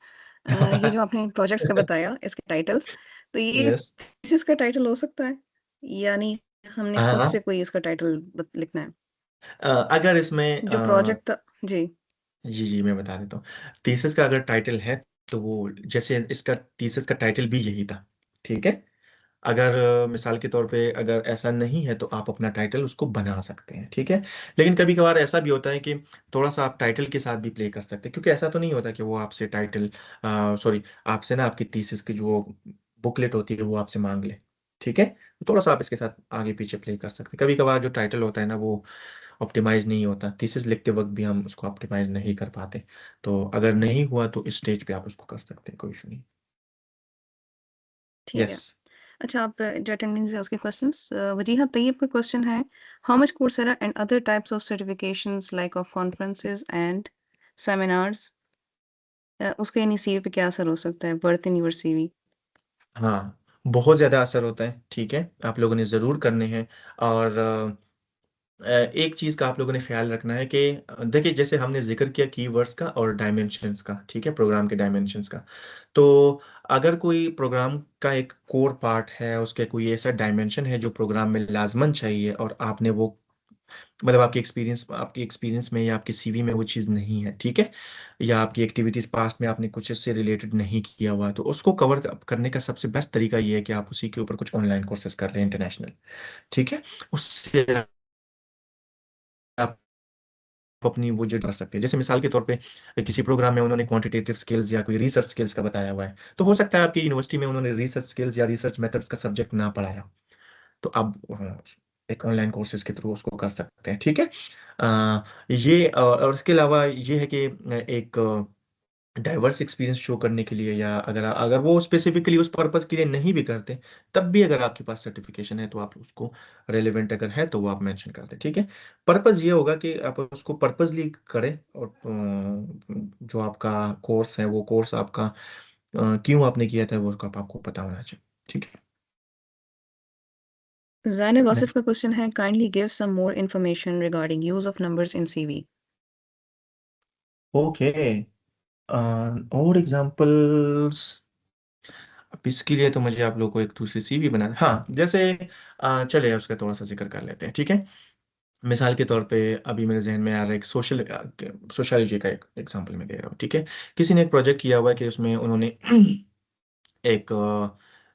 ये जो आपने प्रोजेक्ट्स का बताया, इसके टाइटल्स, तो ये यस, थीसिस का टाइटल हो सकता है, यानी हमने खुद हाँ, से कोई इसका टाइटल लिखना है? अगर इसमें जो प्रोजेक्ट जी। जी जी मैं बता देता हूँ। थीसिस का अगर टाइटल है तो वो जैसे इसका थीसिस का टाइटल भी यही था, ठीक है। अगर मिसाल के तौर पे अगर ऐसा नहीं है तो आप अपना टाइटल उसको बना सकते हैं, ठीक है। लेकिन कभी कभार ऐसा भी होता है कि थोड़ा सा आप टाइटल के साथ भी प्ले कर सकते हैं, क्योंकि ऐसा तो नहीं होता कि वो आपसे टाइटल सॉरी आपसे ना आपकी थीसिस की जो बुकलेट होती है वो आपसे मांग ले, ठीक है। तो थोड़ा सा आप इसके साथ आगे पीछे प्ले कर सकते हैं। कभी कभार जो टाइटल होता है ना वो ऑप्टिमाइज नहीं होता, थीसिस लिखते वक्त भी हम उसको ऑप्टिमाइज नहीं कर पाते। तो अगर नहीं हुआ तो इस स्टेज पे आप उसको कर सकते हैं, कोई इशू नहीं। ठीक यस। है। अच्छा, आप जो अटेंडेंस है उसके क्वेश्चंस, वजीहा तैयब का क्वेश्चन है, how much coursera and other types of certifications like of conferences and seminars, उसके यानी सीवी पे क्या असर हो सकता है, बर्थ इन योर सीवी? हाँ, बहुत ज़्यादा असर होता है, ठीक है, आप लोगों ने ज़रूर करने हैं। और एक चीज़ का आप लोगों ने ख्याल रखना है कि देखिए, जैसे हमने जिक्र किया कीवर्ड्स का और डायमेंशंस का, ठीक है, प्रोग्राम के डायमेंशंस का। तो अगर कोई प्रोग्राम का एक कोर पार्ट है, उसके कोई ऐसा डायमेंशन है जो प्रोग्राम में लाजमन चाहिए, और आपने वो मतलब आपकी एक्सपीरियंस में या आपकी सीवी में वो चीज़ नहीं है, ठीक है, या आपकी एक्टिविटीज़ पास्ट में आपने कुछ इससे रिलेटेड नहीं किया हुआ, तो उसको कवर करने का सबसे बेस्ट तरीका ये है कि आप उसी के ऊपर कुछ ऑनलाइन कोर्सेज कर लें इंटरनेशनल, ठीक है। उससे आप अपनी वो जो कर सकते हैं, जैसे मिसाल के तौर पे किसी प्रोग्राम में उन्होंने क्वांटिटेटिव स्किल्स या कोई रिसर्च स्किल्स का बताया हुआ है, तो हो सकता है आपकी यूनिवर्सिटी में उन्होंने रिसर्च स्किल्स या रिसर्च मेथड्स का सब्जेक्ट ना पढ़ाया हो, तो आप एक ऑनलाइन कोर्सेज के थ्रू उसको कर सकते हैं, ठीक है। ये और इसके अलावा ये है कि एक डाइवर्स एक्सपीरियंस शो करने के लिए, या अगर अगर वो स्पेसिफिकली उस पर्पस के लिए नहीं भी करते, तब भी अगर आपके पास सर्टिफिकेशन है तो आप उसको रेलेवेंट अगर है तो वो आप मेंशन कर दें, ठीक है। पर्पस ये होगा कि आप उसको पर्पसली करें, और जो आपका कोर्स है वो कोर्स आपका क्यों आपने किया था वो आपको पता होना चाहिए, ठीक है। ज़ैनब आसिफ नेक्स्ट। का क्वेश्चन है, kindly give some more information regarding use of numbers in CV. Okay, और एग्जांपल्स। अब इसके लिए तो मुझे आप लोग को एक दूसरी सीवी बनाना, हाँ जैसे चले उसका थोड़ा सा जिक्र कर लेते हैं, ठीक है। मिसाल के तौर पे अभी मेरे जहन में आ रहा है एक सोशल का एक एग्जांपल मैं दे रहा हूँ, ठीक है। किसी ने एक प्रोजेक्ट किया हुआ है कि उसमें उन्होंने एक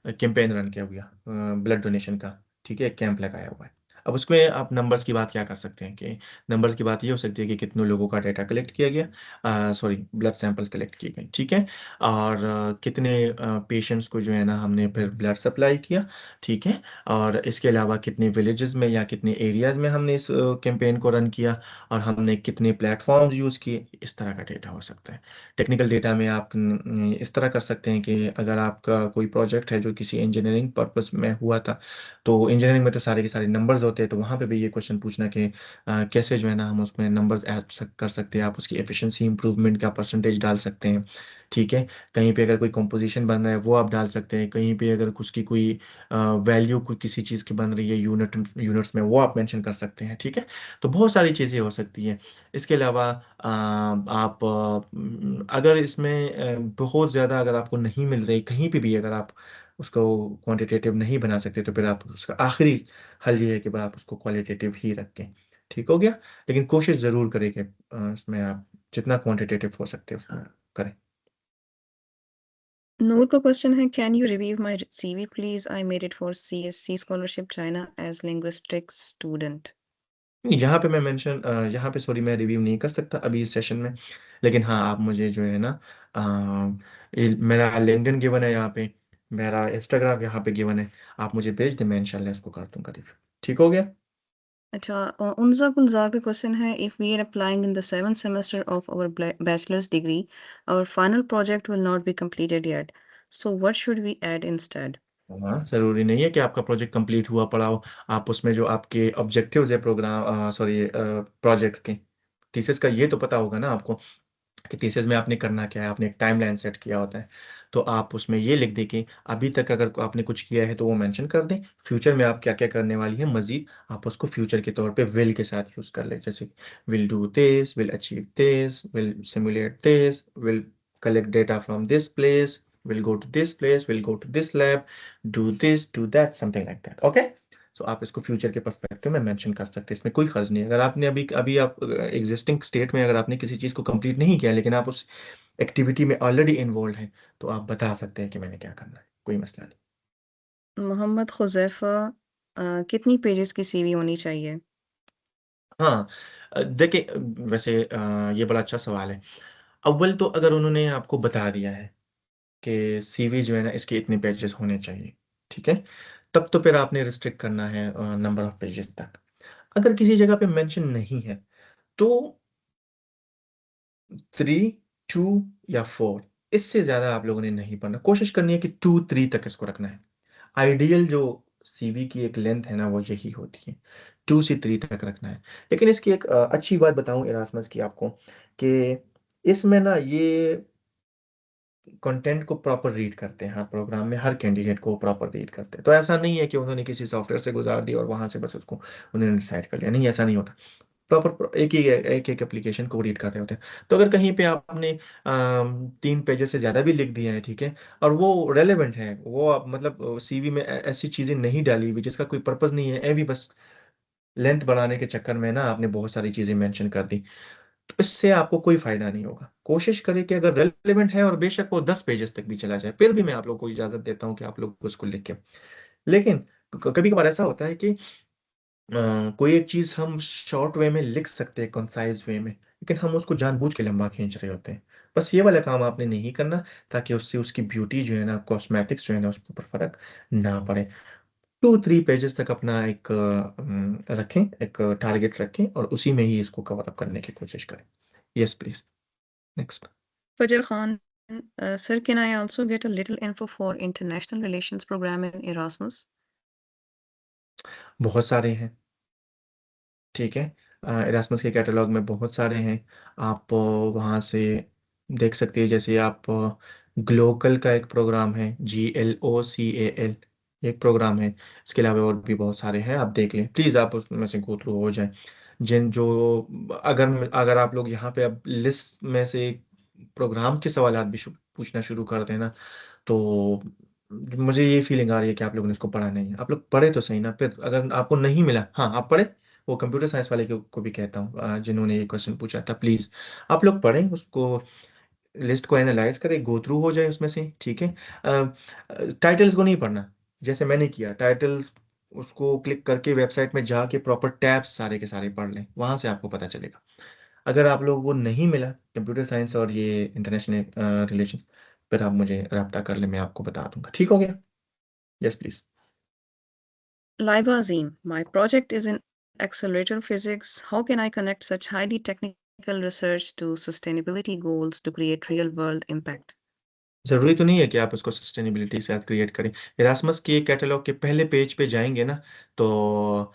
कैंपेन रन किया हुआ, ब्लड डोनेशन का, ठीक है, एक कैंप लगाया हुआ है। अब उसमें आप नंबर्स की बात क्या कर सकते हैं कि नंबर्स की बात ये हो सकती है कि कितने लोगों का डाटा कलेक्ट किया गया, सॉरी ब्लड सैंपल्स कलेक्ट किए गए, ठीक है। और कितने पेशेंट्स को जो है ना हमने फिर ब्लड सप्लाई किया, ठीक है। और इसके अलावा कितने विलेजेस में या कितने एरियाज में हमने इस कैंपेन को रन किया, और हमने कितने प्लेटफॉर्म्स यूज़ किए, इस तरह का डेटा हो सकता है। टेक्निकल डेटा में आप इस तरह कर सकते हैं कि अगर आपका कोई प्रोजेक्ट है जो किसी इंजीनियरिंग पर्पस में हुआ था, तो इंजीनियरिंग में तो सारे के सारे नंबर्स होते हैं, तो वहाँ पे भी ये क्वेश्चन पूछना कि कैसे जो है ना हम उसमें नंबर्स ऐड कर सकते हैं, आप उसकी एफिशिएंसी इंप्रूवमेंट का परसेंटेज डाल सकते हैं, ठीक है। कहीं पे अगर कोई कंपोजिशन बन रहा है वो आप डाल सकते हैं, कहीं पे अगर उसकी कोई वैल्यू कोई किसी चीज़ की बन रही है यूनिट्स में, वो आप मेंशन कर सकते हैं, ठीक है। तो बहुत सारी चीज़ें हो सकती हैं। इसके अलावा आप अगर इसमें बहुत ज़्यादा अगर आपको नहीं मिल रही कहीं पे भी, अगर आप उसको क्वांटिटेटिव नहीं बना सकते, तो फिर आप उसका आखिरी हल ये है कि भाई आप उसको क्वालिटेटिव ही रखें, ठीक हो गया। लेकिन कोशिश ज़रूर करें कि इसमें आप जितना क्वांटिटेटिव हो सकते हैं उसमें करें। नोट का क्वेश्चन है, can you review my CV please, I made it for CSC scholarship China as linguistics student. यहाँ पे मैं मेंशन यहाँ पे सॉरी मैं रिव्यू नहीं कर सकता अभी इस सेशन में, लेकिन हाँ आप मुझे जो है ना मेरा लिंक्डइन गिवन है यहाँ पे, मेरा इंस्टाग्राम यहाँ पे गिवन है, आप मुझे भेज दें, मैं इंशाल्लाह इसको कर दूंगा रिव्यू, ठीक हो गया। अच्छा, उनजा गुलजार का क्वेश्चन है, if we are applying in the 7th semester of our bachelor's degree, our final project will not be completed yet, so what should we add instead? हाँ जरूरी नहीं है कि आपका प्रोजेक्ट कंप्लीट हुआ पड़ा हो, आप उसमें जो आपके ऑब्जेक्टिव्स है प्रोग्राम सॉरी प्रोजेक्ट के, थीसिस का ये तो पता होगा ना आपको कि थीसिस में आपने करना क्या है, आपने एक टाइमलाइन सेट किया होता है। तो आप उसमें ये लिख दें कि अभी तक अगर आपने कुछ किया है तो वो मेंशन कर दें, फ्यूचर में आप क्या क्या करने वाली है मजीद, आप उसको फ्यूचर के तौर पे विल के साथ यूज कर लें, जैसे will do this, will achieve this, will simulate this, will collect data from this place, will go to this place, will go to this lab, do this, do that, something like that. Okay? So आप इसको future के perspective में mention कर सकते हैं, इसमें कोई हर्ज नहीं है। अगर आपने अभी अभी आप एग्जिस्टिंग स्टेट में अगर आपने किसी चीज़ को कंप्लीट नहीं किया, लेकिन आप उस एक्टिविटी में ऑलरेडी इन्वॉल्व हैं, तो आप बता सकते हैं कि मैंने क्या करना है, कोई मसला नहीं। मोहम्मद खुजैफा, कितनी पेजेस की सीवी होनी चाहिए? हाँ देखिए वैसे ये बड़ा अच्छा सवाल है। अव्वल तो अगर उन्होंने आपको बता दिया है कि सीवी जो है ना इसके इतने पेजेस होने चाहिए, ठीक है, तब तो फिर आपने रिस्ट्रिक्ट करना है नंबर ऑफ पेजेस तक। अगर किसी जगह पे मेंशन नहीं है तो 3, 2 या 4, इससे ज्यादा आप लोगों ने नहीं पढ़ना, कोशिश करनी है कि 2, 3 तक इसको रखना है। आइडियल जो सीवी की एक लेंथ है ना वो यही होती है, 2 से 3 तक रखना है। लेकिन इसकी एक अच्छी बात बताऊं इरास्मस की आपको, कि इसमें ना ये कंटेंट को प्रॉपर रीड करते हैं, हर प्रोग्राम में हर कैंडिडेट को प्रॉपर रीड करते हैं। तो ऐसा नहीं है कि उन्होंने किसी सॉफ्टवेयर से गुजार दिया और वहां से बस उसको उन्होंने डिसाइड कर लिया, नहीं ऐसा नहीं होता। प्रॉपर एक एप्लीकेशन को रीड कर रहे होते हैं। तो अगर कहीं पे आपने 3 पेजेस से ज़्यादा भी लिख दिया है, ठीक है, और वो रेलेवेंट है, वो आप मतलब सीवी में ऐसी चीज़ें नहीं डाली हुई जिसका कोई पर्पज़ नहीं है, ए भी बस लेंथ बढ़ाने के चक्कर में ना आपने बहुत सारी चीज़ें मेंशन कर दी, तो इससे आपको कोई फायदा नहीं होगा। कोशिश करें कि अगर रेलेवेंट है और बेशक वो 10 पेजेस तक भी चला जाए, फिर भी मैं आप लोगों को इजाज़त देता हूँ कि आप लोग उसको लिख के। लेकिन कभी कभार ऐसा होता है कि कोई एक चीज हम शॉर्ट वे में लिख सकते हैं, कंसाइज वे में, लेकिन हम उसको जानबूझ के लंबा खींच रहे होते हैं। बस ये वाला काम आपने नहीं करना, ताकि उससे उसकी ब्यूटी जो है ना, कॉस्मेटिक्स जो है ना, उसके ऊपर फर्क ना पड़े। 2, 3 पेजेस तक अपना एक रखें, एक टारगेट रखें, और उसी में ही इसको कवर अप करने की कोशिश करें। Yes please, next. Fajr Khan, sir, can I also get a little info for international relations program in Erasmus? बहुत सारे हैं, ठीक है, इरास्मस के कैटलॉग में बहुत सारे हैं, आप वहाँ से देख सकते हैं। जैसे आप ग्लोकल का एक प्रोग्राम है, GLOCAL, एक प्रोग्राम है। इसके अलावा और भी बहुत सारे हैं, आप देख लें प्लीज़, आप उसमें से गो थ्रू हो जाए। जिन जो अगर अगर आप लोग यहाँ पे अब लिस्ट में से प्रोग्राम के सवाल भी पूछना शुरू कर देना, तो मुझे ये फीलिंग आ रही है कि आप लोगों ने इसको पढ़ा नहीं है। आप लोग पढ़े तो सही ना, फिर अगर आपको नहीं मिला, हाँ आप पढ़े, वो कंप्यूटर साइंस वाले को भी कहता हूँ जिन्होंने ये क्वेश्चन पूछा था, प्लीज आप लोग पढ़ें उसको, लिस्ट को एनालाइज करें, गो थ्रू हो जाए उसमें से, ठीक है। टाइटल्स को नहीं पढ़ना, जैसे मैंने किया, टाइटल्स उसको क्लिक करके वेबसाइट में जाके प्रॉपर टैब्स सारे के सारे पढ़ लें, वहां से आपको पता चलेगा। अगर आप लोगों को नहीं मिला कंप्यूटर साइंस और ये इंटरनेशनल रिलेशन, फिर आप मुझे रब्ता कर ले, मैं आपको बता दूंगा, ठीक हो गया? Yes please. Libazine, my project is in accelerator physics. How can I connect such highly technical research to sustainability goals to create real world impact? जरूरी तो नहीं है कि आप उसको सस्टेनेबिलिटी के साथ क्रिएट करें। इरास्मस के कैटलॉग के पहले पेज पे जाएंगे ना, तो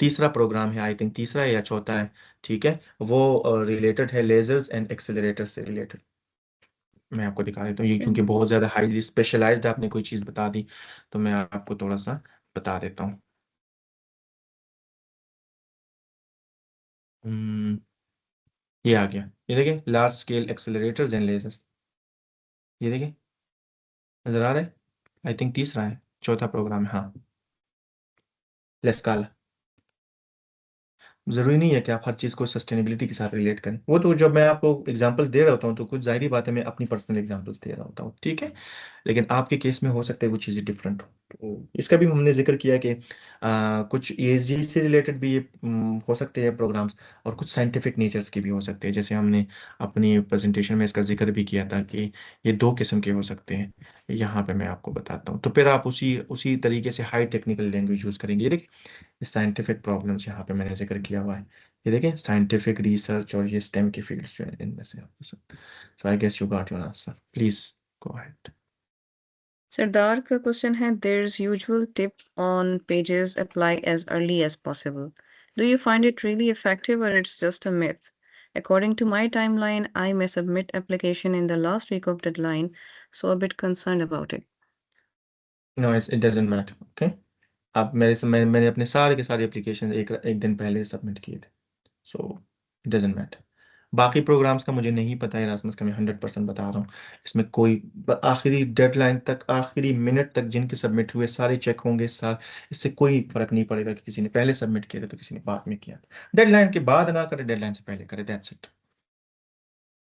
तीसरा प्रोग्राम है, आई थिंक तीसरा है या चौथा है, ठीक है, वो रिलेटेड है लेजर्स एंड एक्सेलरेटर से रिलेटेड। मैं आपको दिखा देता हूँ, ये Okay. क्योंकि बहुत ज़्यादा हाईली स्पेशलाइज्ड आपने कोई चीज़ बता दी, तो मैं आपको थोड़ा सा बता देता हूँ। हम्म, ये आ गया, ये देखिए, large scale accelerators and lasers, ये देखिए, नजर आ रहा है? आई थिंक तीसरा है, चौथा प्रोग्राम है, हाँ, लेस्काला। जरूरी नहीं है कि आप हर चीज़ को सस्टेनेबिलिटी के साथ रिलेट करें, वो तो जब मैं आपको एग्जांपल्स दे रहा होता हूँ तो कुछ जाहिर बात है, मैं अपनी पर्सनल एग्जांपल्स दे रहा होता हूँ, ठीक है। लेकिन आपके केस में हो सकता है वो चीज़ें डिफरेंट हो, तो इसका भी हमने जिक्र किया कि कुछ ESG से रिलेटेड भी ये हो सकते हैं प्रोग्राम्स, और कुछ साइंटिफिक नेचर्स के भी हो सकते हैं, जैसे हमने अपनी प्रेजेंटेशन में इसका जिक्र भी किया था कि ये दो किस्म के हो सकते हैं। यहाँ पे मैं आपको बताता हूँ, तो फिर आप उसी उसी तरीके से हाई टेक्निकल लैंग्वेज यूज़ करेंगे। ये देखिए, साइंटिफिक प्रॉब्लम्स यहाँ पे मैंने जिक्र किया हुआ है, ये देखें, साइंटिफिक रिसर्च और ये स्टेम की फील्ड्स जो है इनमें से आपको सब। So I guess you got your answer, please go ahead. Sardar का question है, there's usual tip on pages apply as early as possible. Do you find it really effective or it's just a myth? According to my timeline, I may submit application in the last week of deadline, so a bit concerned about it. No it doesn't matter, okay. आप मैंने अपने सारे के सारे application एक एक दिन पहले सबमिट किए थे, सो इट डजंट मैटर। बाकी प्रोग्राम्स का मुझे नहीं पता है, Erasmus का मैं 100% बता रहा हूँ, इसमें कोई आखिरी डेडलाइन तक, आखिरी मिनट तक जिनके सबमिट हुए सारे चेक होंगे, इससे कोई फर्क नहीं पड़ेगा कि किसी ने पहले सबमिट किया था तो किसी ने बाद में किया था। डेडलाइन के बाद ना करे, डेडलाइन से पहले करे, that's it.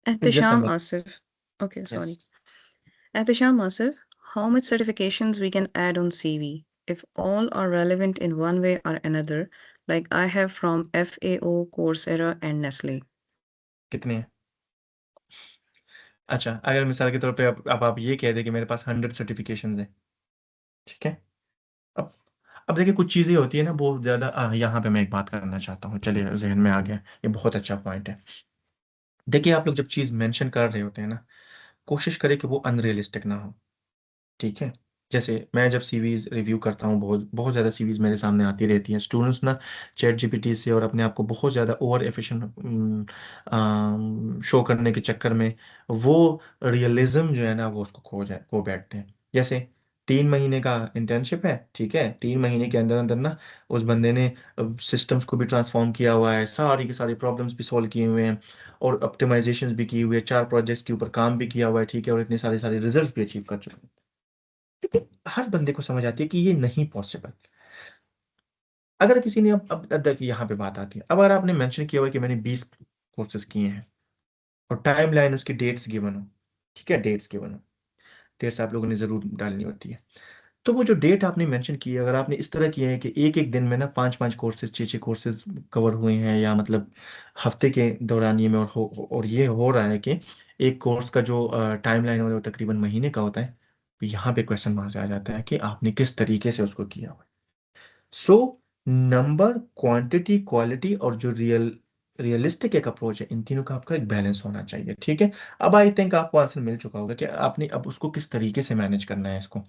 It's just Ehtisham Asif. Okay, yes. sorry. Ehtisham Asif, how much certifications we can add on CV if all are relevant in one way or another, like I have from FAO, Coursera, and Nestle. कितने हैं? अच्छा, अगर मिसाल के तौर पे अब आप ये कह दें कि मेरे पास 100 सर्टिफिकेशंस हैं, ठीक है। अब अब देखिए, कुछ चीज़ें होती है ना बहुत ज़्यादा, यहाँ पे मैं एक बात करना चाहता हूँ, चलिए जहन में आ गया, ये बहुत अच्छा पॉइंट है। देखिए, आप लोग जब चीज़ मेंशन कर रहे होते हैं ना, कोशिश करें कि वो अनरियलिस्टिक ना हो, ठीक है। जैसे मैं जब सीवीज रिव्यू करता हूँ, बहुत बहुत ज़्यादा सीवीज मेरे सामने आती रहती हैं, स्टूडेंट्स ना चैट जीपीटी से और अपने आप को बहुत ज़्यादा ओवर एफिशिएंट शो करने के चक्कर में वो रियलिज्म जो है ना वो उसको खो बैठते हैं। जैसे 3 महीने का इंटर्नशिप है, ठीक है, 3 महीने के अंदर अंदर ना उस बंदे ने सिस्टम्स को भी ट्रांसफॉर्म किया हुआ है, सारी की सारी प्रॉब्लम्स भी सॉल्व किए हुए हैं, और ऑप्टिमाइजेशन भी की हुई है, 4 प्रोजेक्ट्स के ऊपर काम भी किया हुआ है, ठीक है, और इतने सारे सारे रिजल्ट्स भी अचीव कर चुके हैं। लेकिन हर बंदे को समझ आती है कि ये नहीं पॉसिबल। अगर किसी ने अब देखिए, यहाँ पे बात आती है, अब अगर आपने मेंशन किया हुआ है कि मैंने 20 कोर्सेज किए हैं और टाइम लाइन उसकी डेट्स गिवन हो, ठीक है, डेट्स गिवन हो, डेट्स आप लोगों ने जरूर डालनी होती है, तो वो जो डेट आपने मेंशन की है, अगर आपने इस तरह किया है कि एक एक दिन में ना 5-5 कोर्सेज, 6-6 कोर्सेज कवर हुए हैं, या मतलब हफ्ते के दौरान ये में, और ये हो रहा है कि एक कोर्स का जो टाइम लाइन हो वो तकरीबन महीने का होता है, तो यहाँ पे क्वेश्चन मार्क आ जाता है कि आपने किस तरीके से उसको किया हुआ है। सो नंबर, क्वांटिटी, क्वालिटी और जो रियलिस्टिक एक अप्रोच है, इन तीनों का आपका एक बैलेंस होना चाहिए, ठीक है। अब आई थिंक आपको आंसर मिल चुका होगा कि आपने अब उसको किस तरीके से मैनेज करना है इसको,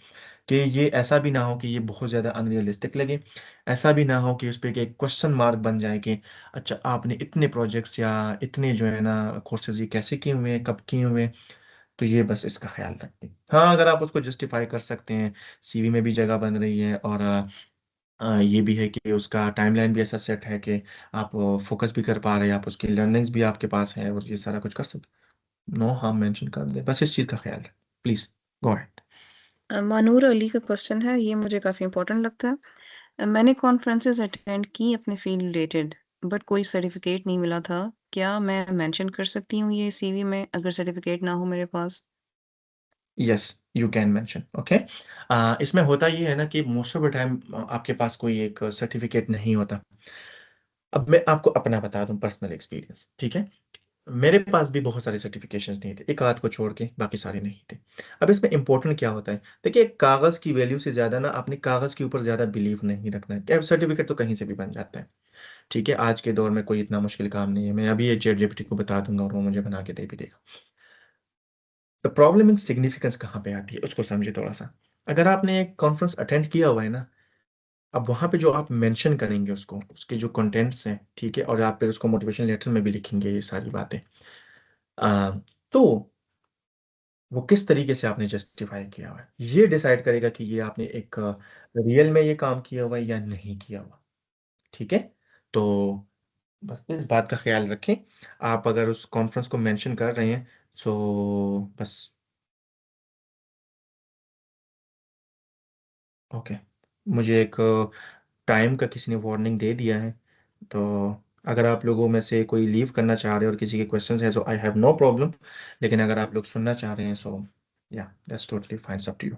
कि ये ऐसा भी ना हो कि ये बहुत ज़्यादा अनरियलिस्टिक लगे, ऐसा भी ना हो कि उस पर एक क्वेश्चन मार्क बन जाए कि अच्छा आपने इतने प्रोजेक्ट्स या इतने जो है ना कोर्सेज ये कैसे किए हुए हैं, कब किए हुए हैं। तो ये बस इसका ख्याल रखें। हाँ, अगर आप उसको जस्टिफाई कर सकते हैं, सीवी में भी जगह बन रही है, और ये भी है कि उसका टाइमलाइन भी ऐसा सेट है कि आप फोकस भी कर पा रहे हैं, आप उसकी लर्निंग्स भी आपके पास है और ये सारा कुछ कर सकते। नो हार्म मेंशन कर दे, बस इस चीज़ का ख्याल है। Please go ahead. Manoor Ali का क्वेश्चन है, ये मुझे काफ़ी इंपॉर्टेंट लगता है। मैंने कॉन्फ्रेंसेस अटेंड की अपने फील्ड रिलेटेड, बट कोई सर्टिफिकेट नहीं मिला था। क्या मैं मेंशन कर सकती हूँ ये सीवी में अगर सर्टिफिकेट ना हो मेरे पास? Yes, you can mention. Okay, इसमें होता ये है ना कि मोस्ट ऑफ द टाइम आपके पास कोई एक सर्टिफिकेट नहीं होता। अब मैं आपको अपना बता दूं, पर्सनल एक्सपीरियंस, ठीक है। मेरे पास भी बहुत सारे सर्टिफिकेशंस नहीं थे, एक आध को छोड़ के बाकी सारे नहीं थे। अब इसमें इंपॉर्टेंट क्या होता है, देखिए कागज की वैल्यू से ज्यादा ना अपने कागज के ऊपर ज्यादा बिलीव नहीं रखना है। क्या सर्टिफिकेट तो कहीं से भी बन जाता है, ठीक है। आज के दौर में कोई इतना मुश्किल काम नहीं है। मैं अभी ये चैट जीपीटी को बता दूंगा और वो मुझे बना के दे भी देगा। तो प्रॉब्लम इन सिग्निफिकेंस कहाँ पे आती है उसको समझिए थोड़ा सा। अगर आपने एक कॉन्फ्रेंस अटेंड किया हुआ है ना, अब वहां पे जो आप मेंशन करेंगे उसको, उसके जो कंटेंट्स हैं, ठीक है, और आप फिर उसको मोटिवेशन लेटर में भी लिखेंगे ये सारी बातें, आ, तो वो किस तरीके से आपने जस्टिफाई किया हुआ है ये डिसाइड करेगा कि ये आपने एक रियल में ये काम किया हुआ है या नहीं किया हुआ, ठीक है। तो बस इस बात का ख्याल रखें। आप अगर उस कॉन्फ्रेंस को मेंशन कर रहे हैं, सो बस ओके। मुझे एक टाइम का किसी ने वार्निंग दे दिया है, तो अगर आप लोगों में से कोई लीव करना चाह रहे हैं और किसी के क्वेश्चंस हैं, सो आई हैव नो प्रॉब्लम। लेकिन अगर आप लोग सुनना चाह रहे हैं, सो या that's totally fine, up to you.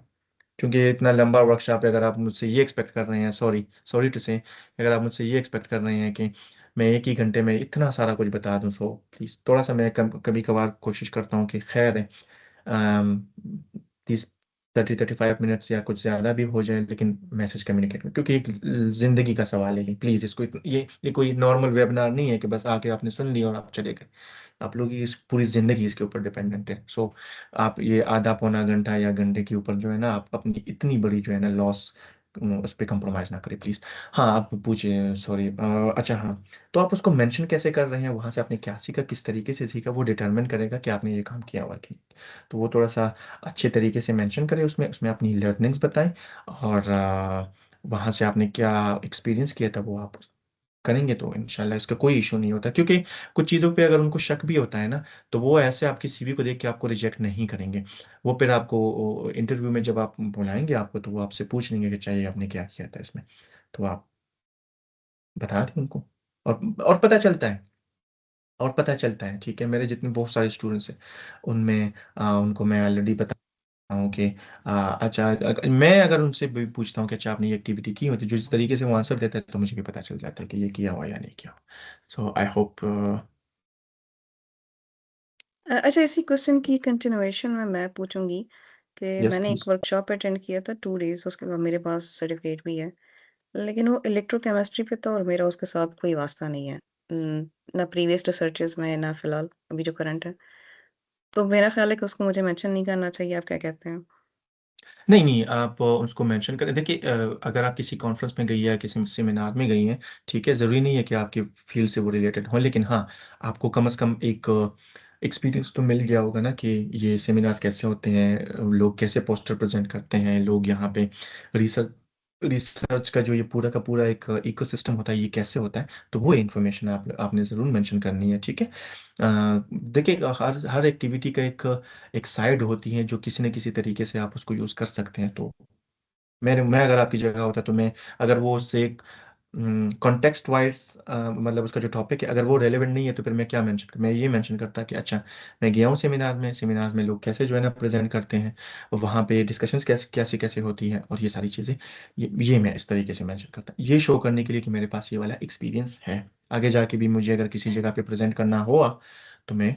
क्योंकि इतना लंबा वर्कशॉप है, अगर आप मुझसे ये एक्सपेक्ट कर रहे हैं, सॉरी सॉरी टू से, अगर आप मुझसे ये एक्सपेक्ट कर रहे हैं कि मैं एक ही घंटे में इतना सारा कुछ बता दूं, सो प्लीज़ थोड़ा सा मैं कभी कभार कोशिश करता हूँ कि खैर है, 30-35 मिनट्स या कुछ ज़्यादा भी हो जाए, लेकिन मैसेज कम्युनिकेट में, क्योंकि एक ज़िंदगी का सवाल है ये। प्लीज़ इसको ये कोई नॉर्मल वेबिनार नहीं है कि बस आके आपने सुन लिया और आप चले गए। आप लोगों की इस पूरी ज़िंदगी इसके ऊपर डिपेंडेंट है। सो आप ये आधा पौना घंटा या घंटे के ऊपर जो है ना, आप अपनी इतनी बड़ी जो है ना लॉस, उस पर कंप्रोमाइज़ ना करें प्लीज़। हाँ, आप पूछिए, सॉरी। अच्छा हाँ, तो आप उसको मेंशन कैसे कर रहे हैं, वहाँ से आपने क्या सीखा, किस तरीके से सीखा, वो डिटरमिन करेगा कि आपने ये काम किया हुआ कि नहीं। तो वो थोड़ा सा अच्छे तरीके से मेंशन करें, उसमें उसमें अपनी लर्निंग्स बताएं, और वहाँ से आपने क्या एक्सपीरियंस किया था वो आप करेंगे, तो इंशाल्लाह इसका कोई इशू नहीं होता। क्योंकि कुछ चीज़ों पे अगर उनको शक भी होता है ना, तो वो ऐसे आपकी सीवी को देख के आपको रिजेक्ट नहीं करेंगे। वो फिर आपको इंटरव्यू में जब आप बुलाएंगे आपको, तो वो आपसे पूछ लेंगे कि चाहिए आपने क्या किया था इसमें, तो आप बता दें उनको। और पता चलता है, और पता चलता है, ठीक है। मेरे जितने बहुत सारे स्टूडेंट्स हैं उनमें उनको मैं ऑलरेडी बता हूँ कि अच्छा, मैं अगर उनसे भी पूछता हूँ कि अच्छा आपने ये एक्टिविटी की होती, जो जिस तरीके से वो आंसर देता है, तो मुझे भी पता चल जाता है कि ये किया हुआ या नहीं किया हुआ। सो आई होप। अच्छा, इसी क्वेश्चन की कंटिन्यूएशन में मैं पूछूंगी कि यस मैंने एक प्लीज। वर्कशॉप अटेंड किया था 2 डेज, उसके बाद मेरे पास सर्टिफिकेट भी है, लेकिन वो इलेक्ट्रोकेमिस्ट्री पे था और मेरा उसके साथ कोई वास्ता नहीं है। ना प्रीवियस रिसर्चेज में, ना फिलहाल अभी जो करंट है। तो मेरा ख्याल है कि उसको मुझे मेंशन नहीं करना चाहिए। आप क्या कहते हैं? नहीं नहीं, आप उसको मेंशन करें। देखिए अगर आप किसी कॉन्फ्रेंस में गई है, किसी सेमिनार में गई हैं, ठीक है, ज़रूरी नहीं है कि आपकी फील्ड से वो रिलेटेड हो, लेकिन हाँ, आपको कम से कम एक एक्सपीरियंस तो मिल गया होगा ना कि ये सेमिनार्स कैसे होते हैं, लोग कैसे पोस्टर प्रेजेंट करते हैं, लोग यहाँ पे रिसर्च रिसर्च का जो ये पूरा का पूरा एक इकोसिस्टम होता है, ये कैसे होता है। तो वो इन्फॉर्मेशन आपने ज़रूर मेंशन करनी है, ठीक है। देखिए हर हर एक्टिविटी का एक एक साइड होती है जो किसी न किसी तरीके से आप उसको यूज़ कर सकते हैं। तो मैं अगर आपकी जगह होता, तो मैं अगर वो उससे कॉन्टेक्स्ट वाइज, मतलब उसका जो टॉपिक है, अगर वो रेलेवेंट नहीं है, तो फिर मैं क्या मेंशन, मैं ये मेंशन करता कि अच्छा मैं गया हूँ सेमिनार में, सेमिनार में लोग कैसे जो है ना प्रेजेंट करते हैं, वहाँ पे डिस्कशंस कैसे कैसे कैसे होती है, और ये सारी चीज़ें, ये मैं इस तरीके से मेंशन करता, ये शो करने के लिए कि मेरे पास ये वाला एक्सपीरियंस है। आगे जाके भी मुझे अगर किसी जगह पे प्रेजेंट करना हुआ, तो मैं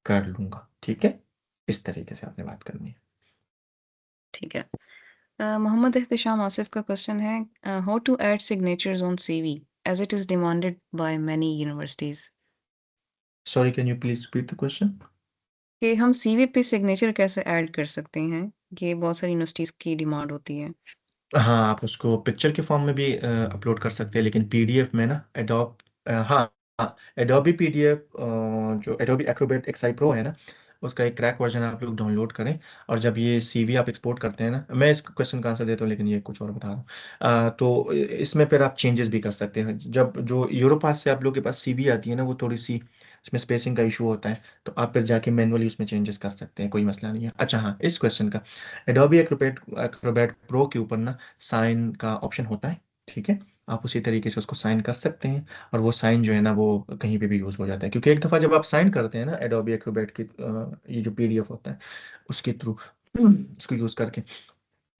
कर लूँगा, ठीक है। इस तरीके से आपने बात करनी है। ठीक है। मोहम्मद एहतिशाम आसिफ का क्वेश्चन है, how to add signatures on CV as it is demanded by many universities. Sorry, can you please repeat the question. कि हम सीवी पे सिग्नेचर कैसे ऐड कर सकते हैं, ये बहुत सारी यूनिवर्सिटीज की डिमांड होती है। हाँ, आप उसको पिक्चर के फॉर्म में भी अपलोड कर सकते हैं, लेकिन पीडीएफ में ना एडोब, हाँ हाँ, एडोबी पीडीएफ, जो एडोबी एक्रोबैट एक्सआई प्रो है ना, उसका एक क्रैक वर्जन आप लोग डाउनलोड करें, और जब ये सीवी आप एक्सपोर्ट करते हैं ना, मैं इस क्वेश्चन का आंसर देता हूँ लेकिन ये कुछ और बता रहा हूँ। तो इसमें फिर आप चेंजेस भी कर सकते हैं। जब जो यूरोपास से आप लोग के पास सीवी आती है ना, वो थोड़ी सी इसमें स्पेसिंग का इशू होता है, तो आप फिर जाके मैनुअली उसमें चेंजेस कर सकते हैं, कोई मसला नहीं है। अच्छा हाँ, इस क्वेश्चन का एडोबी एक्रोबैट प्रो के ऊपर ना साइन का ऑप्शन होता है, ठीक है। आप उसी तरीके से उसको साइन कर सकते हैं, और वो साइन जो है ना वो कहीं पे भी यूज़ हो जाता है, क्योंकि एक दफ़ा जब आप साइन करते हैं ना एडोबी एक्रोबैट की ये जो पीडीएफ होता है उसके थ्रू उसको यूज़ करके,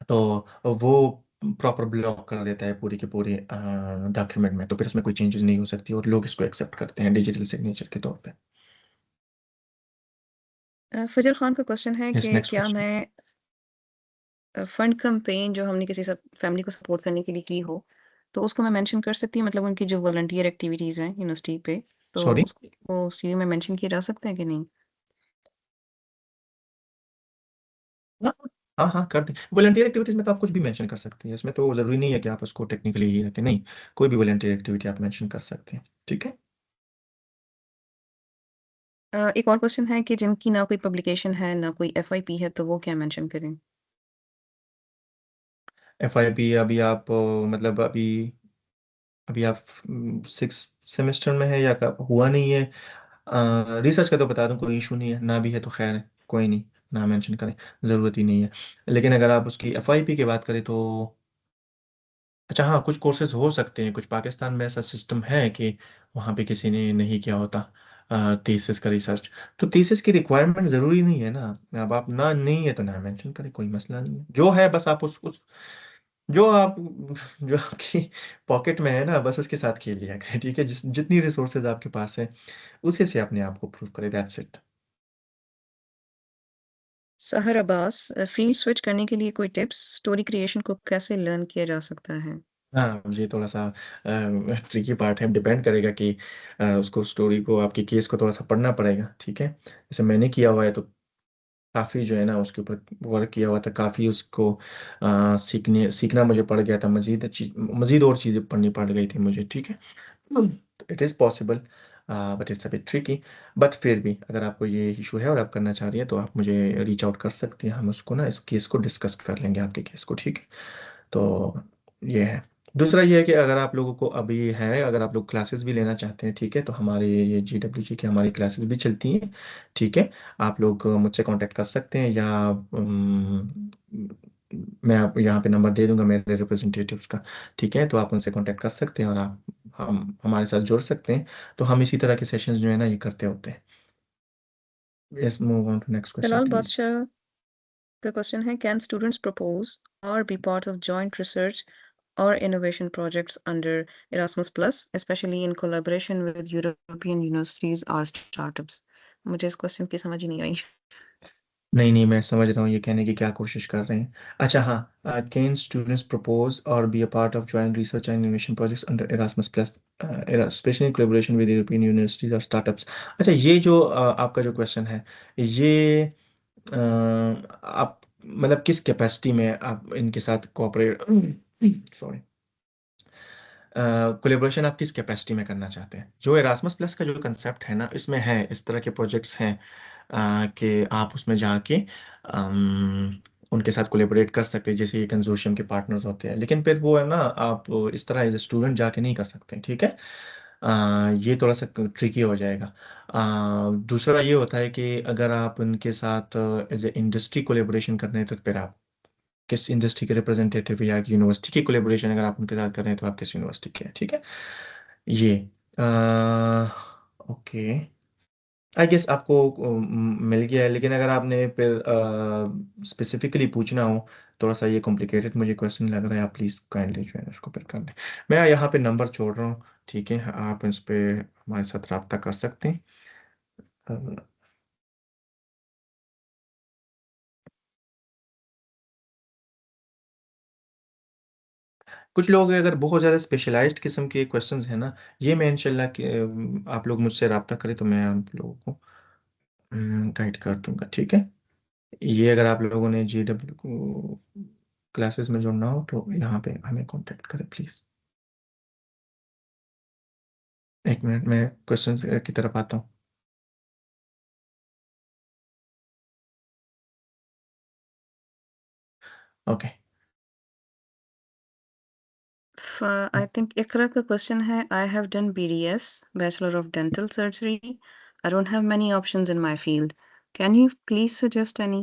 तो वो प्रॉपर ब्लॉक कर देता है पूरी की पूरी डॉक्यूमेंट में, तो फिर उसमें कोई चेंजेस नहीं हो सकती, और लोग इसको एक्सेप्ट करते हैं डिजिटल सिग्नेचर के तौर पे। फजल खान का क्वेश्चन है यस, कि नेक्स्ट क्या क्वेश्चन। मैं फंड कैंपेन जो हमने किसी सब फैमिली को सपोर्ट करने के लिए की हो, तो उसको मैं मेंशन कर सकती हूँ, मतलब उनकी जो वॉलंटियर एक्टिविटीज़ हैं यूनिवर्सिटी पे, तो सॉरी। उसको सीवी में मेंशन किया जा सकता है कि नहीं? हाँ हाँ हाँ, कर दें। वॉलंटियर एक्टिविटीज में तो आप कुछ भी मेंशन कर सकते हैं, इसमें तो ज़रूरी नहीं है कि आप उसको टेक्निकली ही रखें, नहीं, कोई भी वॉलंटियर एक्टिविटी आप मेंशन कर सकते हैं, ठीक है। एक और क्वेश्चन है कि जिनकी ना कोई पब्लिकेशन है, ना कोई एफआईपी है, तो वो क्या मेंशन करें? एफआईपी अभी आप मतलब अभी अभी आप 6 सेमेस्टर में है या कब हुआ नहीं है। रिसर्च का तो बता दूं, कोई इशू नहीं है, ना भी है तो खैर है, कोई नहीं, ना मेंशन करें, ज़रूरत ही नहीं है। लेकिन अगर आप उसकी एफआईपी की बात करें तो अच्छा हाँ, कुछ कोर्सेज हो सकते हैं, कुछ पाकिस्तान में ऐसा सिस्टम है कि वहाँ पे किसी ने नहीं किया होता थीसिस का रिसर्च, तो थीसिस की रिक्वायरमेंट ज़रूरी नहीं है ना। अब आप ना नहीं है तो ना मेंशन करें, कोई मसला नहीं है, जो है बस आप उस जो आप जो आपकी पॉकेट में है ना, बस उसके साथ खेल लिया करें, ठीक है। जितनी रिसोर्सेज आपके पास है उसी से अपने आप को प्रूव करें, दैट्स इट। सहर अब्बास, फील्ड स्विच करने के लिए कोई टिप्स? स्टोरी क्रिएशन को कैसे लर्न किया जा सकता है? हाँ, ये थोड़ा सा ट्रिकी पार्ट है, डिपेंड करेगा कि उसको स्टोरी को, आपके केस को थोड़ा सा पढ़ना पड़ेगा, ठीक है। जैसे मैंने किया हुआ है तो काफ़ी जो है ना उसके ऊपर वर्क किया हुआ था, काफ़ी उसको सीखना मुझे पड़ गया था, मज़ीद और चीज़ें पढ़नी पड़ गई थी मुझे, ठीक है। It is possible, but it's a bit tricky. But फिर भी अगर आपको ये इशू है और आप करना चाह रही हैं तो आप मुझे रीच आउट कर सकती हैं, हम उसको ना इस केस को डिस्कस कर लेंगे, आपके केस को, ठीक है। तो ये है। दूसरा ये है कि अगर आप लोगों को अभी है, अगर आप लोग क्लासेस भी लेना चाहते हैं, ठीक है, तो हमारे ये GWG की हमारी क्लासेस भी चलती हैं, ठीक है। आप लोग मुझसे कांटेक्ट कर सकते हैं, या मैं आप यहाँ पे नंबर दे दूंगा मेरे रिप्रेजेंटेटिव्स का, ठीक है, तो आप उनसे कांटेक्ट कर सकते हैं और आप हम हमारे साथ जुड़ सकते हैं, तो हम इसी तरह के सेशंस जो है ना ये करते होते हैं। Yes, move on to next question Jalal please. Badshah का क्वेश्चन है, can students propose or be part of joint research or innovation projects under Erasmus Plus, especially in collaboration with European universities or startups? मुझे इस question की समझ ही नहीं आई। नहीं नहीं, मैं समझ रहा हूँ ये कहने की क्या कोशिश कर रहे हैं। अच्छा हाँ, can students propose or be a part of joint research and innovation projects under Erasmus plus, specially in collaboration with European universities और स्टार्टअप्स। अच्छा, ये जो आपका जो क्वेश्चन है, ये आप मतलब किस कैपेसिटी में आप इनके साथ कोऑपरेट सॉरी कोलेबोरेशन आप किस कैपेसिटी में करना चाहते हैं? जो एरास्मस प्लस का जो कंसेप्ट है ना, इसमें है इस तरह के प्रोजेक्ट्स हैं कि आप उसमें जाके उनके साथ कोलेबोरेट कर सकते हैं, जैसे ये कंजोर्शियम के पार्टनर्स होते हैं, लेकिन फिर वो है ना, आप इस तरह एज ए स्टूडेंट जाके नहीं कर सकते, ठीक है। ये थोड़ा सा ट्रिकी हो जाएगा। दूसरा ये होता है कि अगर आप उनके साथ एज ए इंडस्ट्री कोलेबोरेशन कर रहे हैं तो फिर आप किस इंडस्ट्री के रिप्रेजेंटेटिव या यूनिवर्सिटी की कोलेबोरेशन अगर आप उनके साथ कर रहे हैं तो आप किस यूनिवर्सिटी के हैं, ठीक है। ये ओके, आई गेस आपको मिल गया है, लेकिन अगर आपने फिर स्पेसिफिकली पूछना हो, थोड़ा सा ये कॉम्प्लिकेटेड मुझे क्वेश्चन लग रहा है, आप प्लीज़ काइंडली जो है उसको फिर कर लें। मैं यहाँ पे नंबर छोड़ रहा हूँ, ठीक है, आप इस पे हमारे साथ रब्ता कर सकते हैं। अ, कुछ लोग अगर बहुत ज़्यादा स्पेशलाइज्ड किस्म के क्वेश्चंस हैं ना, ये मैं इंशाल्लाह कि आप लोग मुझसे रब्ता करें तो मैं आप लोगों को गाइड कर दूंगा, ठीक है। ये अगर आप लोगों ने GW को क्लासेस में जुड़ना हो तो यहाँ पे हमें कांटेक्ट करें प्लीज़। एक मिनट में क्वेश्चन की तरफ आता हूँ। ओके I think Ikra का question है, I have done BDS, Bachelor of Dental Surgery. I don't have many options in my field. Can you please suggest any?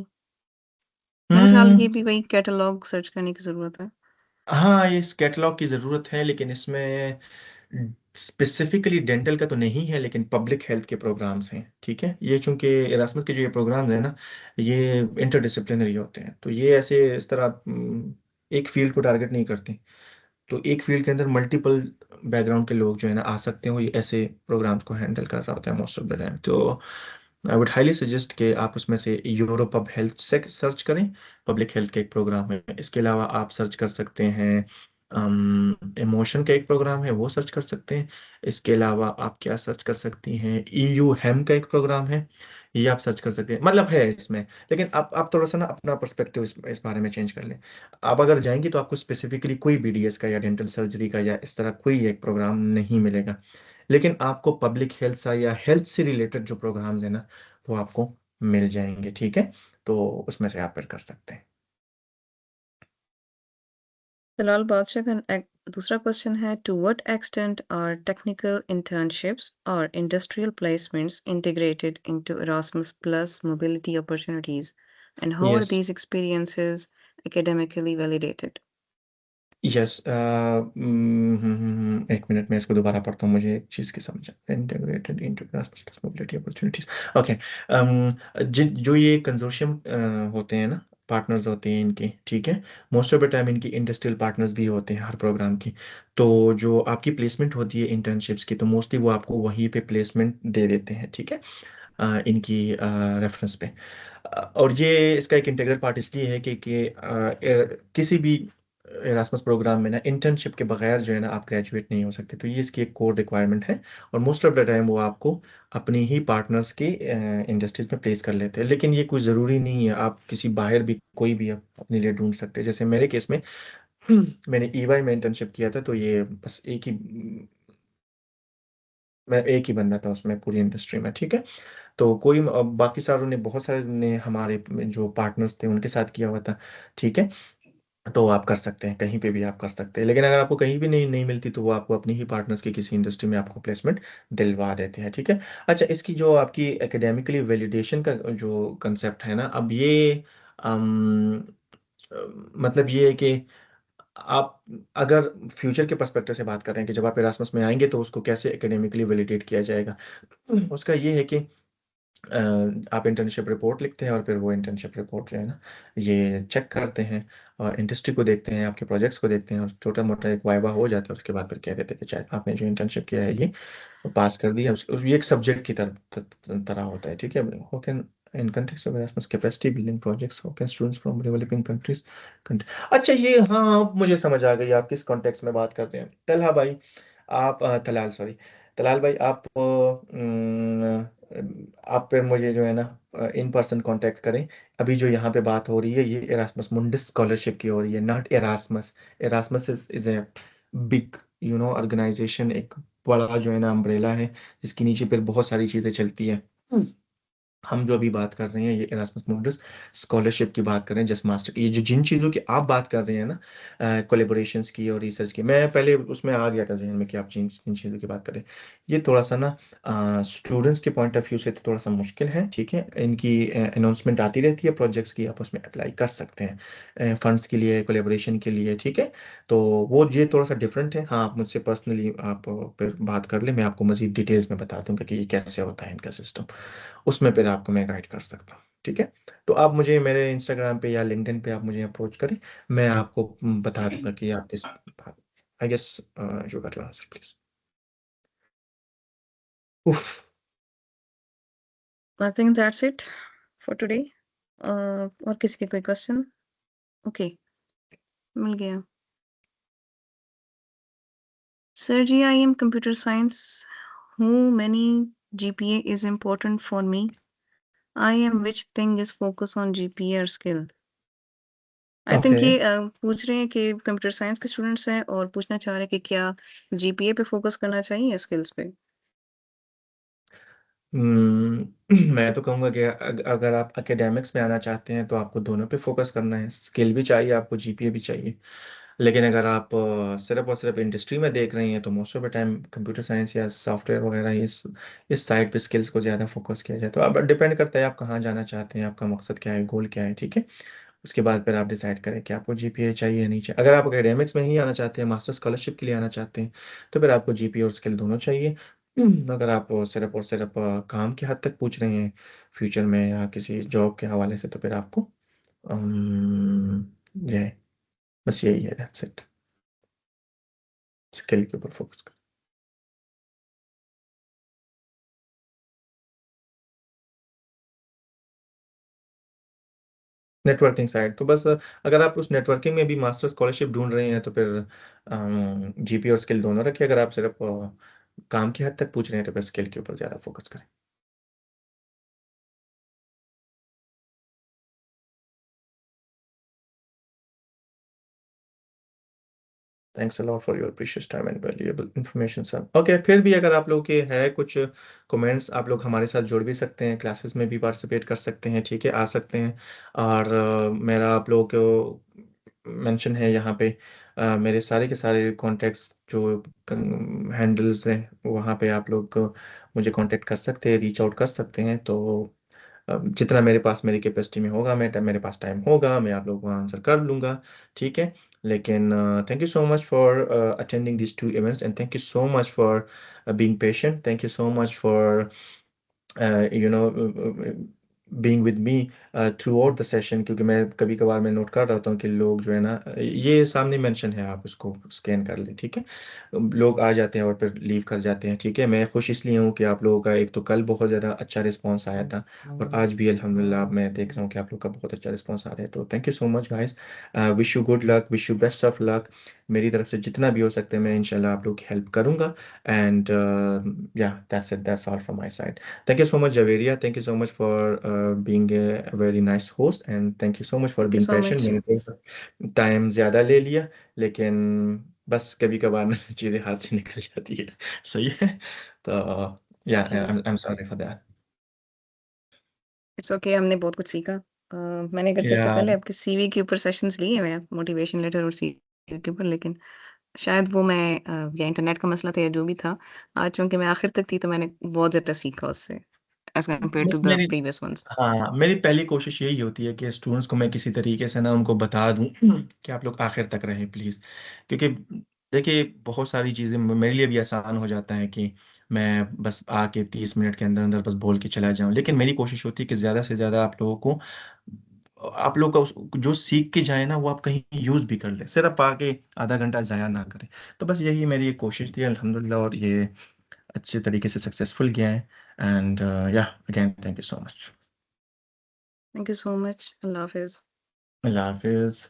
मेरे ख्याल ये भी वही कैटलॉग सर्च करने की जरूरत है. हाँ, इस कैटलॉग की ज़रूरत है, लेकिन इसमें स्पेसिफिकली डेंटल का तो नहीं है, लेकिन पब्लिक हेल्थ के प्रोग्राम्स हैं, ठीक है। ये चूंकि एरास्मस के जो ये प्रोग्राम्स हैं ना, ये इंटरडिसिप्लिनरी होते हैं, तो ये ऐसे इस तरह एक फील्ड को टारगेट नहीं करते। तो एक फील्ड के अंदर मल्टीपल बैकग्राउंड के लोग जो है ना आ सकते हैं, वो ये ऐसे प्रोग्राम्स को हैंडल कर रहा होता है मोस्ट ऑफ द टाइम। तो आई वुड हाईली सजेस्ट कि आप उसमें से यूरोपब हेल्थ से सर्च करें, पब्लिक हेल्थ का एक प्रोग्राम है। इसके अलावा आप सर्च कर सकते हैं, इमोशन का एक प्रोग्राम है, वो सर्च कर सकते हैं। इसके अलावा आप क्या सर्च कर सकती हैं, ईयू हेम का एक प्रोग्राम है, ये आप सर्च कर सकते हैं, मतलब है इसमें। लेकिन आप थोड़ा सा ना अपना पर्सपेक्टिव इस बारे में चेंज कर लें। आप अगर जाएंगे तो आपको स्पेसिफिकली कोई बीडीएस का या डेंटल सर्जरी का या इस तरह कोई एक प्रोग्राम नहीं मिलेगा, लेकिन आपको पब्लिक हेल्थ सा या हेल्थ से रिलेटेड जो प्रोग्राम्स है ना, वो आपको मिल जाएंगे, ठीक है। तो उसमें से आप फिर कर सकते हैं। Talal Badshah का दूसरा क्वेश्चन है, to what extent are technical internships or industrial placements integrated into Erasmus Plus mobility opportunities, and how are yes these experiences academically validated? Yes, एक मिनट में इसको दोबारा पढ़ता हूँ, मुझे एक चीज़ की समझ integrated into Erasmus mobility opportunities. Okay, जो ये कंजोर्शियम होते हैं ना, पार्टनर्स होते हैं इनके, ठीक है। मोस्ट ऑफ द टाइम इनकी इंडस्ट्रियल पार्टनर्स भी होते हैं हर प्रोग्राम की। तो जो आपकी प्लेसमेंट होती है इंटर्नशिप्स की, तो मोस्टली वो आपको वहीं पे प्लेसमेंट दे देते हैं, ठीक है, इनकी रेफरेंस पे। और ये इसका एक इंटीग्रल पार्ट इसलिए है कि किसी भी एरास्मस प्रोग्राम में ना इंटर्नशिप के बगैर जो है ना आप ग्रेजुएट नहीं हो सकते, तो ये इसकी एक कोर रिक्वायरमेंट है। और मोस्ट ऑफ द टाइम वो आपको अपनी ही पार्टनर्स के इंडस्ट्रीज में प्लेस कर लेते हैं, लेकिन ये कोई ज़रूरी नहीं है, आप किसी बाहर भी कोई भी अपने लिए ढूंढ सकते हैं। जैसे मेरे केस में मैंने ईवाई में इंटर्नशिप किया था, तो ये बस मैं एक ही बंदा था उसमें पूरी इंडस्ट्री में, ठीक है। तो कोई बाकी सारों ने, बहुत सारे ने हमारे जो पार्टनर्स थे उनके साथ किया हुआ था, ठीक है। तो आप कर सकते हैं, कहीं पे भी आप कर सकते हैं, लेकिन अगर आपको कहीं भी नहीं नहीं मिलती, तो वो आपको अपनी ही पार्टनर्स की किसी इंडस्ट्री में आपको प्लेसमेंट दिलवा देते हैं, ठीक है। अच्छा, इसकी जो आपकी एकेडमिकली वैलिडेशन का जो कंसेप्ट है ना, अब ये अम, मतलब ये है कि आप अगर फ्यूचर के पर्सपेक्टिव से बात कर रहे हैं कि जब आप एरास्मस में आएंगे तो उसको कैसे एकेडमिकली वैलिडेट किया जाएगा, उसका ये है कि अ, आप इंटर्नशिप रिपोर्ट लिखते हैं, और फिर वो इंटर्नशिप रिपोर्ट जो है ना, ये चेक करते हैं, और इंडस्ट्री को देखते हैं, आपके प्रोजेक्ट्स को देखते हैं, और छोटा मोटा एक वाइवा हो जाता है, उसके बाद फिर कह देते हैं कि शायद आपने जो इंटर्नशिप किया है ये पास कर दिया। ये एक सब्जेक्ट की तरह होता है, ठीक है। How can in context of Erasmus capacity building projects, how can students from developing countries. अच्छा, ये हाँ, अब मुझे समझ आ गई आप किस कॉन्टेक्स्ट में बात करते हैं। तलहा भाई, आप तलाल, सॉरी, तलाल भाई, आप फिर मुझे जो है ना इन पर्सन कांटेक्ट करें। अभी जो यहाँ पे बात हो रही है, ये एरास्मस मुंडस स्कॉलरशिप की हो रही है, not Erasmus. Erasmus is a big organisation, एक बड़ा जो है ना अम्ब्रेला है, जिसके नीचे फिर बहुत सारी चीजें चलती है। हम जो अभी बात कर रहे हैं, ये एरास्मस मुंडस स्कॉलरशिप की बात कर रहे हैं, जस्ट मास्टर। ये जो जिन चीज़ों की आप बात कर रहे हैं ना, कोलेबोरेशंस की और रिसर्च की, मैं पहले उसमें आ गया था जहन में कि आप जिन जिन चीज़ों की बात कर रहे हैं, ये थोड़ा सा ना स्टूडेंट्स के पॉइंट ऑफ व्यू से तो थोड़ा सा मुश्किल है, ठीक है। इनकी अनाउंसमेंट आती रहती है प्रोजेक्ट्स की, आप उसमें अप्लाई कर सकते हैं फंड्स के लिए, कोलेबोरेशन के लिए, ठीक है। तो वो ये थोड़ा सा डिफरेंट है। हाँ, आप मुझसे पर्सनली आप फिर बात कर ले, मैं आपको मजीद डिटेल्स में बता दूंगा कि ये कैसे होता है इनका सिस्टम, उसमें फिर आपको मैं गाइड कर सकता हूँ, ठीक है। तो आप मुझे मेरे इंस्टाग्राम पे या लिंक्डइन पे आप मुझे अप्रोच करें, मैं आपको बता दूंगा कि आप किस, I guess, you got your answer please. उफ, I think that's it for today. और किसी के कोई क्वेश्चन? ओके, मिल गया। Sir ji, I am computer science. How many GPA is important for me? I am which thing is focus on GPA or skill? I okay. Think ये पूछ रहे हैं कि कंप्यूटर साइंस के स्टूडेंट्स हैं और पूछना चाह रहे हैं कि क्या जीपीए पे फोकस करना चाहिए या स्किल्स पे। मैं तो कहूँगा कि अगर आप एकेडमिक्स में आना चाहते हैं तो आपको दोनों पे फोकस करना है, स्किल भी चाहिए आपको, जीपीए भी चाहिए। लेकिन अगर आप सिर्फ और सिर्फ इंडस्ट्री में देख रही हैं तो most of the time computer science या सॉफ्टवेयर वगैरह इस साइड पे स्किल्स को ज़्यादा फोकस किया जाए। तो अब डिपेंड करता है आप कहाँ जाना चाहते हैं, आपका मकसद क्या है, गोल क्या है, ठीक है। उसके बाद फिर आप डिसाइड करें कि आपको जीपीए चाहिए या नहीं चाहिए। अगर आप एकेडमिक्स में ही आना चाहते हैं, मास्टर स्कॉलरशिप के लिए आना चाहते हैं, तो फिर आपको जीपीए और स्किल दोनों चाहिए। अगर आप सिर्फ और सिर्फ काम के हद तक पूछ रहे हैं फ्यूचर में या किसी जॉब के हवाले से, तो फिर आपको ये बस यही है, दैट्स इट, स्किल के ऊपर फोकस कर। नेटवर्किंग साइड तो बस अगर आप उस नेटवर्किंग में भी मास्टर स्कॉलरशिप ढूंढ रहे हैं तो फिर जीपी और स्किल दोनों रखिए। अगर आप सिर्फ काम की हद तक पूछ रहे हैं तो फिर स्किल के ऊपर ज़्यादा फोकस करें। Thanks a lot for your precious time and valuable information sir. Okay, फिर भी अगर आप लोगों के है कुछ कमेंट्स, आप लोग हमारे साथ जुड़ भी सकते हैं, क्लासेस में भी पार्टिसिपेट कर सकते हैं, ठीक है, आ सकते हैं। और मेरा आप लोगों को मेंशन है यहाँ पे, मेरे सारे के सारे कॉन्टैक्ट्स जो हैंडल्स हैं वहाँ पे आप लोग मुझे कांटेक्ट कर सकते हैं, रीच आउट कर सकते हैं। तो जितना मेरे पास मेरी कैपेसिटी में होगा, मेरे पास टाइम होगा, मैं आप लोगों को आंसर कर लूँगा, ठीक है। लेकिन thank you so much for attending this 2 events and thank you so much for being patient, thank you so much for you know being with me through out the session. क्योंकि मैं कभी कभार मैं नोट कर रहा हूँ कि लोग जो है ना, ये सामने मेंशन है, आप उसको स्कैन कर लें, ठीक है। लोग आ जाते हैं और फिर लीव कर जाते हैं, ठीक है। मैं खुश इसलिए हूँ कि आप लोगों का एक तो कल बहुत ज़्यादा अच्छा रिस्पांस आया था और आज भी अल्हम्दुलिल्लाह मैं देख रहा हूँ कि आप लोग का बहुत अच्छा रिस्पांस आ रहा है। तो thank you so much guys, wish you good luck, wish you best of luck. मेरी तरफ से जितना भी हो सकता है मैं इंशाल्लाह आप लोग की हेल्प करूँगा। एंड या that's it, that's all from my side. Thank you so much, Javeria. Thank you so much for being a very nice host, and thank you so much for thank you being so patient. Much. मैंने थोड़ा सा time ज़्यादा ले लिया, लेकिन बस कभी कभार ना चीज़ें हाथ से निकल जाती है। सही है। तो या I'm sorry for that. It's okay, हमने बहुत कुछ सीखा। मैंने अगर इससे या पहले आपके सीवी के ऊपर सेशंस लिए हुए हैं, मोटिवेशन लेटर और सीवी के ऊपर, लेकिन शायद वो मैं या इंटरनेट का मसला था या जो भी था, आज चूँकि मैं आखिर तक थी तो मैंने बहुत ज़्यादा सीखा उससे एज़ कम्पेयर्ड टू बस द मेरी प्रीवियस वन्स। हाँ, मेरी पहली कोशिश यही होती है कि स्टूडेंट्स को मैं किसी तरीके से ना उनको बता दूं कि आप लोग आखिर तक रहें प्लीज़। क्योंकि देखिए बहुत सारी चीज़ें मेरे लिए भी आसान हो जाता है कि मैं बस आके 30 मिनट के अंदर अंदर बस बोल के चला जाऊं, लेकिन मेरी कोशिश होती है कि ज़्यादा से ज़्यादा आप लोगों को, आप लोग का जो सीख के जाए ना वो आप कहीं यूज़ भी कर ले, सिर्फ आके आधा घंटा ज़ाया ना करें। तो बस यही मेरी एक कोशिश थी अल्हम्दुलिल्लाह, और ये अच्छे तरीके से सक्सेसफुल गया है। एंड या again thank you so much. Thank you so much. अल्लाह हाफ़िज़। अल्लाह हाफिज़।